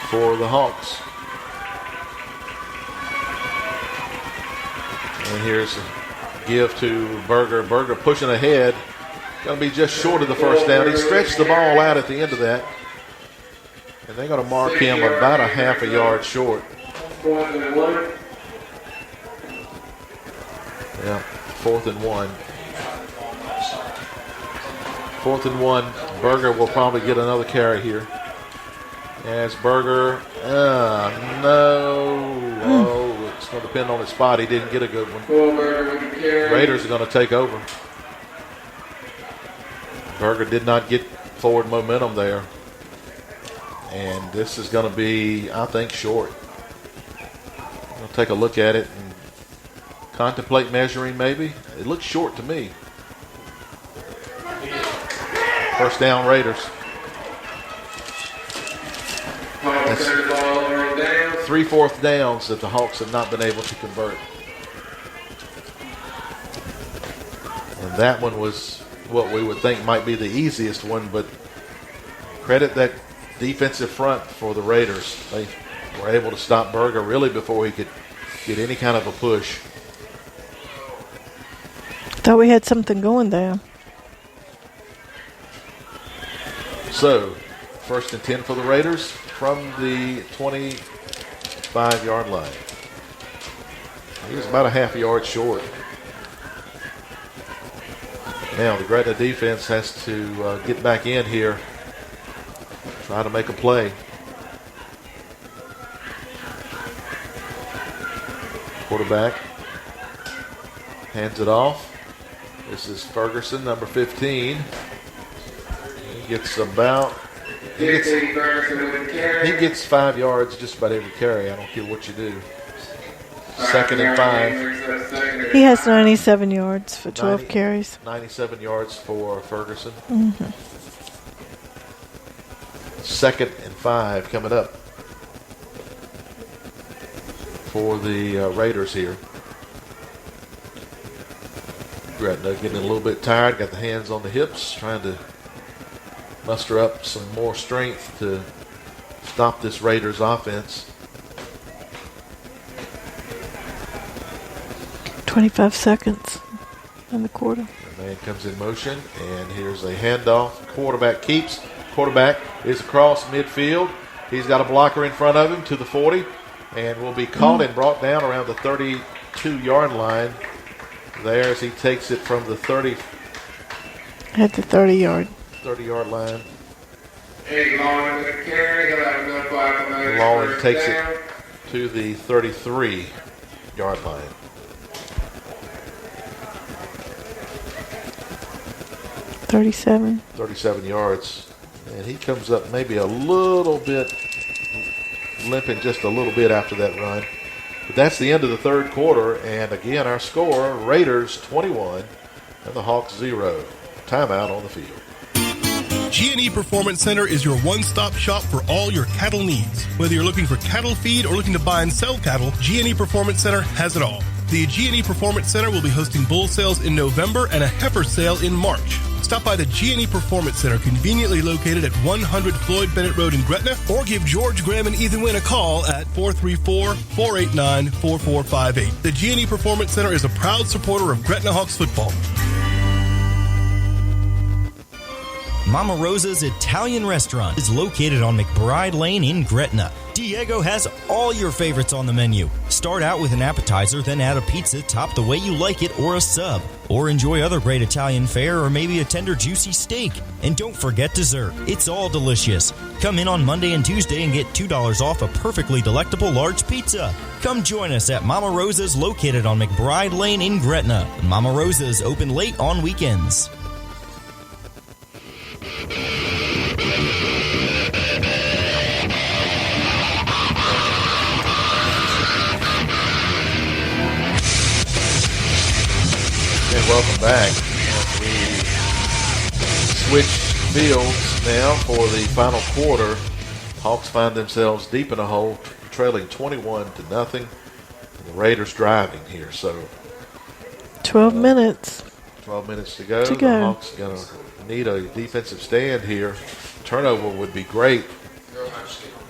for the Hawks. And here's a give to Berger. Berger pushing ahead. Going to be just short of the first down. He stretched the ball out at the end of that. And they're going to mark him about a half a yard short. Yeah, 4th and 1. 4th and 1. Berger will probably get another carry here. As Berger, no. Oh, it's going to depend on his spot. He didn't get a good one. Raiders are going to take over. Berger did not get forward momentum there. And this is going to be, I think, short. I'll take a look at it and contemplate measuring maybe. It looks short to me. 1st down Raiders. That's 3 4th downs that the Hawks have not been able to convert. And that one was what we would think might be the easiest one, but credit that defensive front for the Raiders. They were able to stop Berger really before he could get any kind of a push. Thought we had something going there. So, 1st and 10 for the Raiders from the 25-yard line. He was about a half a yard short. Now the Gretna defense has to get back in here, try to make a play. Quarterback hands it off. This is Ferguson, number 15. He gets about, he gets 5 yards just about every carry. I don't care what you do. 2nd and 5. He has 97 yards for 12 carries. 97 yards for Ferguson. Mm-hmm. 2nd and 5 coming up for the Raiders here. Gretna getting a little bit tired, got the hands on the hips, trying to muster up some more strength to stop this Raiders offense. 25 seconds in the quarter. The man comes in motion, and here's a handoff. Quarterback keeps. Quarterback is across midfield. He's got a blocker in front of him to the 40, and will be caught and brought down around the 32-yard line there as he takes it from the 30. At the 30-yard. 30-yard line. Hey, Lauren, with the carry, he'll have no flag. Lauren takes it to the 33-yard line. 37. 37 yards. And he comes up maybe a little bit, limping just a little bit after that run. But that's the end of the third quarter. And again, our score, Raiders 21 and the Hawks 0. Timeout on the field. G&E Performance Center is your one-stop shop for all your cattle needs. Whether you're looking for cattle feed or looking to buy and sell cattle, G&E Performance Center has it all. The G&E Performance Center will be hosting bull sales in November and a heifer sale in March. Stop by the G&E Performance Center, conveniently located at 100 Floyd Bennett Road in Gretna, or give George, Graham, and Ethan Wynn a call at 434-489-4458. The G&E Performance Center is a proud supporter of Gretna Hawks football. Mama Rosa's Italian Restaurant is located on McBride Lane in Gretna. Diego has all your favorites on the menu. Start out with an appetizer, then add a pizza topped the way you like it or a sub. Or enjoy other great Italian fare or maybe a tender juicy steak. And don't forget dessert. It's all delicious. Come in on Monday and Tuesday and get $2 off a perfectly delectable large pizza. Come join us at Mama Rosa's located on McBride Lane in Gretna. Mama Rosa's open late on weekends. And welcome back. We switch fields now for the final quarter. Hawks find themselves deep in a hole, trailing 21-0. And the Raiders driving here. So 12 minutes. 12 minutes to go. The Hawks going to need a defensive stand here. Turnover would be great.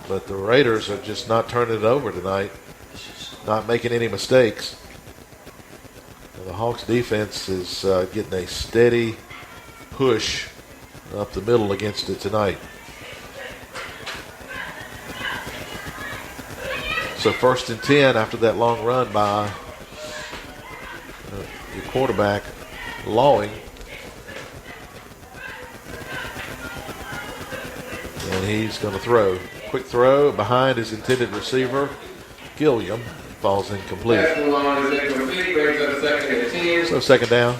But the Raiders are just not turning it over tonight. Not making any mistakes. The Hawks defense is getting a steady push up the middle against it tonight. So 1st and 10 after that long run by the quarterback, Lawing. And he's going to throw. Quick throw behind his intended receiver, Gilliam. Falls incomplete. So 2nd down.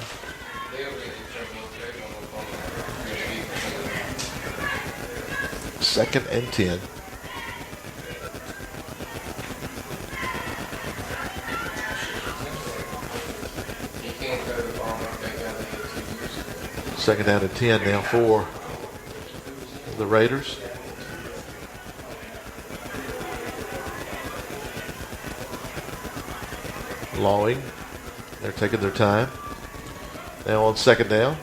Second and 10. Second down and 10 now for the Raiders. Lawing. They're taking their time. Now on 2nd down.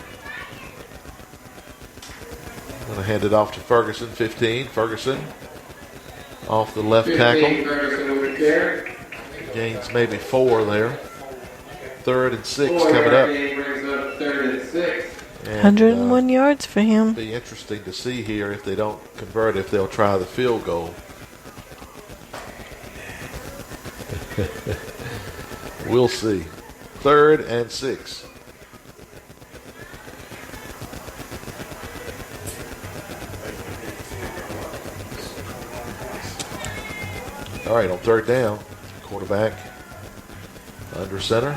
Going to hand it off to Ferguson, 15. Ferguson off the left tackle. Gains maybe 4 there. 3rd and 6 coming up. 101 yards for him. Be interesting to see here if they don't convert, if they'll try the field goal. We'll see. 3rd and 6. All right, on 3rd down, quarterback under center.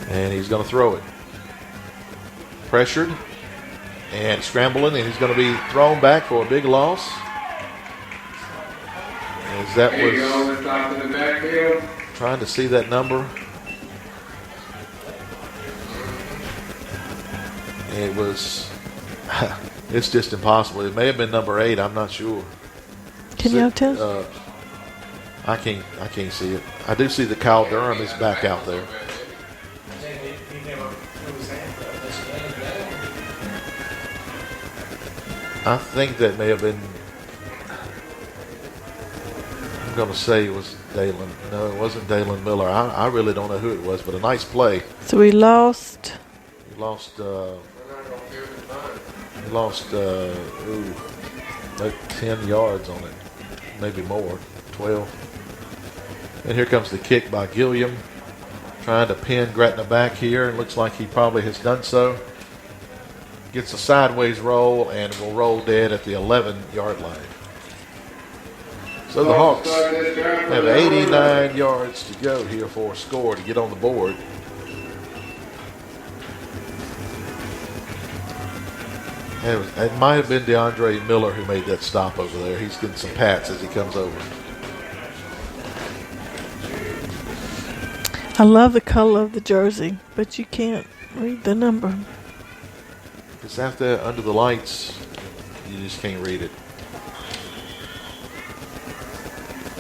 And he's going to throw it. Pressured and scrambling, and he's going to be thrown back for a big loss. As that was trying to see that number. It was, it's just impossible. It may have been number 8. I'm not sure. Can you tell? I can't see it. I do see that Kyle Durham is back out there. I think that may have been going to say it was Dalen. No, it wasn't Dalen Miller. I really don't know who it was, but a nice play. So we lost. He lost like 10 yards on it, maybe more, 12. And here comes the kick by Gilliam, trying to pin Gretna back here, and looks like he probably has done so. Gets a sideways roll and will roll dead at the 11-yard line. So the Hawks have 89 yards to go here for a score to get on the board. It might have been DeAndre Miller who made that stop over there. He's getting some pats as he comes over. I love the color of the jersey, but you can't read the number. It's out there under the lights. You just can't read it.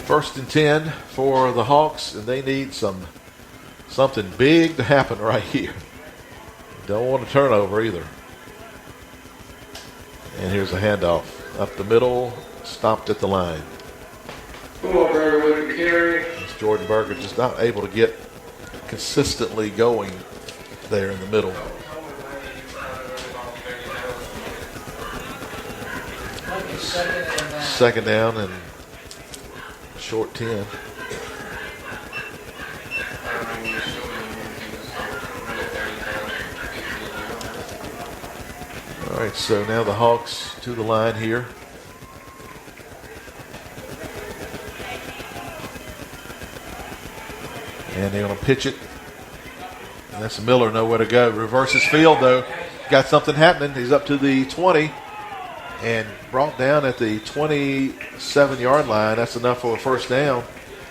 1st and 10 for the Hawks, and they need something big to happen right here. Don't want a turnover either. And here's a handoff up the middle, stopped at the line. Berger with the carry. It's Jordan Berger just not able to get consistently going there in the middle. Second down and short 10. All right, so now the Hawks to the line here. And they're going to pitch it. And that's Miller, nowhere to go. Reverses field, though. Got something happening. He's up to the 20 and brought down at the 27-yard line. That's enough for a first down.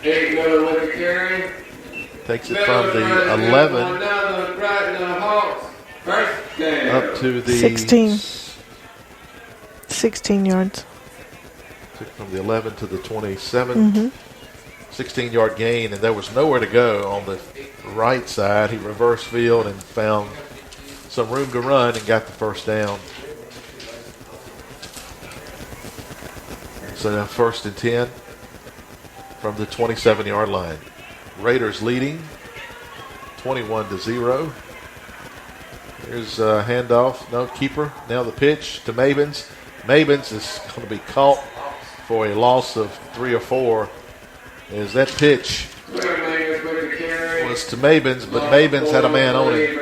Miller with the carry. Takes it from the 11 up to the 16 yards. Took from the 11 to the 27. 16-yard gain, and there was nowhere to go on the right side. He reversed field and found some room to run and got the first down. So now 1st and 10 from the 27-yard line. Raiders leading 21-0. Here's a handoff. No keeper. Now the pitch to Mabins. Mabins is going to be caught for a loss of 3 or 4. As that pitch was to Mabins, but Mabins had a man on him.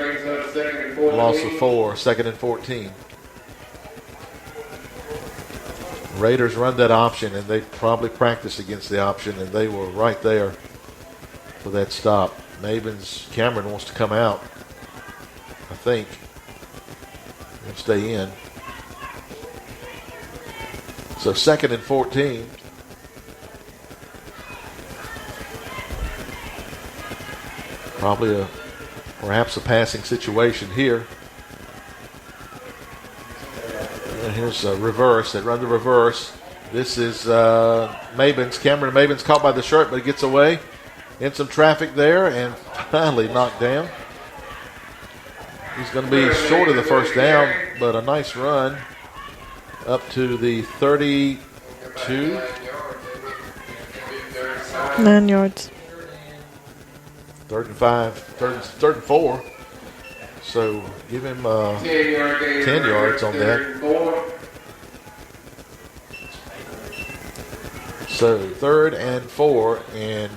Loss of 4, 2nd and 14. Raiders run that option, and they probably practiced against the option, and they were right there for that stop. Cameron wants to come out, I think, and stay in. So 2nd and 14. Probably perhaps a passing situation here. And here's a reverse. They run the reverse. This is Mabins. Cameron Mabins caught by the shirt, but he gets away. In some traffic there and finally knocked down. He's going to be short of the first down, but a nice run up to the 32. 9 yards. 3rd and 5, third and 4. So give him 10 yards on that. So 3rd and 4, and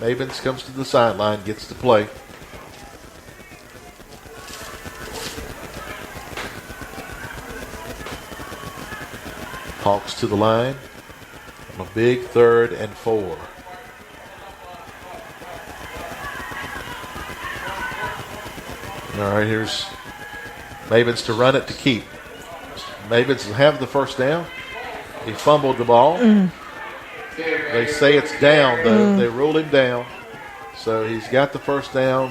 Mabins comes to the sideline, gets to play. Hawks to the line on a big 3rd and 4. All right, here's Mabins to run it to keep. Mabins will have the first down. He fumbled the ball. They say it's down, though. They ruled him down. So he's got the first down.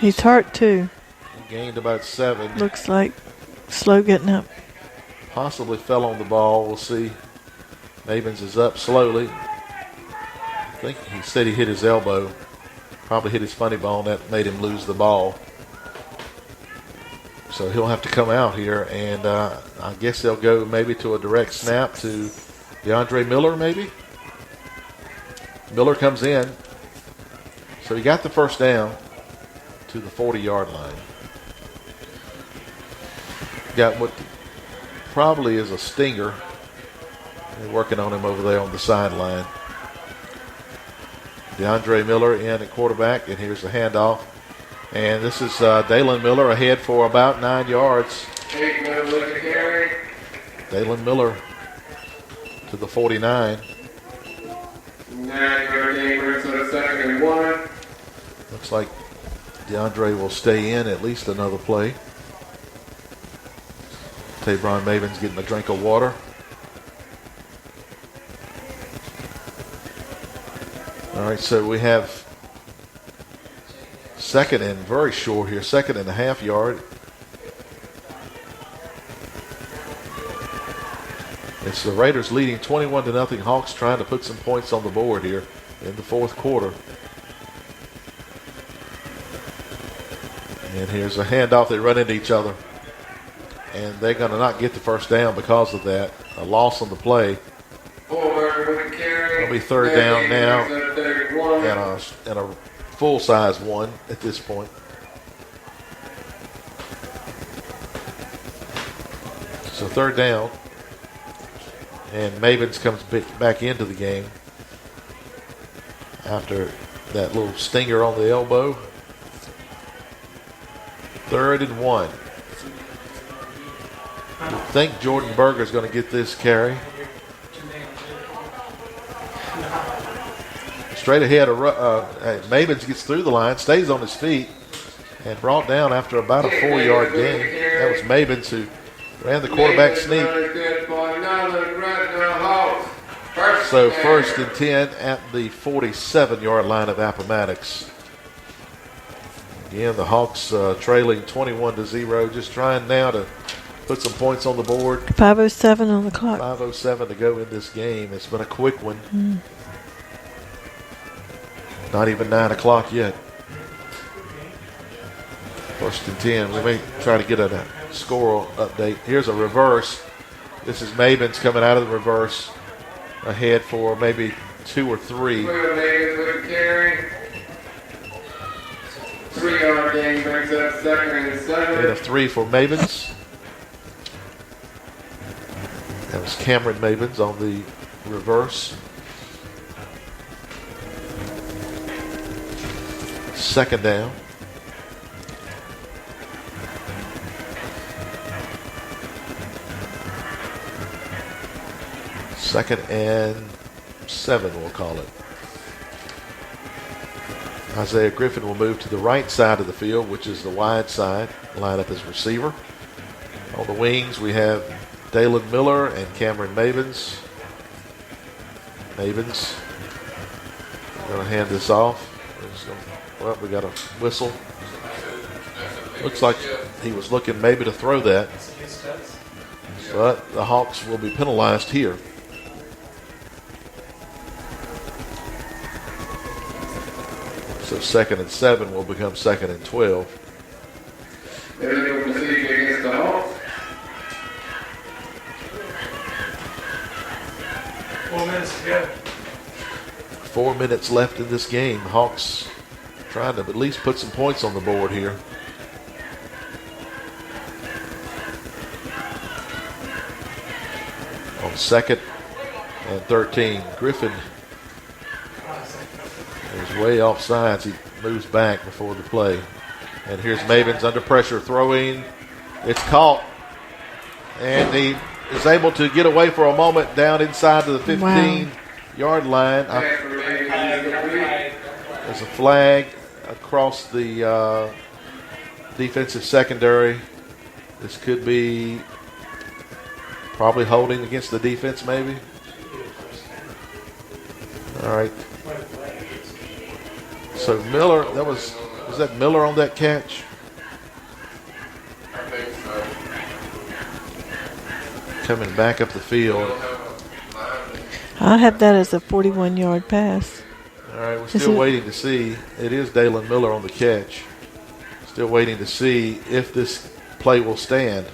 He's hurt, too. He gained about 7. Looks like slow getting up. Possibly fell on the ball. We'll see. Mabins is up slowly. I think he said he hit his elbow. Probably hit his funny bone. That made him lose the ball. So he'll have to come out here, and I guess they'll go maybe to a direct snap to DeAndre Miller, maybe? Miller comes in. So he got the first down to the 40-yard line. Got what probably is a stinger. They're working on him over there on the sideline. DeAndre Miller in at quarterback, and here's the handoff. And this is Dalen Miller ahead for about 9 yards. Dalen Miller to the 49. 9-yard gain brings it a 2nd and 1. Looks like DeAndre will stay in at least another play. Tavron Maven's getting a drink of water. All right, so we have 2nd and very short here, 2nd and a half yard. It's the Raiders leading 21-0. Hawks trying to put some points on the board here in the 4th quarter. And here's a handoff. They run into each other. And they're going to not get the first down because of that. A loss on the play. It'll be 3rd down now and a full-size one at this point. So 3rd down. And Mavens comes back into the game after that little stinger on the elbow. 3rd and 1. I think Jordan Berger is going to get this carry. Straight ahead, Mavens gets through the line, stays on his feet, and brought down after about a 4-yard gain. That was Mavens who ran the quarterback sneak. So 1st and 10 at the 47-yard line of Appomattox. Again, the Hawks trailing 21-0, just trying now to put some points on the board. 5:07 on the clock. 5:07 to go in this game. It's been a quick one. Not even 9 o'clock yet. 1st and 10. We may try to get a score update. Here's a reverse. This is Mavens coming out of the reverse. Ahead for maybe 2 or 3. 3-yard gain brings up 2nd and 7. And a 3 for Mavens. That was Cameron Mavens on the reverse. 2nd down. Second and 7, we'll call it. Isaiah Griffin will move to the right side of the field, which is the wide side, line up as receiver. On the wings, we have Dalen Miller and Cameron Mavens. Mavens, we're going to hand this off. Well, we got a whistle. Looks like he was looking maybe to throw that. But the Hawks will be penalized here. So 2nd and 7 will become 2nd and 12. Illegal procedure against the Hawks. 4 minutes to go. 4 minutes left in this game. Hawks trying to at least put some points on the board here. On 2nd and 13, Griffin is way off sides. He moves back before the play. And here's Mavens under pressure throwing. It's caught. And he is able to get away for a moment down inside of the 15-yard line. There's a flag across the defensive secondary. This could be probably holding against the defense maybe. All right. So Miller, was that Miller on that catch? I think so. Coming back up the field. I have that as a 41-yard pass. All right, we're still waiting to see. It is Dalen Miller on the catch. Still waiting to see if this play will stand.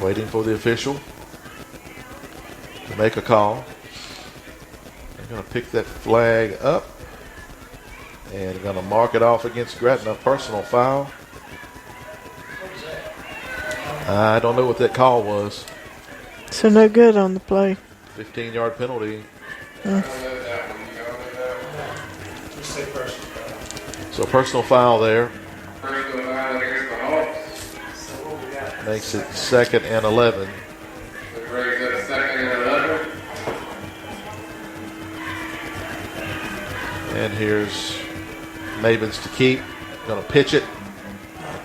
Waiting for the official. make a call. They're going to pick that flag up and they're going to mark it off against Gretna. Personal foul. I don't know what that call was. So no good on the play. 15-yard penalty. So personal foul there. Makes it 2nd and 11. And here's Mavens to keep. Going to pitch it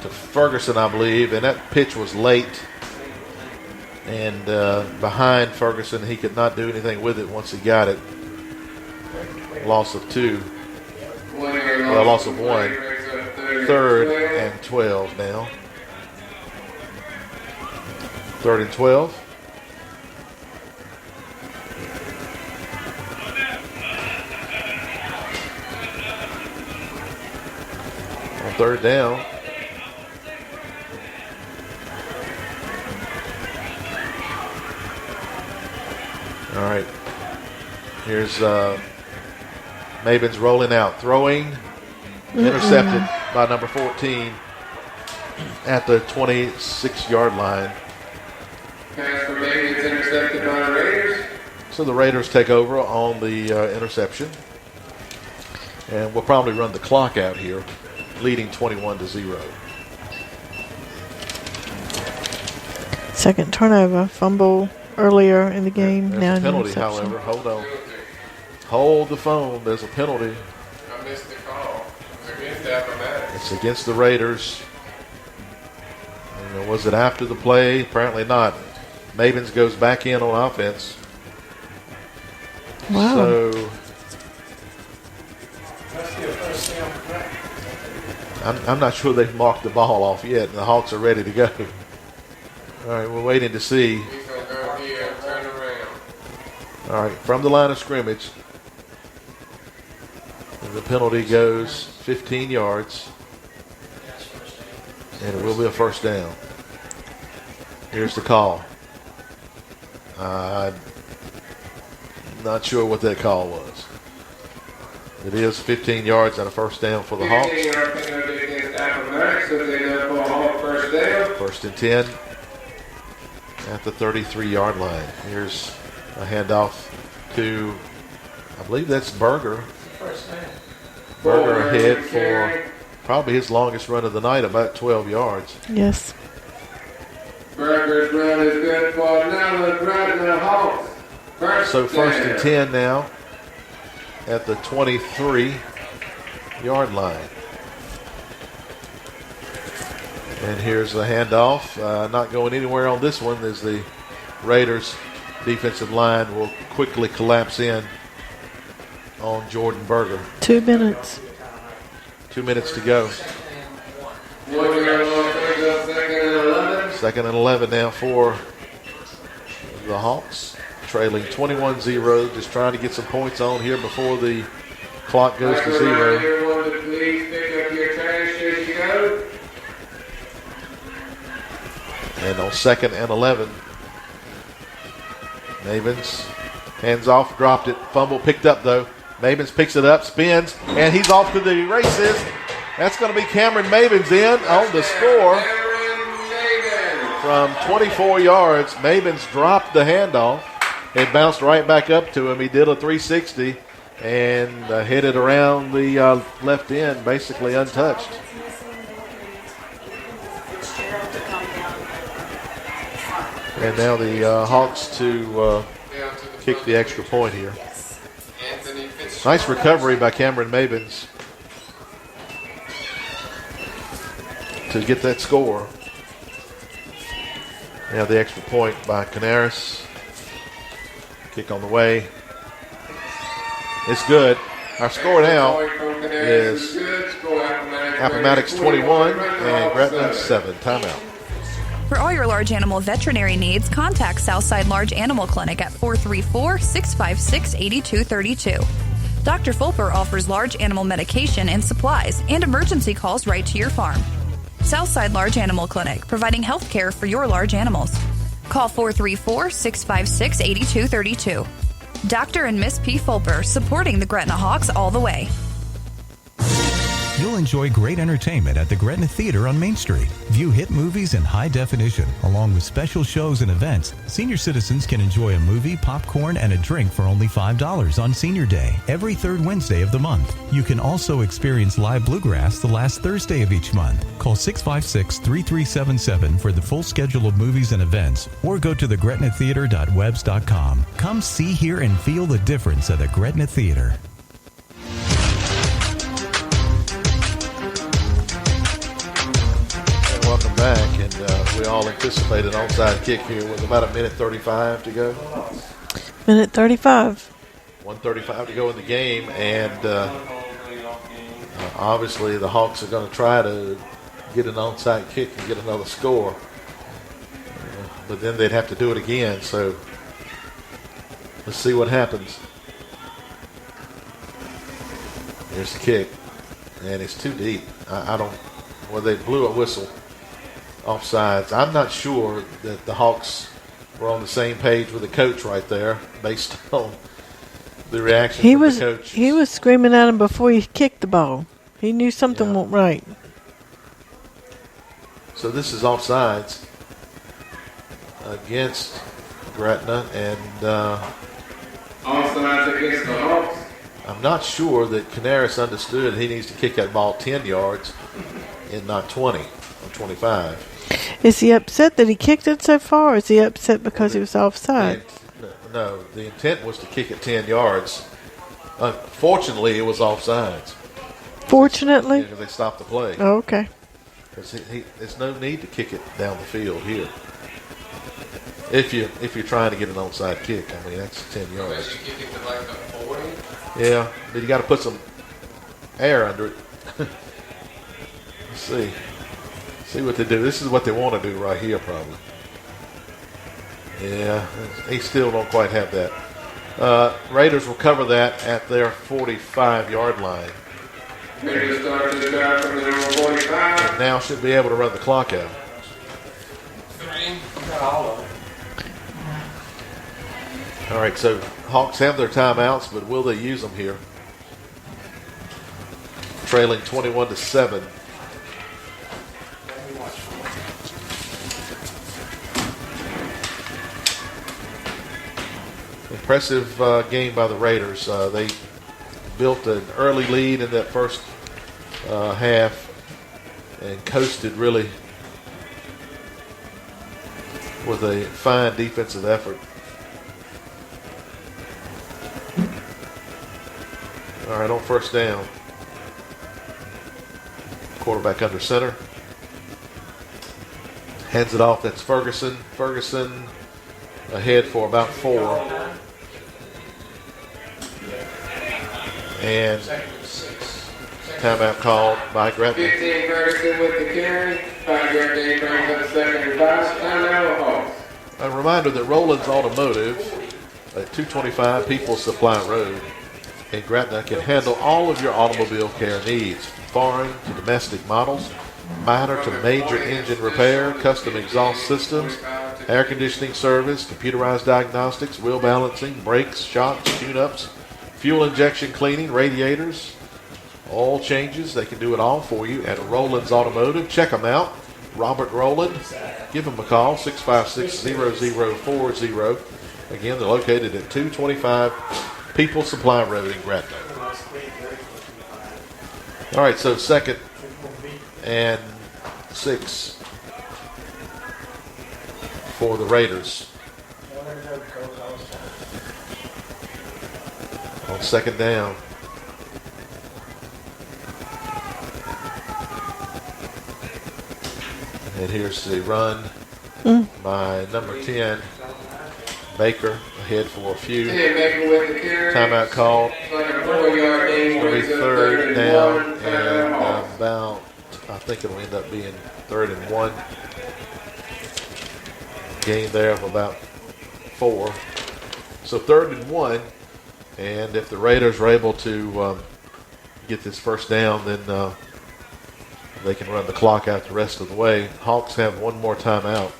to Ferguson, I believe. And that pitch was late. And behind Ferguson, he could not do anything with it once he got it. Loss of 2. Well, loss of 1. 3rd and 12 now. 3rd and 12. On 3rd down. All right. Here's Mavens rolling out. Throwing. Intercepted by number 14 at the 26-yard line. Pass for Mavens intercepted by the Raiders. So the Raiders take over on the interception. And we'll probably run the clock out here, leading 21-0. Second turnover, fumble earlier in the game. There's now a penalty, interception. however. Hold on. Hold the phone. There's a penalty. I missed the call. It's against Appomattox. It's against the Raiders. And was it after the play? Apparently not. Mavens goes back in on offense. Wow. So I'm not sure they've marked the ball off yet, and the Hawks are ready to go. All right, we're waiting to see. He's going to go here and turn around. All right, from the line of scrimmage, the penalty goes 15 yards, and it will be a first down. Here's the call. I'm not sure what that call was. It is 15 yards and a first down for the Hawks. 15-yard penalty against Appomattox, so they go for a Hawk first down. 1st and 10 at the 33-yard line. Here's a handoff to, I believe that's Berger. Berger ahead for probably his longest run of the night, about 12 yards. Yes. Berger's run is good for another Gretna Hawks. So 1st and 10 now at the 23-yard line. And here's a handoff. Not going anywhere on this one as the Raiders defensive line will quickly collapse in on Jordan Berger. 2 minutes. 2 minutes to go. 2nd and 11 now for the Hawks. Trailing 21-0. Just trying to get some points on here before the clock goes to 0. And on 2nd and 11, Mavens hands off, dropped it, fumble picked up though. Mavens picks it up, spins, and he's off to the races. That's going to be Cameron Mavens in on the score. From 24 yards, Mavens dropped the handoff. It bounced right back up to him. He did a 360 and hit it around the left end, basically untouched. And now the Hawks to kick the extra point here. Nice recovery by Cameron Mavens to get that score. Now the extra point by Canaris. Kick on the way. It's good. Our score now is Appomattox 21 and Gretna 7. Timeout. For all your large animal veterinary needs, contact Southside Large Animal Clinic at 434-656-8232. Dr. Fulper offers large animal medication and supplies and emergency calls right to your farm. Southside Large Animal Clinic, providing health care for your large animals. Call 434-656-8232. Dr. and Miss P. Fulper, supporting the Gretna Hawks all the way. You'll enjoy great entertainment at the Gretna Theater on Main Street. View hit movies in high definition, along with special shows and events. Senior citizens can enjoy a movie, popcorn, and a drink for only $5 on Senior Day, every third Wednesday of the month. You can also experience live bluegrass the last Thursday of each month. Call 656-3377 for the full schedule of movies and events, or go to thegretnatheater.webs.com. Come see, hear, and feel the difference at the Gretna Theater. Welcome back, and we all anticipate an onside kick here with about a minute 35 to go. Minute 35. 1:35 to go in the game, and obviously the Hawks are going to try to get an onside kick and get another score. But then they'd have to do it again, so let's see what happens. Here's the kick, and it's too deep. Well, they blew a whistle. Offsides. I'm not sure that the Hawks were on the same page with the coach right there, based on the reaction from the coach. He was screaming at him before he kicked the ball. He knew something wasn't right. So this is offsides against Gretna, and offsides against the Hawks. I'm not sure that Canaris understood he needs to kick that ball 10 yards and not 20 or 25. Is he upset that he kicked it so far, or is he upset because he was offside? No, the intent was to kick it 10 yards. Unfortunately, it was offsides. Fortunately? Yeah, they stopped the play. Oh, okay. Because there's no need to kick it down the field here. If you're trying to get an onside kick, I mean, that's 10 yards. You kick it to like the 40? Yeah, but you got to put some air under it. Let's see. See what they do. This is what they want to do right here, probably. Yeah, they still don't quite have that. Raiders will cover that at their 45-yard line. Raiders start this drive from their 45. And now should be able to run the clock out. 3. All right, so Hawks have their timeouts, but will they use them here? Trailing 21-7. Impressive game by the Raiders. They built an early lead in that first half and coasted really with a fine defensive effort. All right, on first down. Quarterback under center. Hands it off. That's Ferguson. Ferguson ahead for about 4. And timeout called by Gretna. 15 Ferguson with the carry. 5-yard gain brings up 2nd and 5. Timeout Hawks. A reminder that Roland's Automotive at 225 People's Supply Road in Gretna can handle all of your automobile care needs, from foreign to domestic models, minor to major engine repair, custom exhaust systems, air conditioning service, computerized diagnostics, wheel balancing, brakes, shocks, tune-ups, fuel injection cleaning, radiators, oil changes. They can do it all for you at Roland's Automotive. Check them out. Robert Roland. Give them a call, 656-0040. Again, they're located at 225 People's Supply Road in Gretna. All right, so 2nd and 6 for the Raiders. On 2nd down. And here's the run by number 10, Baker, ahead for a few. Timeout called. It's going to be 3rd down and about, I think it'll end up being 3rd and 1. Gain there of about 4. So 3rd and 1. And if the Raiders are able to get this first down, then they can run the clock out the rest of the way. Hawks have one more timeout.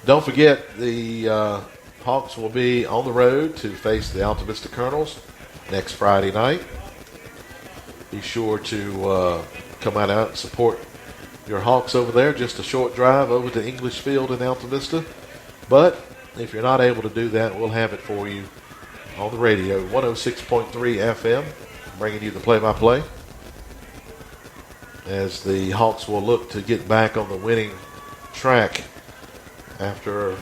Don't forget, the Hawks will be on the road to face the Alta Vista Colonels next Friday night. Be sure to come out and support your Hawks over there. Just a short drive over to English Field in Alta Vista. But if you're not able to do that, we'll have it for you on the radio. 106.3 FM, bringing you the play-by-play, as the Hawks will look to get back on the winning track after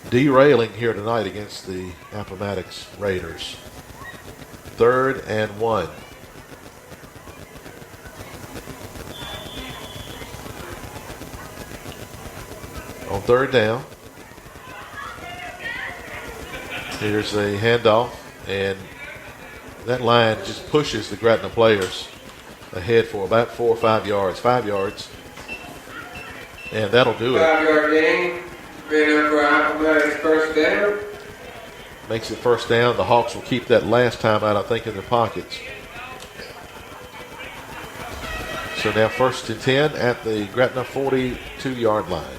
derailing here tonight against the Appomattox Raiders. 3rd and 1. On 3rd down, here's a handoff, and that line just pushes the Gretna players ahead for about 4 or 5 yards. 5 yards. And that'll do it. 5-yard gain. Ready for Appomattox first down. Makes it first down. The Hawks will keep that last time out, I think, in their pockets. So now 1st and 10 at the Gretna 42-yard line.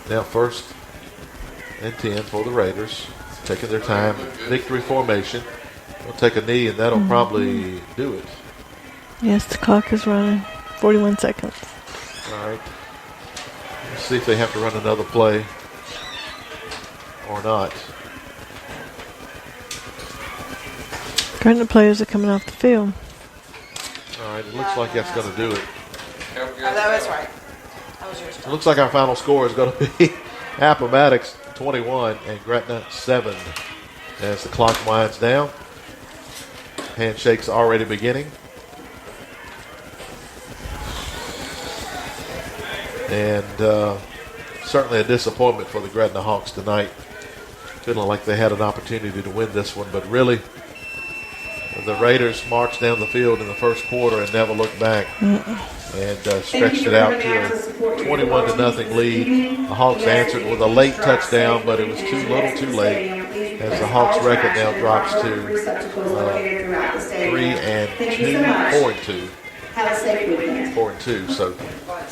Now 1st and 10 for the Raiders. Taking their time. Victory formation. They'll take a knee, and that'll probably do it. Yes, the clock is running. 41 seconds. All right. Let's see if they have to run another play or not. Gretna players are coming off the field. All right, it looks like that's going to do it. Oh, that was right. That was yours. It looks like our final score is going to be Appomattox 21 and Gretna 7 as the clock winds down. Handshake's already beginning. And certainly a disappointment for the Gretna Hawks tonight. Feeling like they had an opportunity to win this one, but really the Raiders marched down the field in the first quarter and never looked back. And stretched it out to a 21-0 lead. The Hawks answered with a late touchdown, but it was too little too late, as the Hawks record now drops to 4-2. So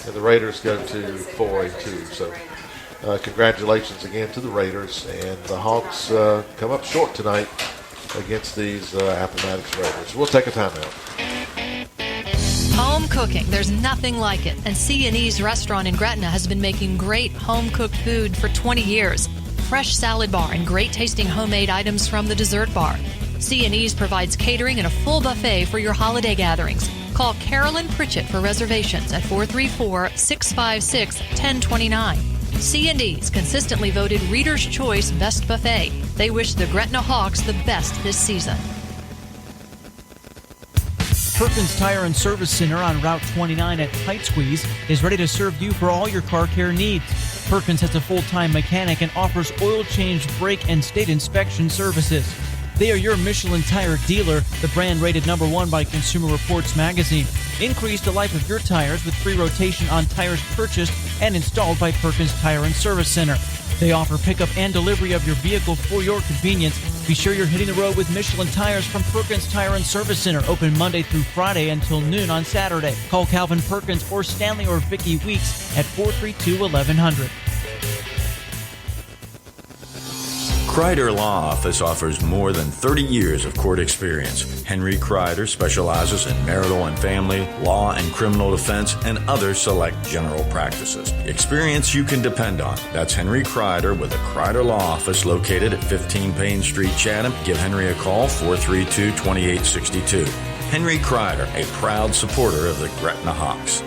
and the Raiders go to 4-2. So congratulations again to the Raiders, and the Hawks come up short tonight against these Appomattox Raiders. We'll take a timeout. Home cooking, there's nothing like it. And C&E's restaurant in Gretna has been making great home-cooked food for 20 years. Fresh salad bar and great-tasting homemade items from the dessert bar. C&E's provides catering and a full buffet for your holiday gatherings. Call Carolyn Pritchett for reservations at 434-656-1029. C&E's consistently voted Reader's Choice Best Buffet. They wish the Gretna Hawks the best this season. Perkins Tire and Service Center on Route 29 at Tight Squeeze is ready to serve you for all your car care needs. Perkins has a full-time mechanic and offers oil change, brake, and state inspection services. They are your Michelin tire dealer, the brand rated #1 by Consumer Reports magazine. Increase the life of your tires with free rotation on tires purchased and installed by Perkins Tire and Service Center. They offer pickup and delivery of your vehicle for your convenience. Be sure you're hitting the road with Michelin tires from Perkins Tire and Service Center, open Monday through Friday until noon on Saturday. Call Calvin Perkins or Stanley or Vicky Weeks at 432-1100. Kreider Law Office offers more than 30 years of court experience. Henry Kreider specializes in marital and family, law and criminal defense, and other select general practices. Experience you can depend on. That's Henry Kreider with the Kreider Law Office located at 15 Payne Street, Chatham. Give Henry a call, 432-2862. Henry Kreider, a proud supporter of the Gretna Hawks.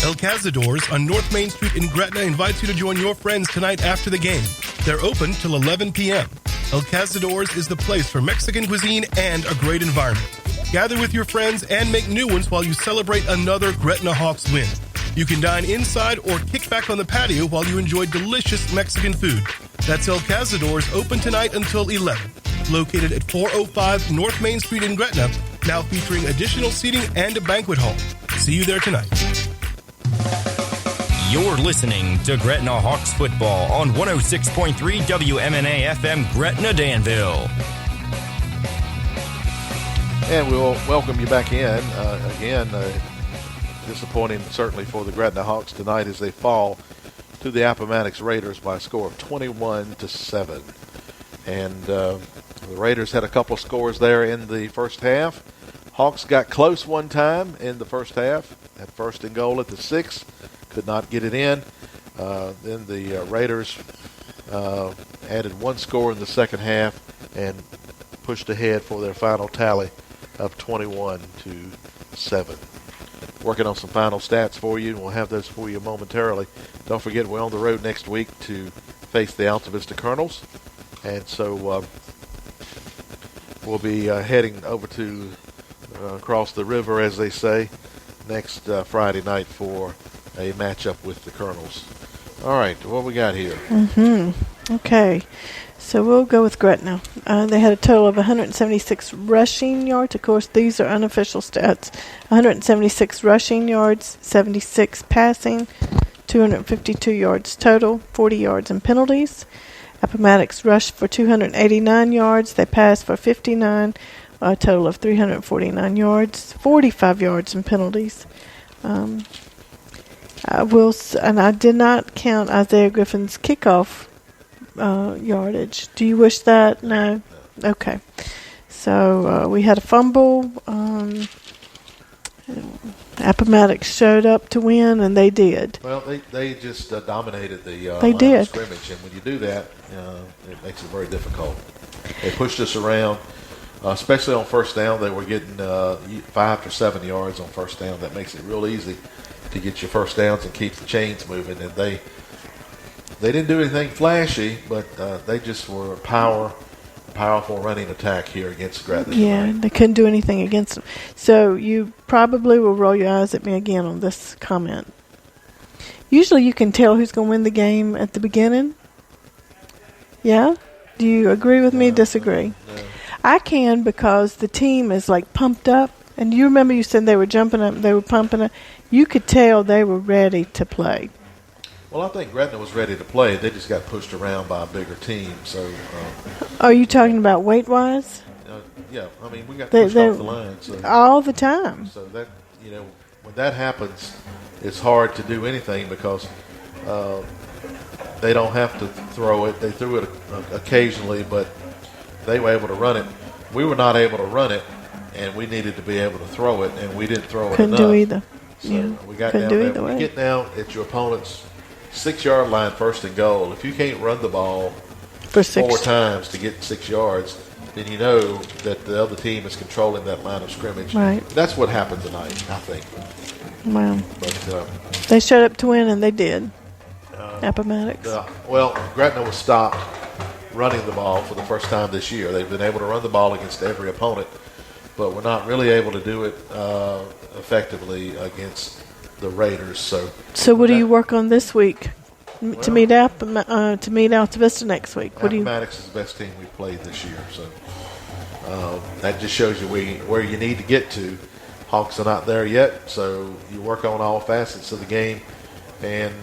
El Cazadores on North Main Street in Gretna invites you to join your friends tonight after the game. They're open till 11 p.m. El Cazadores is the place for Mexican cuisine and a great environment. Gather with your friends and make new ones while you celebrate another Gretna Hawks win. You can dine inside or kick back on the patio while you enjoy delicious Mexican food. That's El Cazadores, open tonight until 11. Located at 405 North Main Street in Gretna, now featuring additional seating and a banquet hall. See you there tonight. You're listening to Gretna Hawks football on 106.3 WMNA FM Gretna Danville. And we'll welcome you back in. Again, disappointing certainly for the Gretna Hawks tonight as they fall to the Appomattox Raiders by a score of 21-7. And the Raiders had a couple of scores there in the first half. Hawks got close one time in the first half, at first and goal at the 6, could not get it in. Then the Raiders added one score in the second half and pushed ahead for their final tally of 21-7. Working on some final stats for you, and we'll have those for you momentarily. Don't forget, we're on the road next week to face the Alta Vista Colonels. And so we'll be heading over to across the river, as they say, next Friday night for a matchup with the Colonels. All right, what we got here? Okay, so we'll go with Gretna. They had a total of 176 rushing yards. Of course, these are unofficial stats. 176 rushing yards, 76 passing, 252 yards total, 40 yards in penalties. Appomattox rushed for 289 yards. They passed for 59, a total of 349 yards, 45 yards in penalties. I did not count Isaiah Griffin's kickoff yardage. Do you wish that? No? Okay. So we had a fumble. Appomattox showed up to win, and they did. Well, they just dominated the they line did. of scrimmage, and when you do that, it makes it very difficult. They pushed us around, especially on first down. They were getting 5 to 7 yards on first down. That makes it real easy to get your first downs and keep the chains moving. And they didn't do anything flashy, but they just were a powerful running attack here against Gretna. Yeah, they couldn't do anything against them. So you probably will roll your eyes at me again on this comment. Usually you can tell who's going to win the game at the beginning. Yeah? Do you agree with me? Disagree? No. I can, because the team is like pumped up. And you remember you said they were jumping up, they were pumping up. You could tell they were ready to play. Well, I think Gretna was ready to play. They just got pushed around by a bigger team. So, are you talking about weight-wise? Yeah, I mean, we got pushed off the line. So, all the time. So that, when that happens, it's hard to do anything because they don't have to throw it. They threw it occasionally, but they were able to run it. We were not able to run it, and we needed to be able to throw it, and we didn't throw it enough. Couldn't do either. So yeah. we got Couldn't down do there. either When way. you get down at your opponent's 6-yard line, first and goal, if you can't run the ball for 4 times to get 6 yards, then you know that the other team is controlling that line of scrimmage. Right. That's what happened tonight, I think. Wow. But they showed up to win, and they did. Appomattox. Gretna was stopped running the ball for the first time this year. They've been able to run the ball against every opponent, but we're not really able to do it effectively against the Raiders. So what do you work on this week to meet Alta Vista next week? Appomattox is the best team we've played this year. So that just shows you where you need to get to. Hawks are not there yet, so you work on all facets of the game, and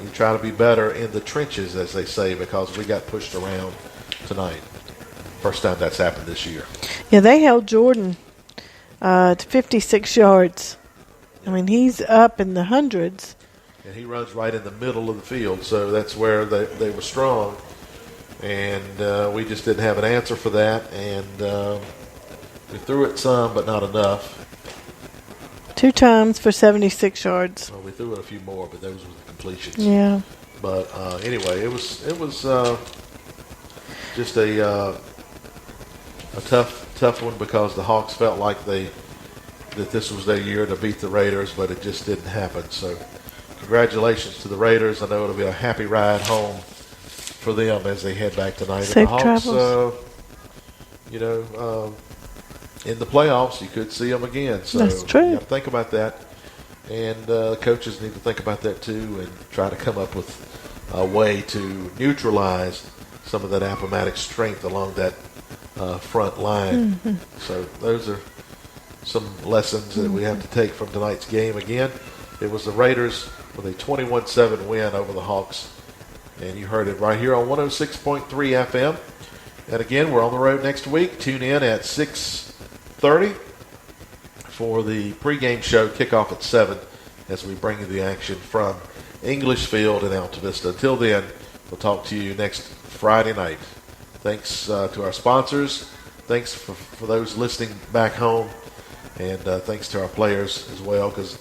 you try to be better in the trenches, as they say, because we got pushed around tonight. First time that's happened this year. Yeah, they held Jordan to 56 yards. I mean, he's up in the hundreds. And he runs right in the middle of the field, so that's where they were strong. And we just didn't have an answer for that, and we threw it some, but not enough. 2 times for 76 yards. Well, we threw it a few more, but those were the completions. Yeah. But anyway, it was just a tough one because the Hawks felt like that this was their year to beat the Raiders, but it just didn't happen. So congratulations to the Raiders. I know it'll be a happy ride home for them as they head back tonight. Safe and the Hawks, travels. In the playoffs, you could see them again. So that's true. You got to think about that. And the coaches need to think about that too and try to come up with a way to neutralize some of that Appomattox strength along that front line. So those are some lessons that we have to take from tonight's game. Again, It was the Raiders with a 21-7 win over the Hawks. And you heard it right here on 106.3 FM. And again, we're on the road next week. Tune in at 6:30 for the pregame show, kickoff at 7, as we bring you the action from English Field in Alta Vista. Until then, we'll talk to you next Friday night. Thanks to our sponsors. Thanks for those listening back home. And thanks to our players as well, because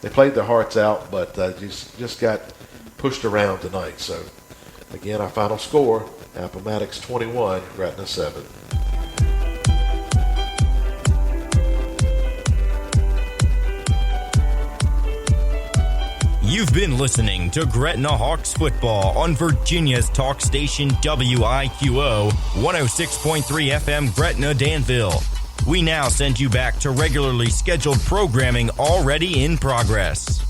they played their hearts out, but just got pushed around tonight. So, again, our final score, Appomattox 21, Gretna 7. You've been listening to Gretna Hawks football on Virginia's talk station WIQO 106.3 FM Gretna Danville. We now send you back to regularly scheduled programming already in progress.